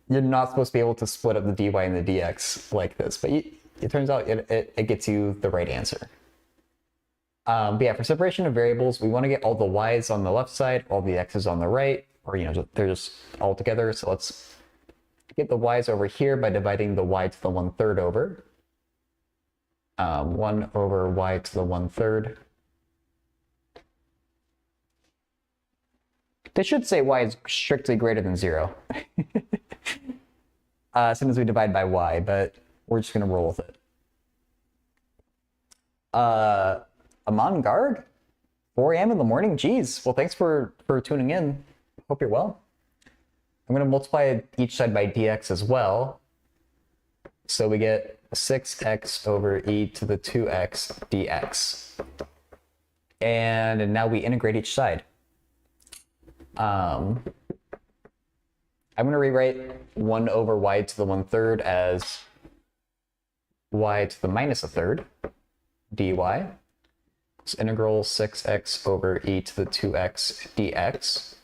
you're not supposed to be able to split up the dy and the dx like this, but it turns out it gets you the right answer. But yeah, for separation of variables, we want to get all the y's on the left side, all the x's on the right, or they're just all together. So let's get the y's over here by dividing the y to the 1/3 over. 1 over y to the 1/3. They should say y is strictly greater than 0. As soon as we divide by y, but we're just going to roll with it. Aman Garg? 4 a.m. in the morning? Jeez. Well, thanks for tuning in. Hope you're well. I'm going to multiply each side by dx as well. So we get 6x over e to the 2x dx. And now we integrate each side. I'm going to rewrite 1 over y to the 1/3 as y to the minus 1/3 dy. So integral 6x over e to the 2x dx.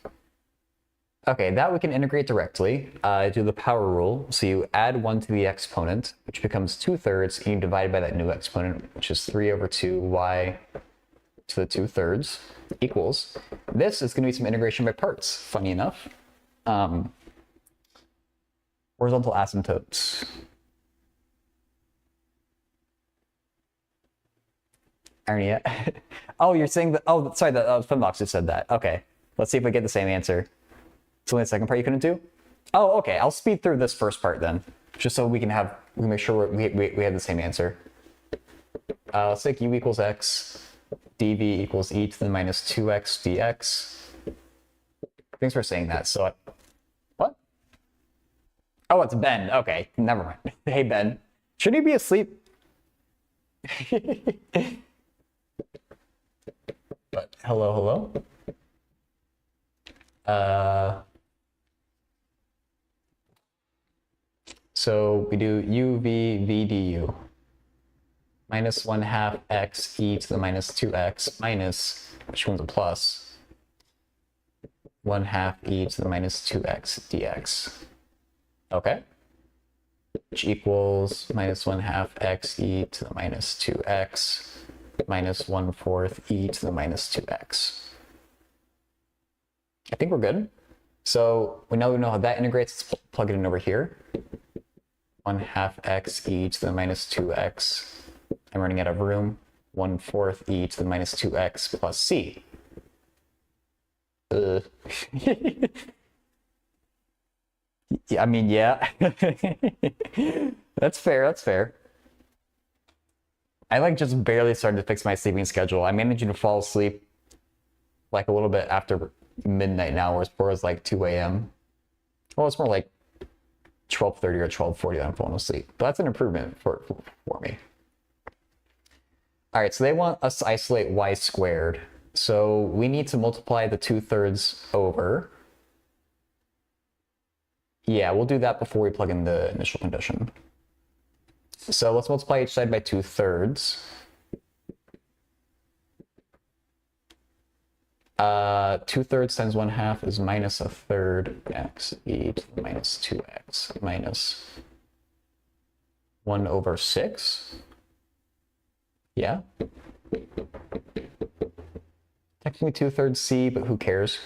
Okay, that we can integrate directly. Do the power rule. So you add 1 to the exponent, which becomes 2/3, and you divide by that new exponent, which is 3 over 2 y to the 2/3 equals. This is going to be some integration by parts, funny enough. Horizontal asymptotes. Irony. Oh, you're saying that. Oh, sorry, the Fembox just said that. Okay, let's see if we get the same answer. It's only the second part you couldn't do? Oh, okay. I'll speed through this first part then, just so we can make sure we have the same answer. Let's take u equals x, dv equals e to the minus 2x dx. Thanks for saying that. So, what? Oh, it's Ben. Okay, never mind. Hey, Ben. Shouldn't you be asleep? But hello. So we do u v du minus 1/2 x e to the minus 2x minus, which one's a plus, 1/2 e to the minus 2x dx. Okay. Which equals minus 1/2 x e to the minus 2x minus 1/4 e to the minus 2x. I think we're good. So we know how that integrates. Let's plug it in over here. 1/2 x e to the minus 2x. I'm running out of room. 1/4 e to the minus 2x plus c. Yeah, I mean, yeah. That's fair, that's fair. I like just barely started to fix my sleeping schedule. I'm managing to fall asleep like a little bit after midnight now, whereas before it was like 2 a.m. Well, it's more like 12:30 or 12:40 that I'm falling asleep. But that's an improvement for me. All right, so they want us to isolate y squared. So we need to multiply the 2/3 over. Yeah, we'll do that before we plug in the initial condition. So let's multiply each side by 2/3. 2/3 times 1/2 is minus 1/3 x e to the minus 2x minus 1/6. Yeah. Technically 2/3 c, but who cares?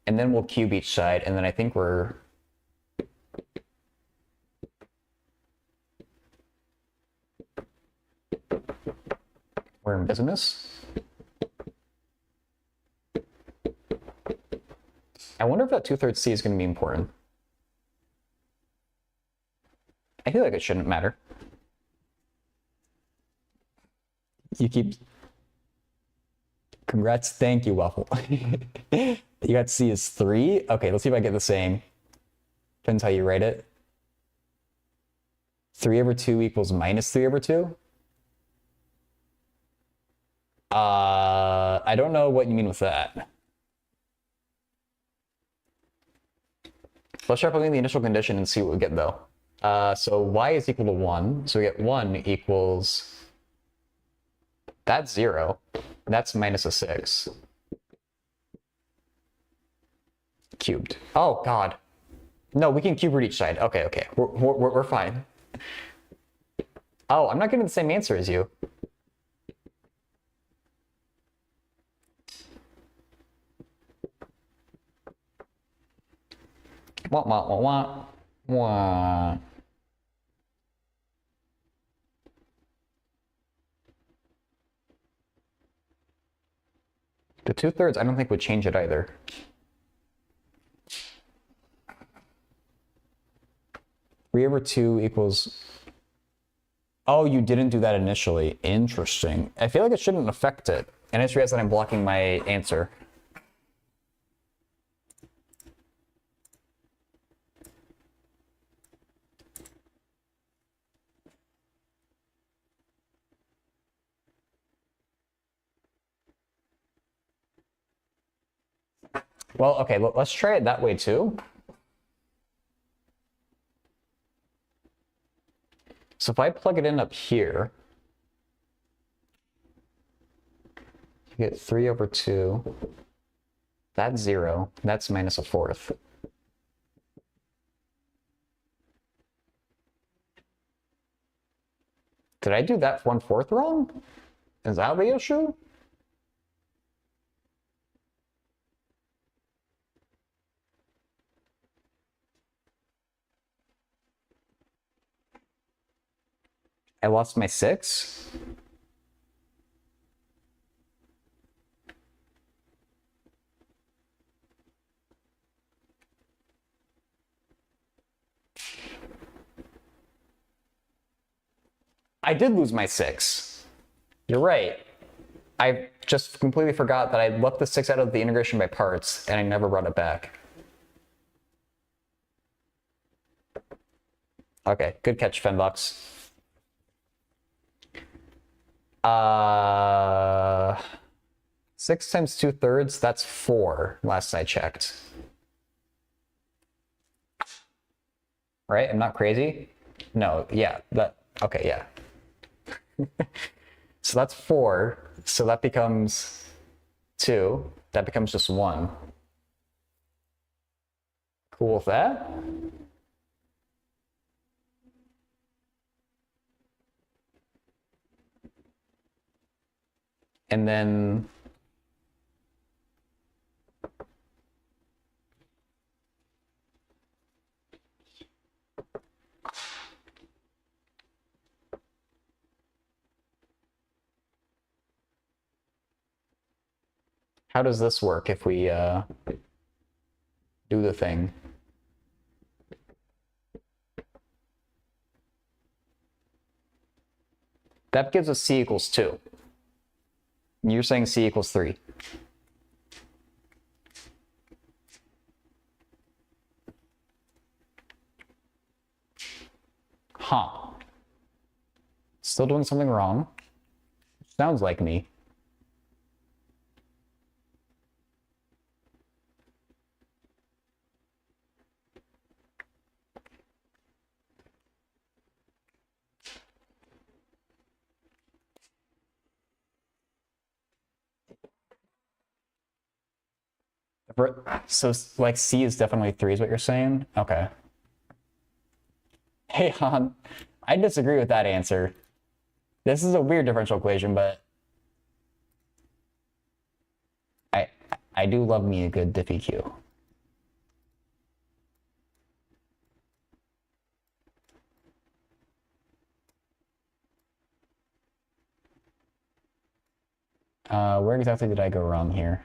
And then we'll cube each side, and then I think we're in business. I wonder if that 2/3 c is going to be important. I feel like it shouldn't matter. You keep... Congrats. Thank you, Waffle. You got C is 3. Okay, let's see if I get the same. Depends how you write it. 3/2 equals minus 3/2. I don't know what you mean with that. Let's try plugging the initial condition and see what we get though. So y is equal to 1. So we get 1 equals... That's 0. That's minus a 6. Cubed. Oh, God. No, we can cube root each side. Okay, okay. We're fine. Oh, I'm not getting the same answer as you. Wah, wah, wah, wah. Wah. The 2/3 I don't think would change it either. Three over 2 equals... Oh, you didn't do that initially. Interesting. I feel like it shouldn't affect it. And I just realized that I'm blocking my answer. Well, okay, let's try it that way too. So if I plug it in up here, you get 3/2. That's 0. That's minus a 4th. Did I do that 1/4 wrong? Is that the issue? I lost my 6. I did lose my 6. You're right. I just completely forgot that I left the 6 out of the integration by parts, and I never brought it back. Okay, good catch, Fenbox. 6 times 2/3, that's 4, last I checked. Right? I'm not crazy? No, yeah, okay, yeah. So that's 4, so that becomes 2, that becomes just 1. Cool with that? And then how does this work if we do the thing? That gives us c equals 2. You're saying c equals 3. Huh. Still doing something wrong. Sounds like me. So, like, C is definitely 3 is what you're saying? Okay. Hey, Han, I disagree with that answer. This is a weird differential equation, but I do love me a good diffie Q. Where exactly did I go wrong here?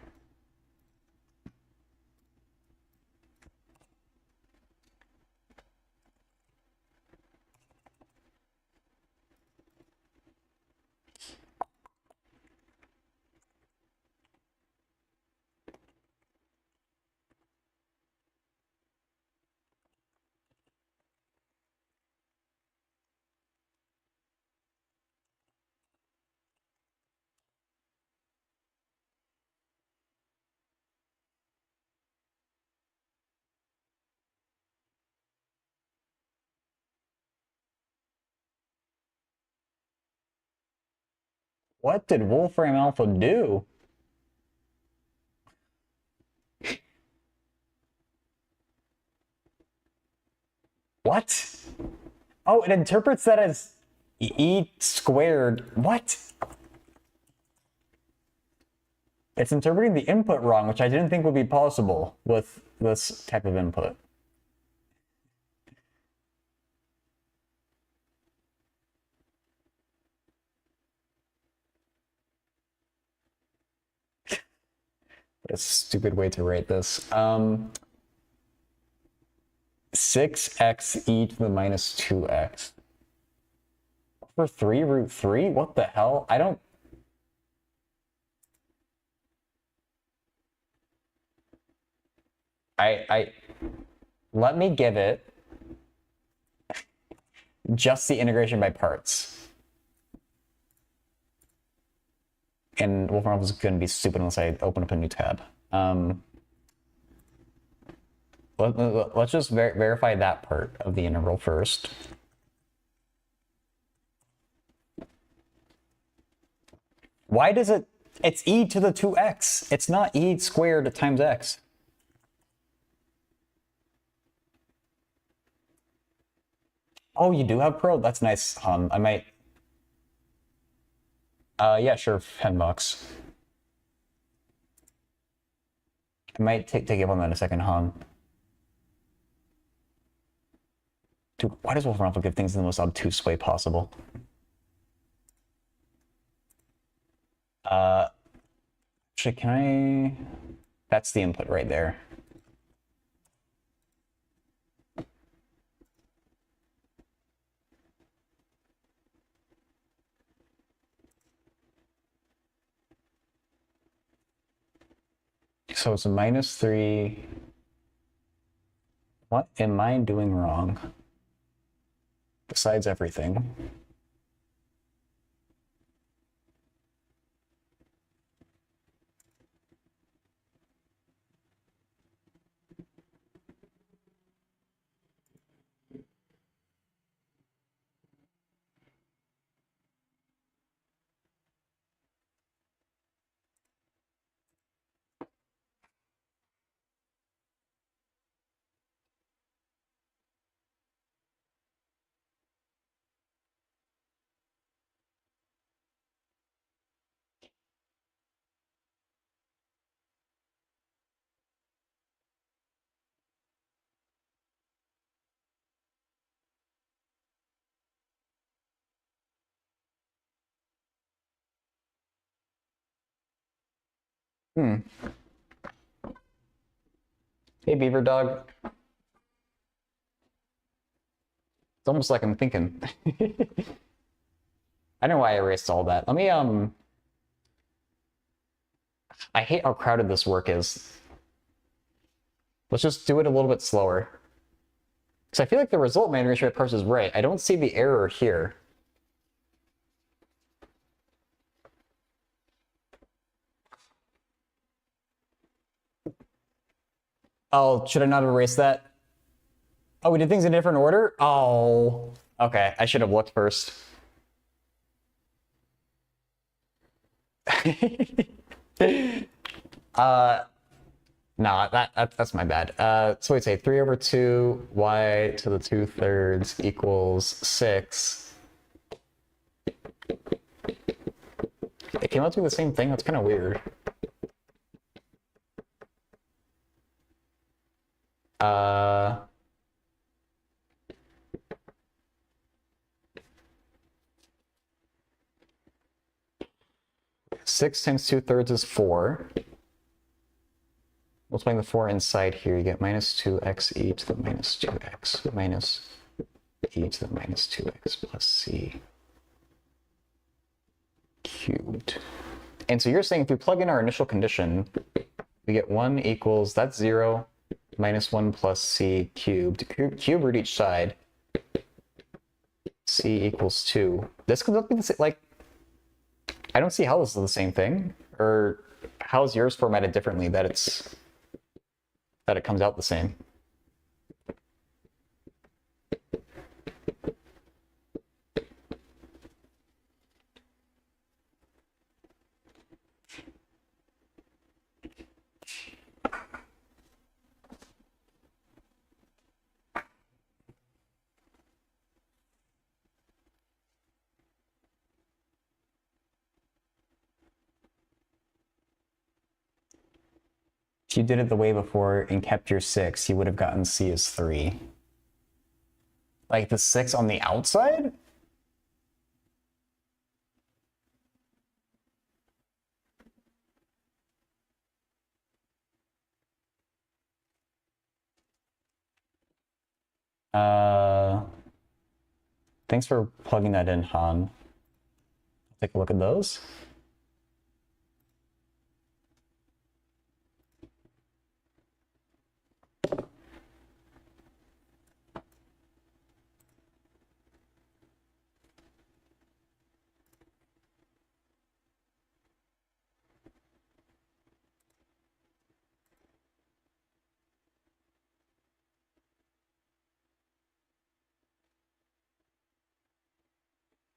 What did Wolfram Alpha do? What? Oh, it interprets that as e squared. What? It's interpreting the input wrong, which I didn't think would be possible with this type of input. What a stupid way to rate this. 6x e to the minus 2x. For 3 root 3? What the hell? I don't... Let me give it just the integration by parts. And Wolfram Alpha is going to be stupid unless I open up a new tab. Let's just verify that part of the integral first. Why does it... It's e to the 2x. It's not e squared times x. Oh, you do have Pro? That's nice. I might... yeah, sure, $10. I might take you up on that in a second, Han. Dude, why does Wolfram Alpha give things in the most obtuse way possible? Actually, can I... That's the input right there. So it's a minus 3. What am I doing wrong? Besides everything. Hey, Beaver Dog. It's almost like I'm thinking. I don't know why I erased all that. Let me, I hate how crowded this work is. Let's just do it a little bit slower. Because I feel like the result man ratio parse is right. I don't see the error here. Oh, should I not erase that? Oh, we did things in a different order? Oh, okay. I should have looked first. Nah, that's my bad. So we'd say 3 over 2 y to the 2/3 equals 6. It came out to be the same thing. That's kind of weird. 6 times 2/3 is 4. Multiplying the 4 inside here, you get minus 2x e to the minus 2x minus e to the minus 2x plus c cubed. And so you're saying if we plug in our initial condition, we get 1 equals, that's 0, minus 1 plus c cubed. Cube root each side. C equals 2. This could be the same, like, I don't see how this is the same thing. Or how is yours formatted differently that it comes out the same? If you did it the way before and kept your 6, you would have gotten C as 3. Like the 6 on the outside? Thanks for plugging that in, Han. Take a look at those.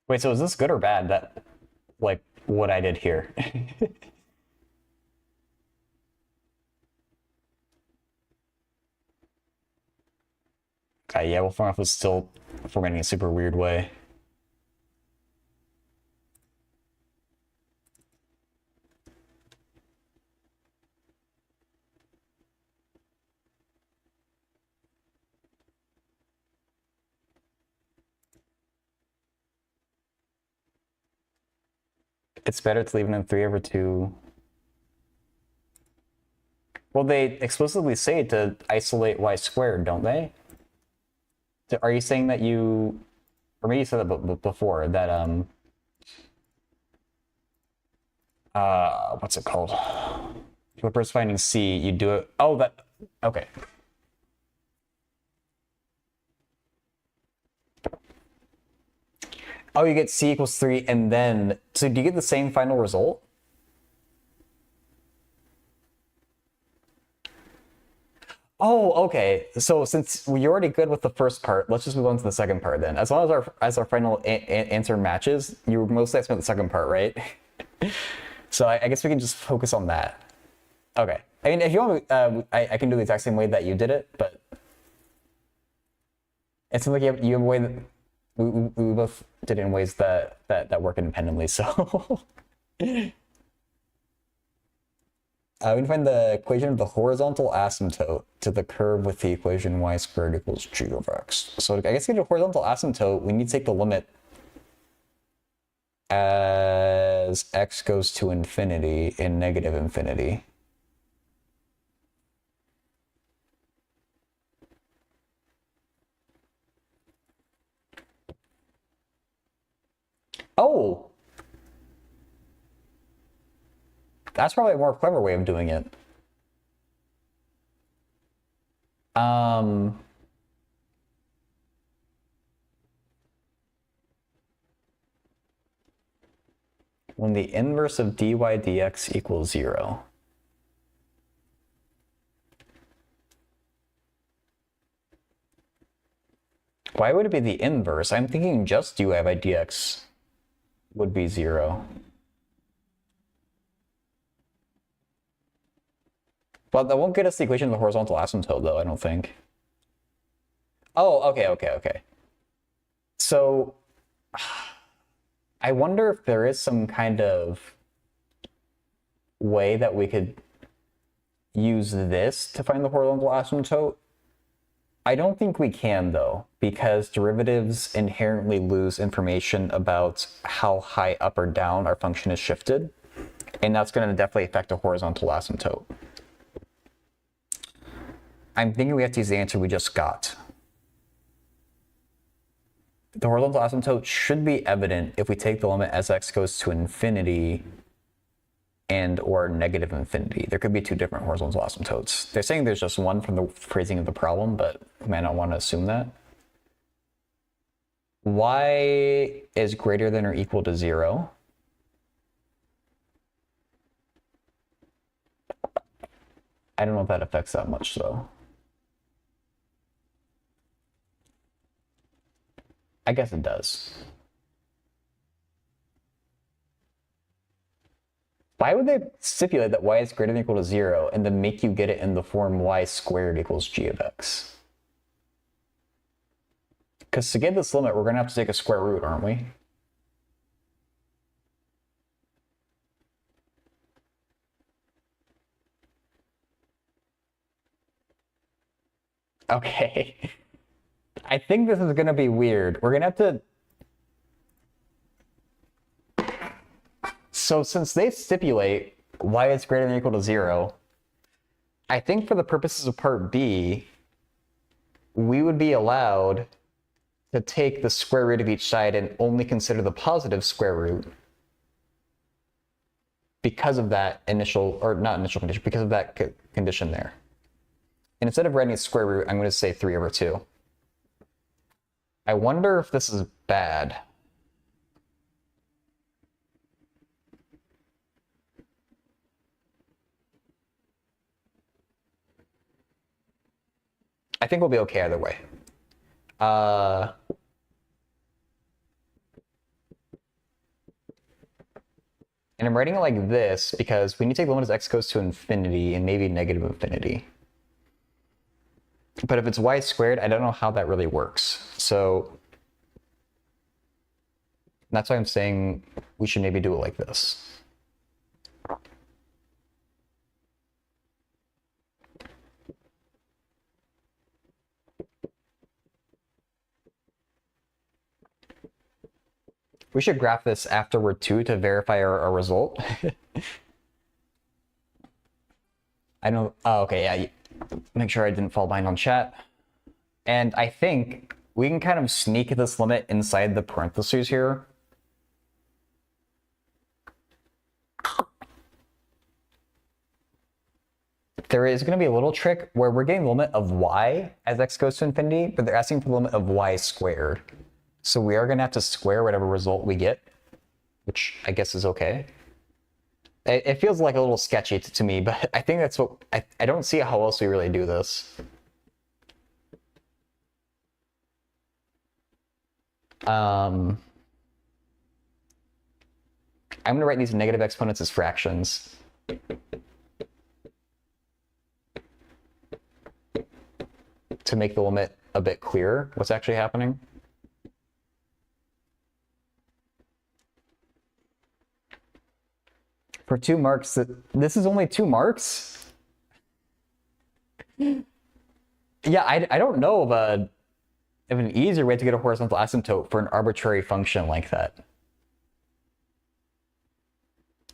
Wait, so is this good or bad, that, like, what I did here? Okay, yeah, well, Farnoff was still formatting a super weird way. It's better to leave it in 3 over 2. Well, they explicitly say to isolate y squared, don't they? So are you saying that you, or maybe you said that before, that, what's it called? If we're finding C, you do it, oh, that, okay. Oh, you get C equals 3, and then, so do you get the same final result? Oh, okay. So since you're already good with the first part, let's just move on to the second part then. As long as our final answer matches, you mostly expect the second part, right? So I guess we can just focus on that. Okay. I mean, if you want, I can do the exact same way that you did it, but it seems like you have a way that we both did it in ways that work independently. So we can find the equation of the horizontal asymptote to the curve with the equation y squared equals g of x. So I guess to get a horizontal asymptote, we need to take the limit as x goes to infinity and negative infinity. Oh! That's probably a more clever way of doing it. When the inverse of dy dx equals 0. Why would it be the inverse? I'm thinking just dy by dx would be 0. Well, that won't get us the equation of the horizontal asymptote, though, I don't think. Oh, okay. So, I wonder if there is some kind of way that we could use this to find the horizontal asymptote. I don't think we can, though, because derivatives inherently lose information about how high up or down our function is shifted, and that's going to definitely affect a horizontal asymptote. I'm thinking we have to use the answer we just got. The horizontal asymptote should be evident if we take the limit as x goes to infinity and or negative infinity. There could be two different horizontal asymptotes. They're saying there's just one from the phrasing of the problem, but I might not want to assume that. Y is greater than or equal to 0. I don't know if that affects that much, though. I guess it does. Why would they stipulate that y is greater than or equal to 0 and then make you get it in the form y squared equals g of x? Because to get this limit, we're going to have to take a square root, aren't we? Okay. I think this is going to be weird. We're going to have to... So since they stipulate y is greater than or equal to 0, I think for the purposes of part B, we would be allowed to take the square root of each side and only consider the positive square root because of that initial, or not initial condition, because of that condition there. And instead of writing a square root, I'm going to say 3 over 2. I wonder if this is bad. I think we'll be okay either way. And I'm writing it like this because we need to take the limit as x goes to infinity and maybe negative infinity. But if it's y squared, I don't know how that really works. So that's why I'm saying we should maybe do it like this. We should graph this afterward too to verify our result. I don't, oh, okay, yeah. Make sure I didn't fall behind on chat. And I think we can kind of sneak this limit inside the parentheses here. There is going to be a little trick where we're getting the limit of y as x goes to infinity, but they're asking for the limit of y squared. So we are going to have to square whatever result we get, which I guess is okay. It feels like a little sketchy to me, but I think that's what... I don't see how else we really do this. I'm going to write these negative exponents as fractions. To make the limit a bit clearer, what's actually happening. For 2 marks, this is only 2 marks? Yeah, I don't know of an easier way to get a horizontal asymptote for an arbitrary function like that.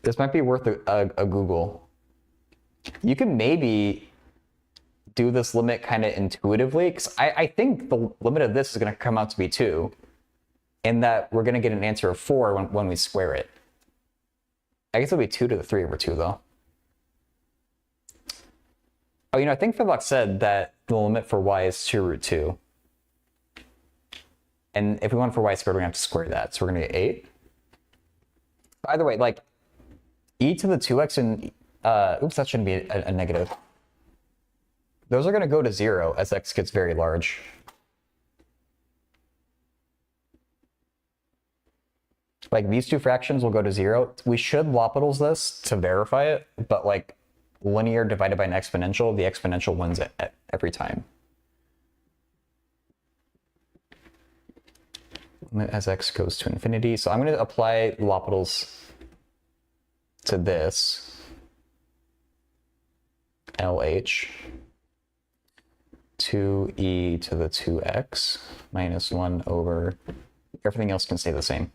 This might be worth a Google. You can maybe do this limit kind of intuitively, because I think the limit of this is going to come out to be 2, and that we're going to get an answer of 4 when we square it. I guess it'll be 2 to the 3 over 2, though. Oh, you know, I think Fiblock said that the limit for y is 2 root 2. And if we want for y squared, we're going to have to square that. So we're going to get 8. By the way, like, e to the 2x and... oops, that shouldn't be a negative. Those are going to go to 0 as x gets very large. Like, these two fractions will go to 0. We should L'Hopital's this to verify it, but, like, linear divided by an exponential, the exponential wins at every time. As x goes to infinity. So I'm going to apply L'Hopital's to this. LH. 2e to the 2x minus 1 over... Everything else can stay the same.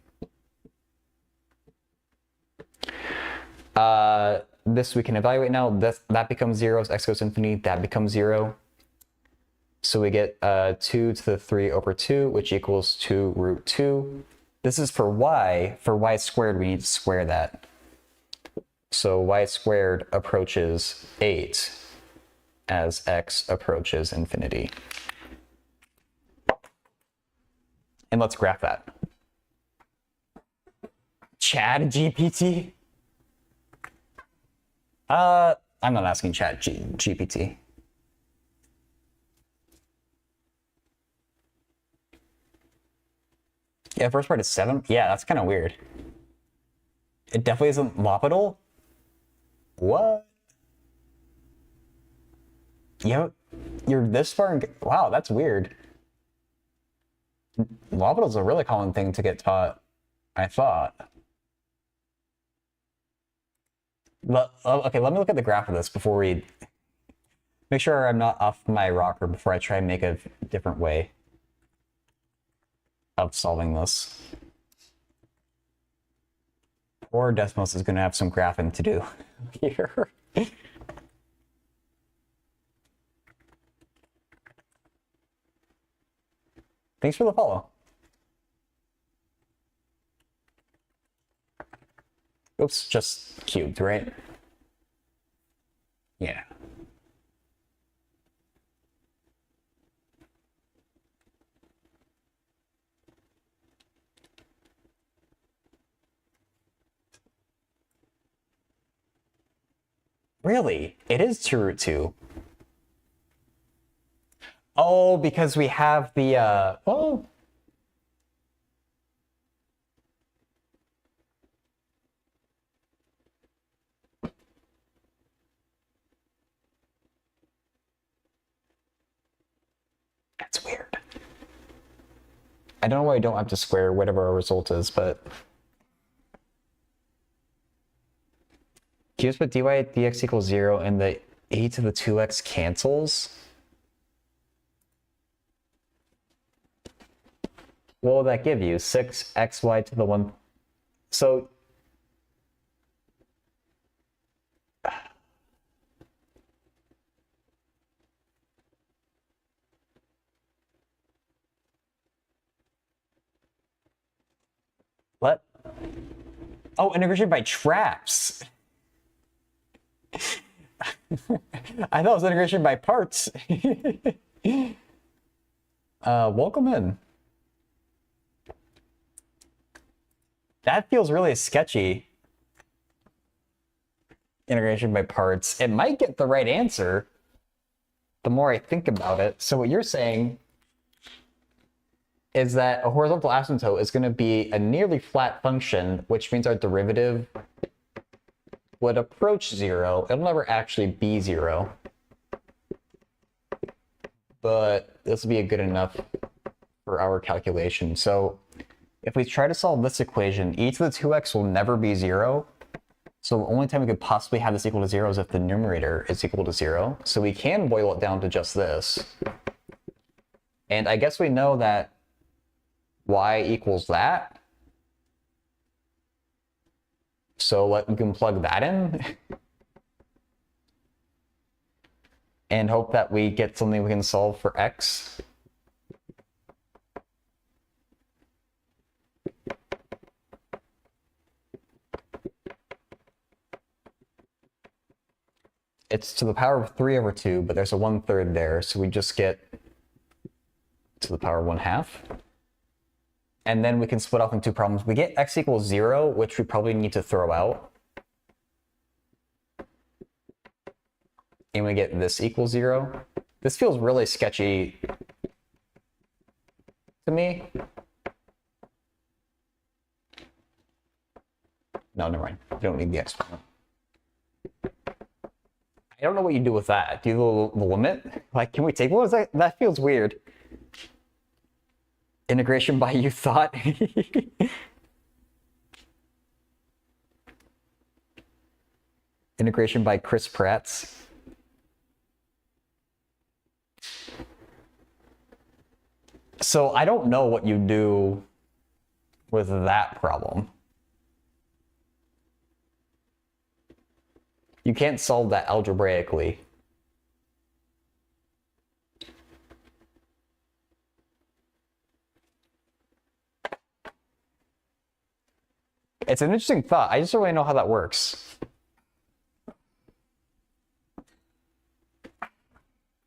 This we can evaluate now. That becomes 0 as x goes to infinity. That becomes 0. So we get 2 to the 3 over 2, which equals 2 root 2. This is for y. For y squared, we need to square that. So y squared approaches 8 as x approaches infinity. And let's graph that. Chad GPT? I'm not asking Chat GPT. Yeah, the first part is 7. Yeah, that's kind of weird. It definitely isn't L'Hopital. What? Yo, you're this far in... Wow, that's weird. L'Hopital's a really common thing to get taught, I thought. Okay, let me look at the graph of this before we... Make sure I'm not off my rocker before I try and make a different way of solving this. Poor Desmos is going to have some graphing to do here. Thanks for the follow. Oops, just cubed, right? Yeah. Really? It is 2 root 2. Oh, because we have the, oh. That's weird. I don't know why I don't have to square whatever our result is, but... Can you just put dy dx equals 0 and the e to the 2x cancels? What will that give you? 6xy to the 1... So... What? Oh, integration by traps! I thought it was integration by parts. Welcome in. That feels really sketchy. Integration by parts. It might get the right answer the more I think about it. So what you're saying is that a horizontal asymptote is going to be a nearly flat function, which means our derivative would approach 0. It'll never actually be 0. But this will be a good enough for our calculation. So if we try to solve this equation, e to the 2x will never be 0. So the only time we could possibly have this equal to 0 is if the numerator is equal to 0. So we can boil it down to just this. And I guess we know that y equals that. So we can plug that in and hope that we get something we can solve for x. It's to the power of 3/2, but there's a 1/3 there, so we just get to the power 1/2. And then we can split off in two problems. We get x equals 0, which we probably need to throw out. And we get this equals 0. This feels really sketchy to me. No, never mind. You don't need the exponent. I don't know what you do with that. Do you do the limit? Like, can we take, what was that? That feels weird. Integration by you thought. Integration by Chris Pratt's. So I don't know what you do with that problem. You can't solve that algebraically. It's an interesting thought. I just don't really know how that works.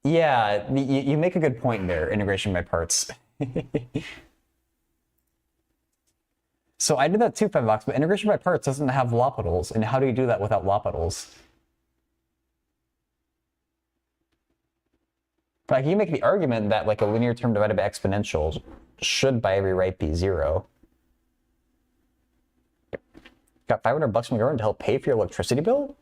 Yeah, you make a good point there, integration by parts. So I did that too, 5 but integration by parts doesn't have L'Hopitals, and how do you do that without L'Hopitals? Like, you make the argument that like a linear term divided by exponential should by every right be 0. Got $500 from your government to help pay for your electricity bill?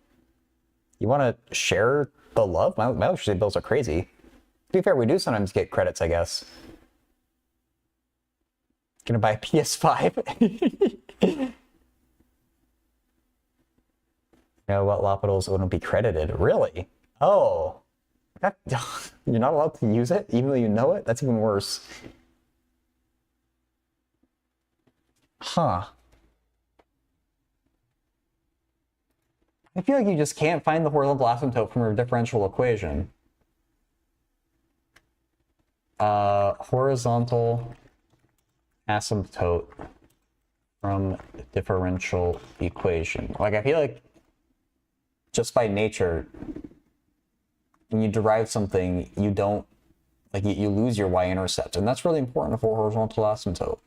You want to share the love? My electricity bills are crazy. To be fair, we do sometimes get credits, I guess. Gonna buy a PS5. No, what L'Hopitals wouldn't be credited? Really? Oh. You're not allowed to use it, even though you know it? That's even worse. Huh. I feel like you just can't find the horizontal asymptote from a differential equation. Horizontal asymptote from differential equation. Like, I feel like just by nature, when you derive something, you don't, like, you lose your y-intercept, and that's really important for horizontal asymptote.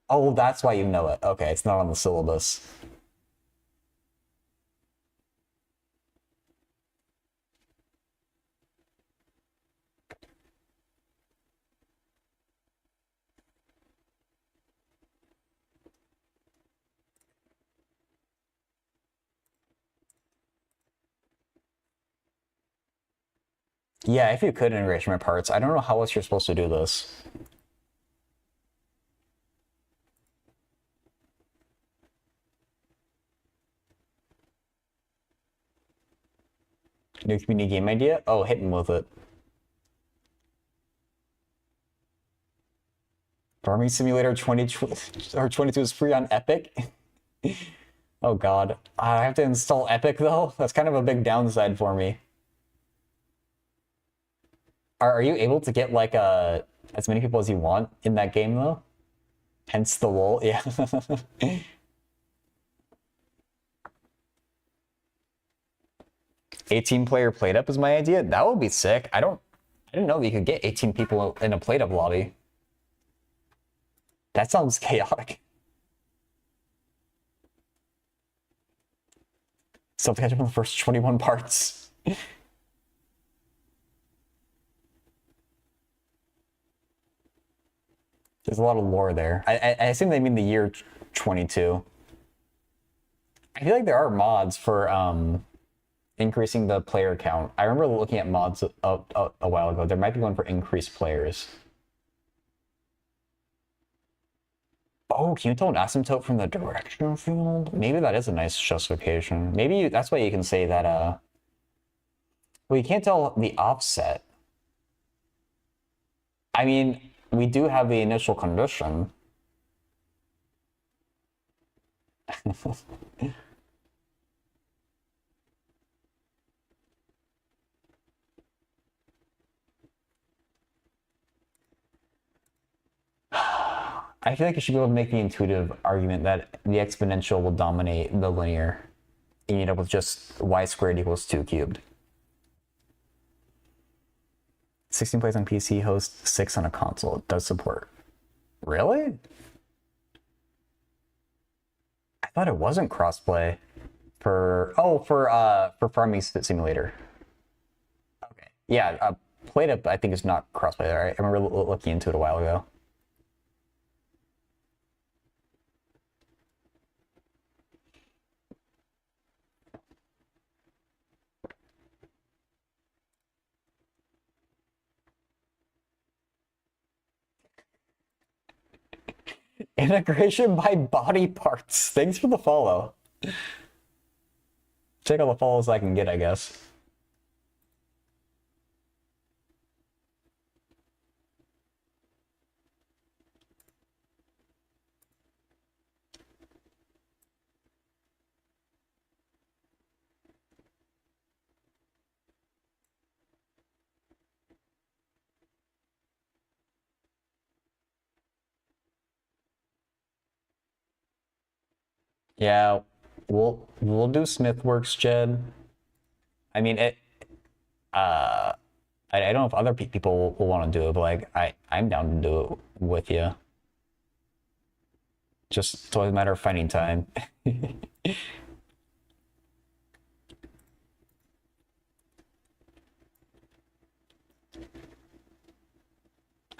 Oh, that's why you know it. Okay, it's not on the syllabus. Yeah, if you could integration by parts, I don't know how else you're supposed to do this. New community game idea? Oh, hit him with it. Farming Simulator 22 is free on Epic? Oh god. I have to install Epic though? That's kind of a big downside for me. Are you able to get like as many people as you want in that game though? Hence the lol, yeah. 18-player plate-up is my idea? That would be sick. I didn't know that you could get 18 people in a plate-up lobby. That sounds chaotic. Still have to catch up on the first 21 parts. There's a lot of lore there. I assume they mean the year 22. I feel like there are mods for increasing the player count. I remember looking at mods a while ago. There might be one for increased players. Oh, can you tell an asymptote from the directional field? Maybe that is a nice justification. Maybe that's why you can say that, well, you can't tell the offset. I mean, we do have the initial condition. I feel like you should be able to make the intuitive argument that the exponential will dominate the linear. And you end up with just y squared equals 2 cubed. 16 plays on PC, host 6 on a console. It does support. Really? I thought it wasn't crossplay for Farming Simulator. Okay. Yeah, PlateUp I think is not crossplay, right? I remember looking into it a while ago. Integration by body parts. Thanks for the follow. Check all the follows I can get, I guess. Yeah, we'll do Smithworks, Jed. I mean it. I don't know if other people will want to do it, but like I'm down to do it with you. Just it's always a matter of finding time.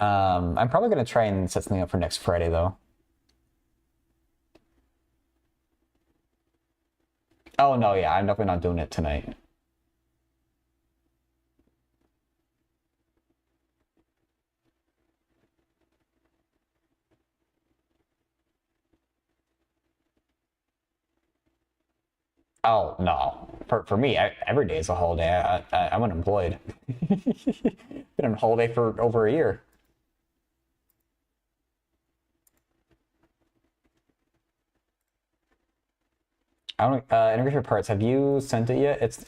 I'm probably gonna try and set something up for next Friday though. Oh no, yeah, I'm definitely not doing it tonight. Oh no, for me, every day is a holiday. I'm unemployed. Been on holiday for over a year. I don't integration parts. Have you sent it yet? It's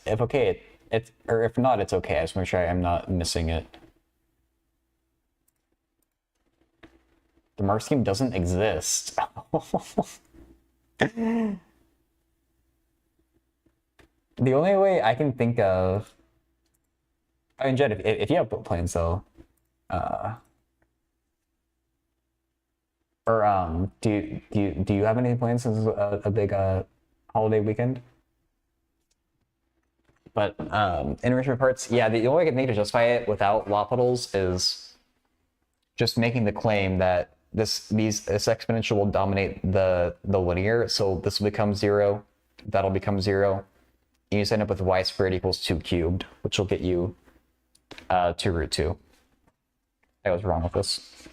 if okay, it's or if not, it's okay. I just make sure I'm not missing it. The mark scheme doesn't exist. The only way I can think of, I mean, Jed, if you have plans though, uh, or do you have any plans since a big holiday weekend? But enrichment parts, yeah, the only way I can think to justify it without Lopitals is just making the claim that this exponential will dominate the linear, so this will become 0, that'll become 0. And you just end up with y squared equals 2 cubed, which will get you 2 root 2. I was wrong with this.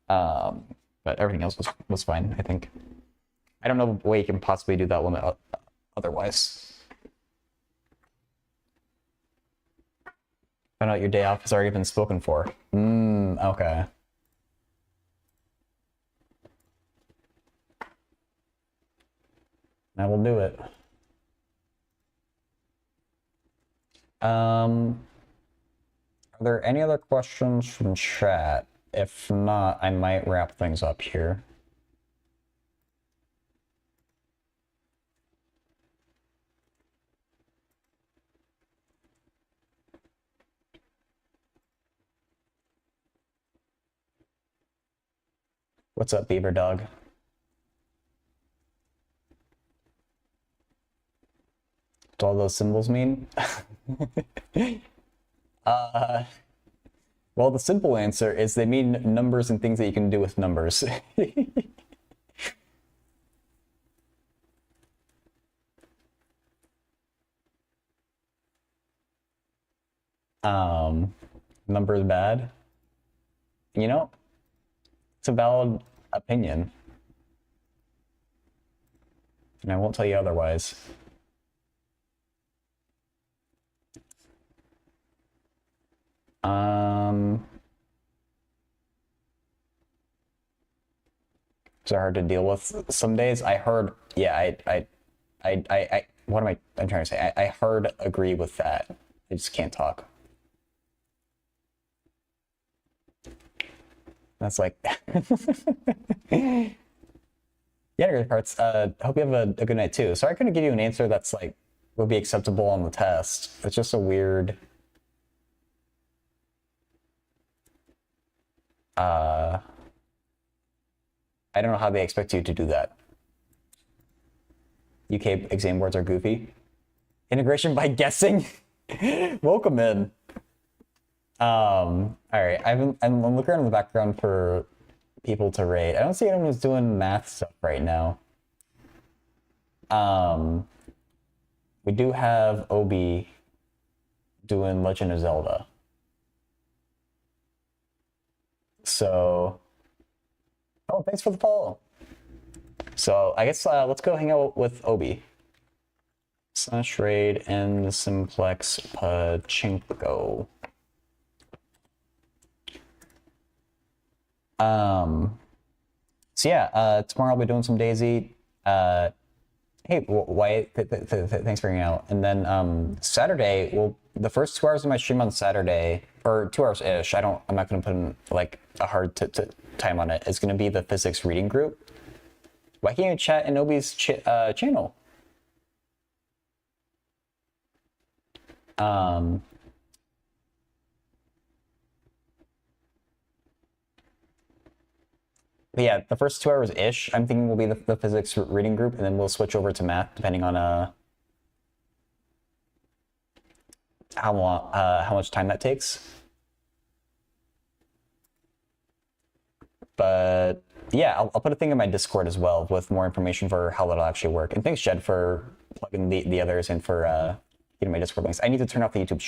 But everything else was fine, I think. I don't know what you can possibly do that limit otherwise. Find out your day off has already been spoken for. Okay. I will do it. Are there any other questions from chat? If not, I might wrap things up here. What's up, Beaver Dog? What do all those symbols mean? Well, the simple answer is they mean numbers and things that you can do with numbers. Numbers bad. You know, it's a valid opinion. And I won't tell you otherwise. are hard to deal with some days. I heard, yeah, what am I'm trying to say? I heard agree with that. I just can't talk. That's like, yeah, great parts. Hope you have a good night too. Sorry I couldn't give you an answer that's like, would be acceptable on the test. It's just a weird, I don't know how they expect you to do that. UK exam boards are goofy. Integration by guessing. Welcome in. All right. I'm looking around in the background for people to rate. I don't see anyone who's doing math stuff right now. We do have Obi doing Legend of Zelda. So, oh, thanks for the follow. So I guess let's go hang out with Obi. Slash raid and simplex pachinko. So yeah, tomorrow I'll be doing some DayZ. Hey, Wyatt, thanks for hanging out. And then Saturday, well, the first 2 hours of my stream on Saturday, or 2 hours ish. I'm not gonna put in like a hard time on it. It's gonna be the physics reading group. Why can't you chat in Obi's channel? But yeah, the first 2 hours ish, I'm thinking will be the physics reading group, and then we'll switch over to math depending on how much time that takes. But yeah, I'll put a thing in my Discord as well with more information for how that'll actually work. And thanks, Jed, for plugging the others and for getting my Discord links. I need to turn off the YouTube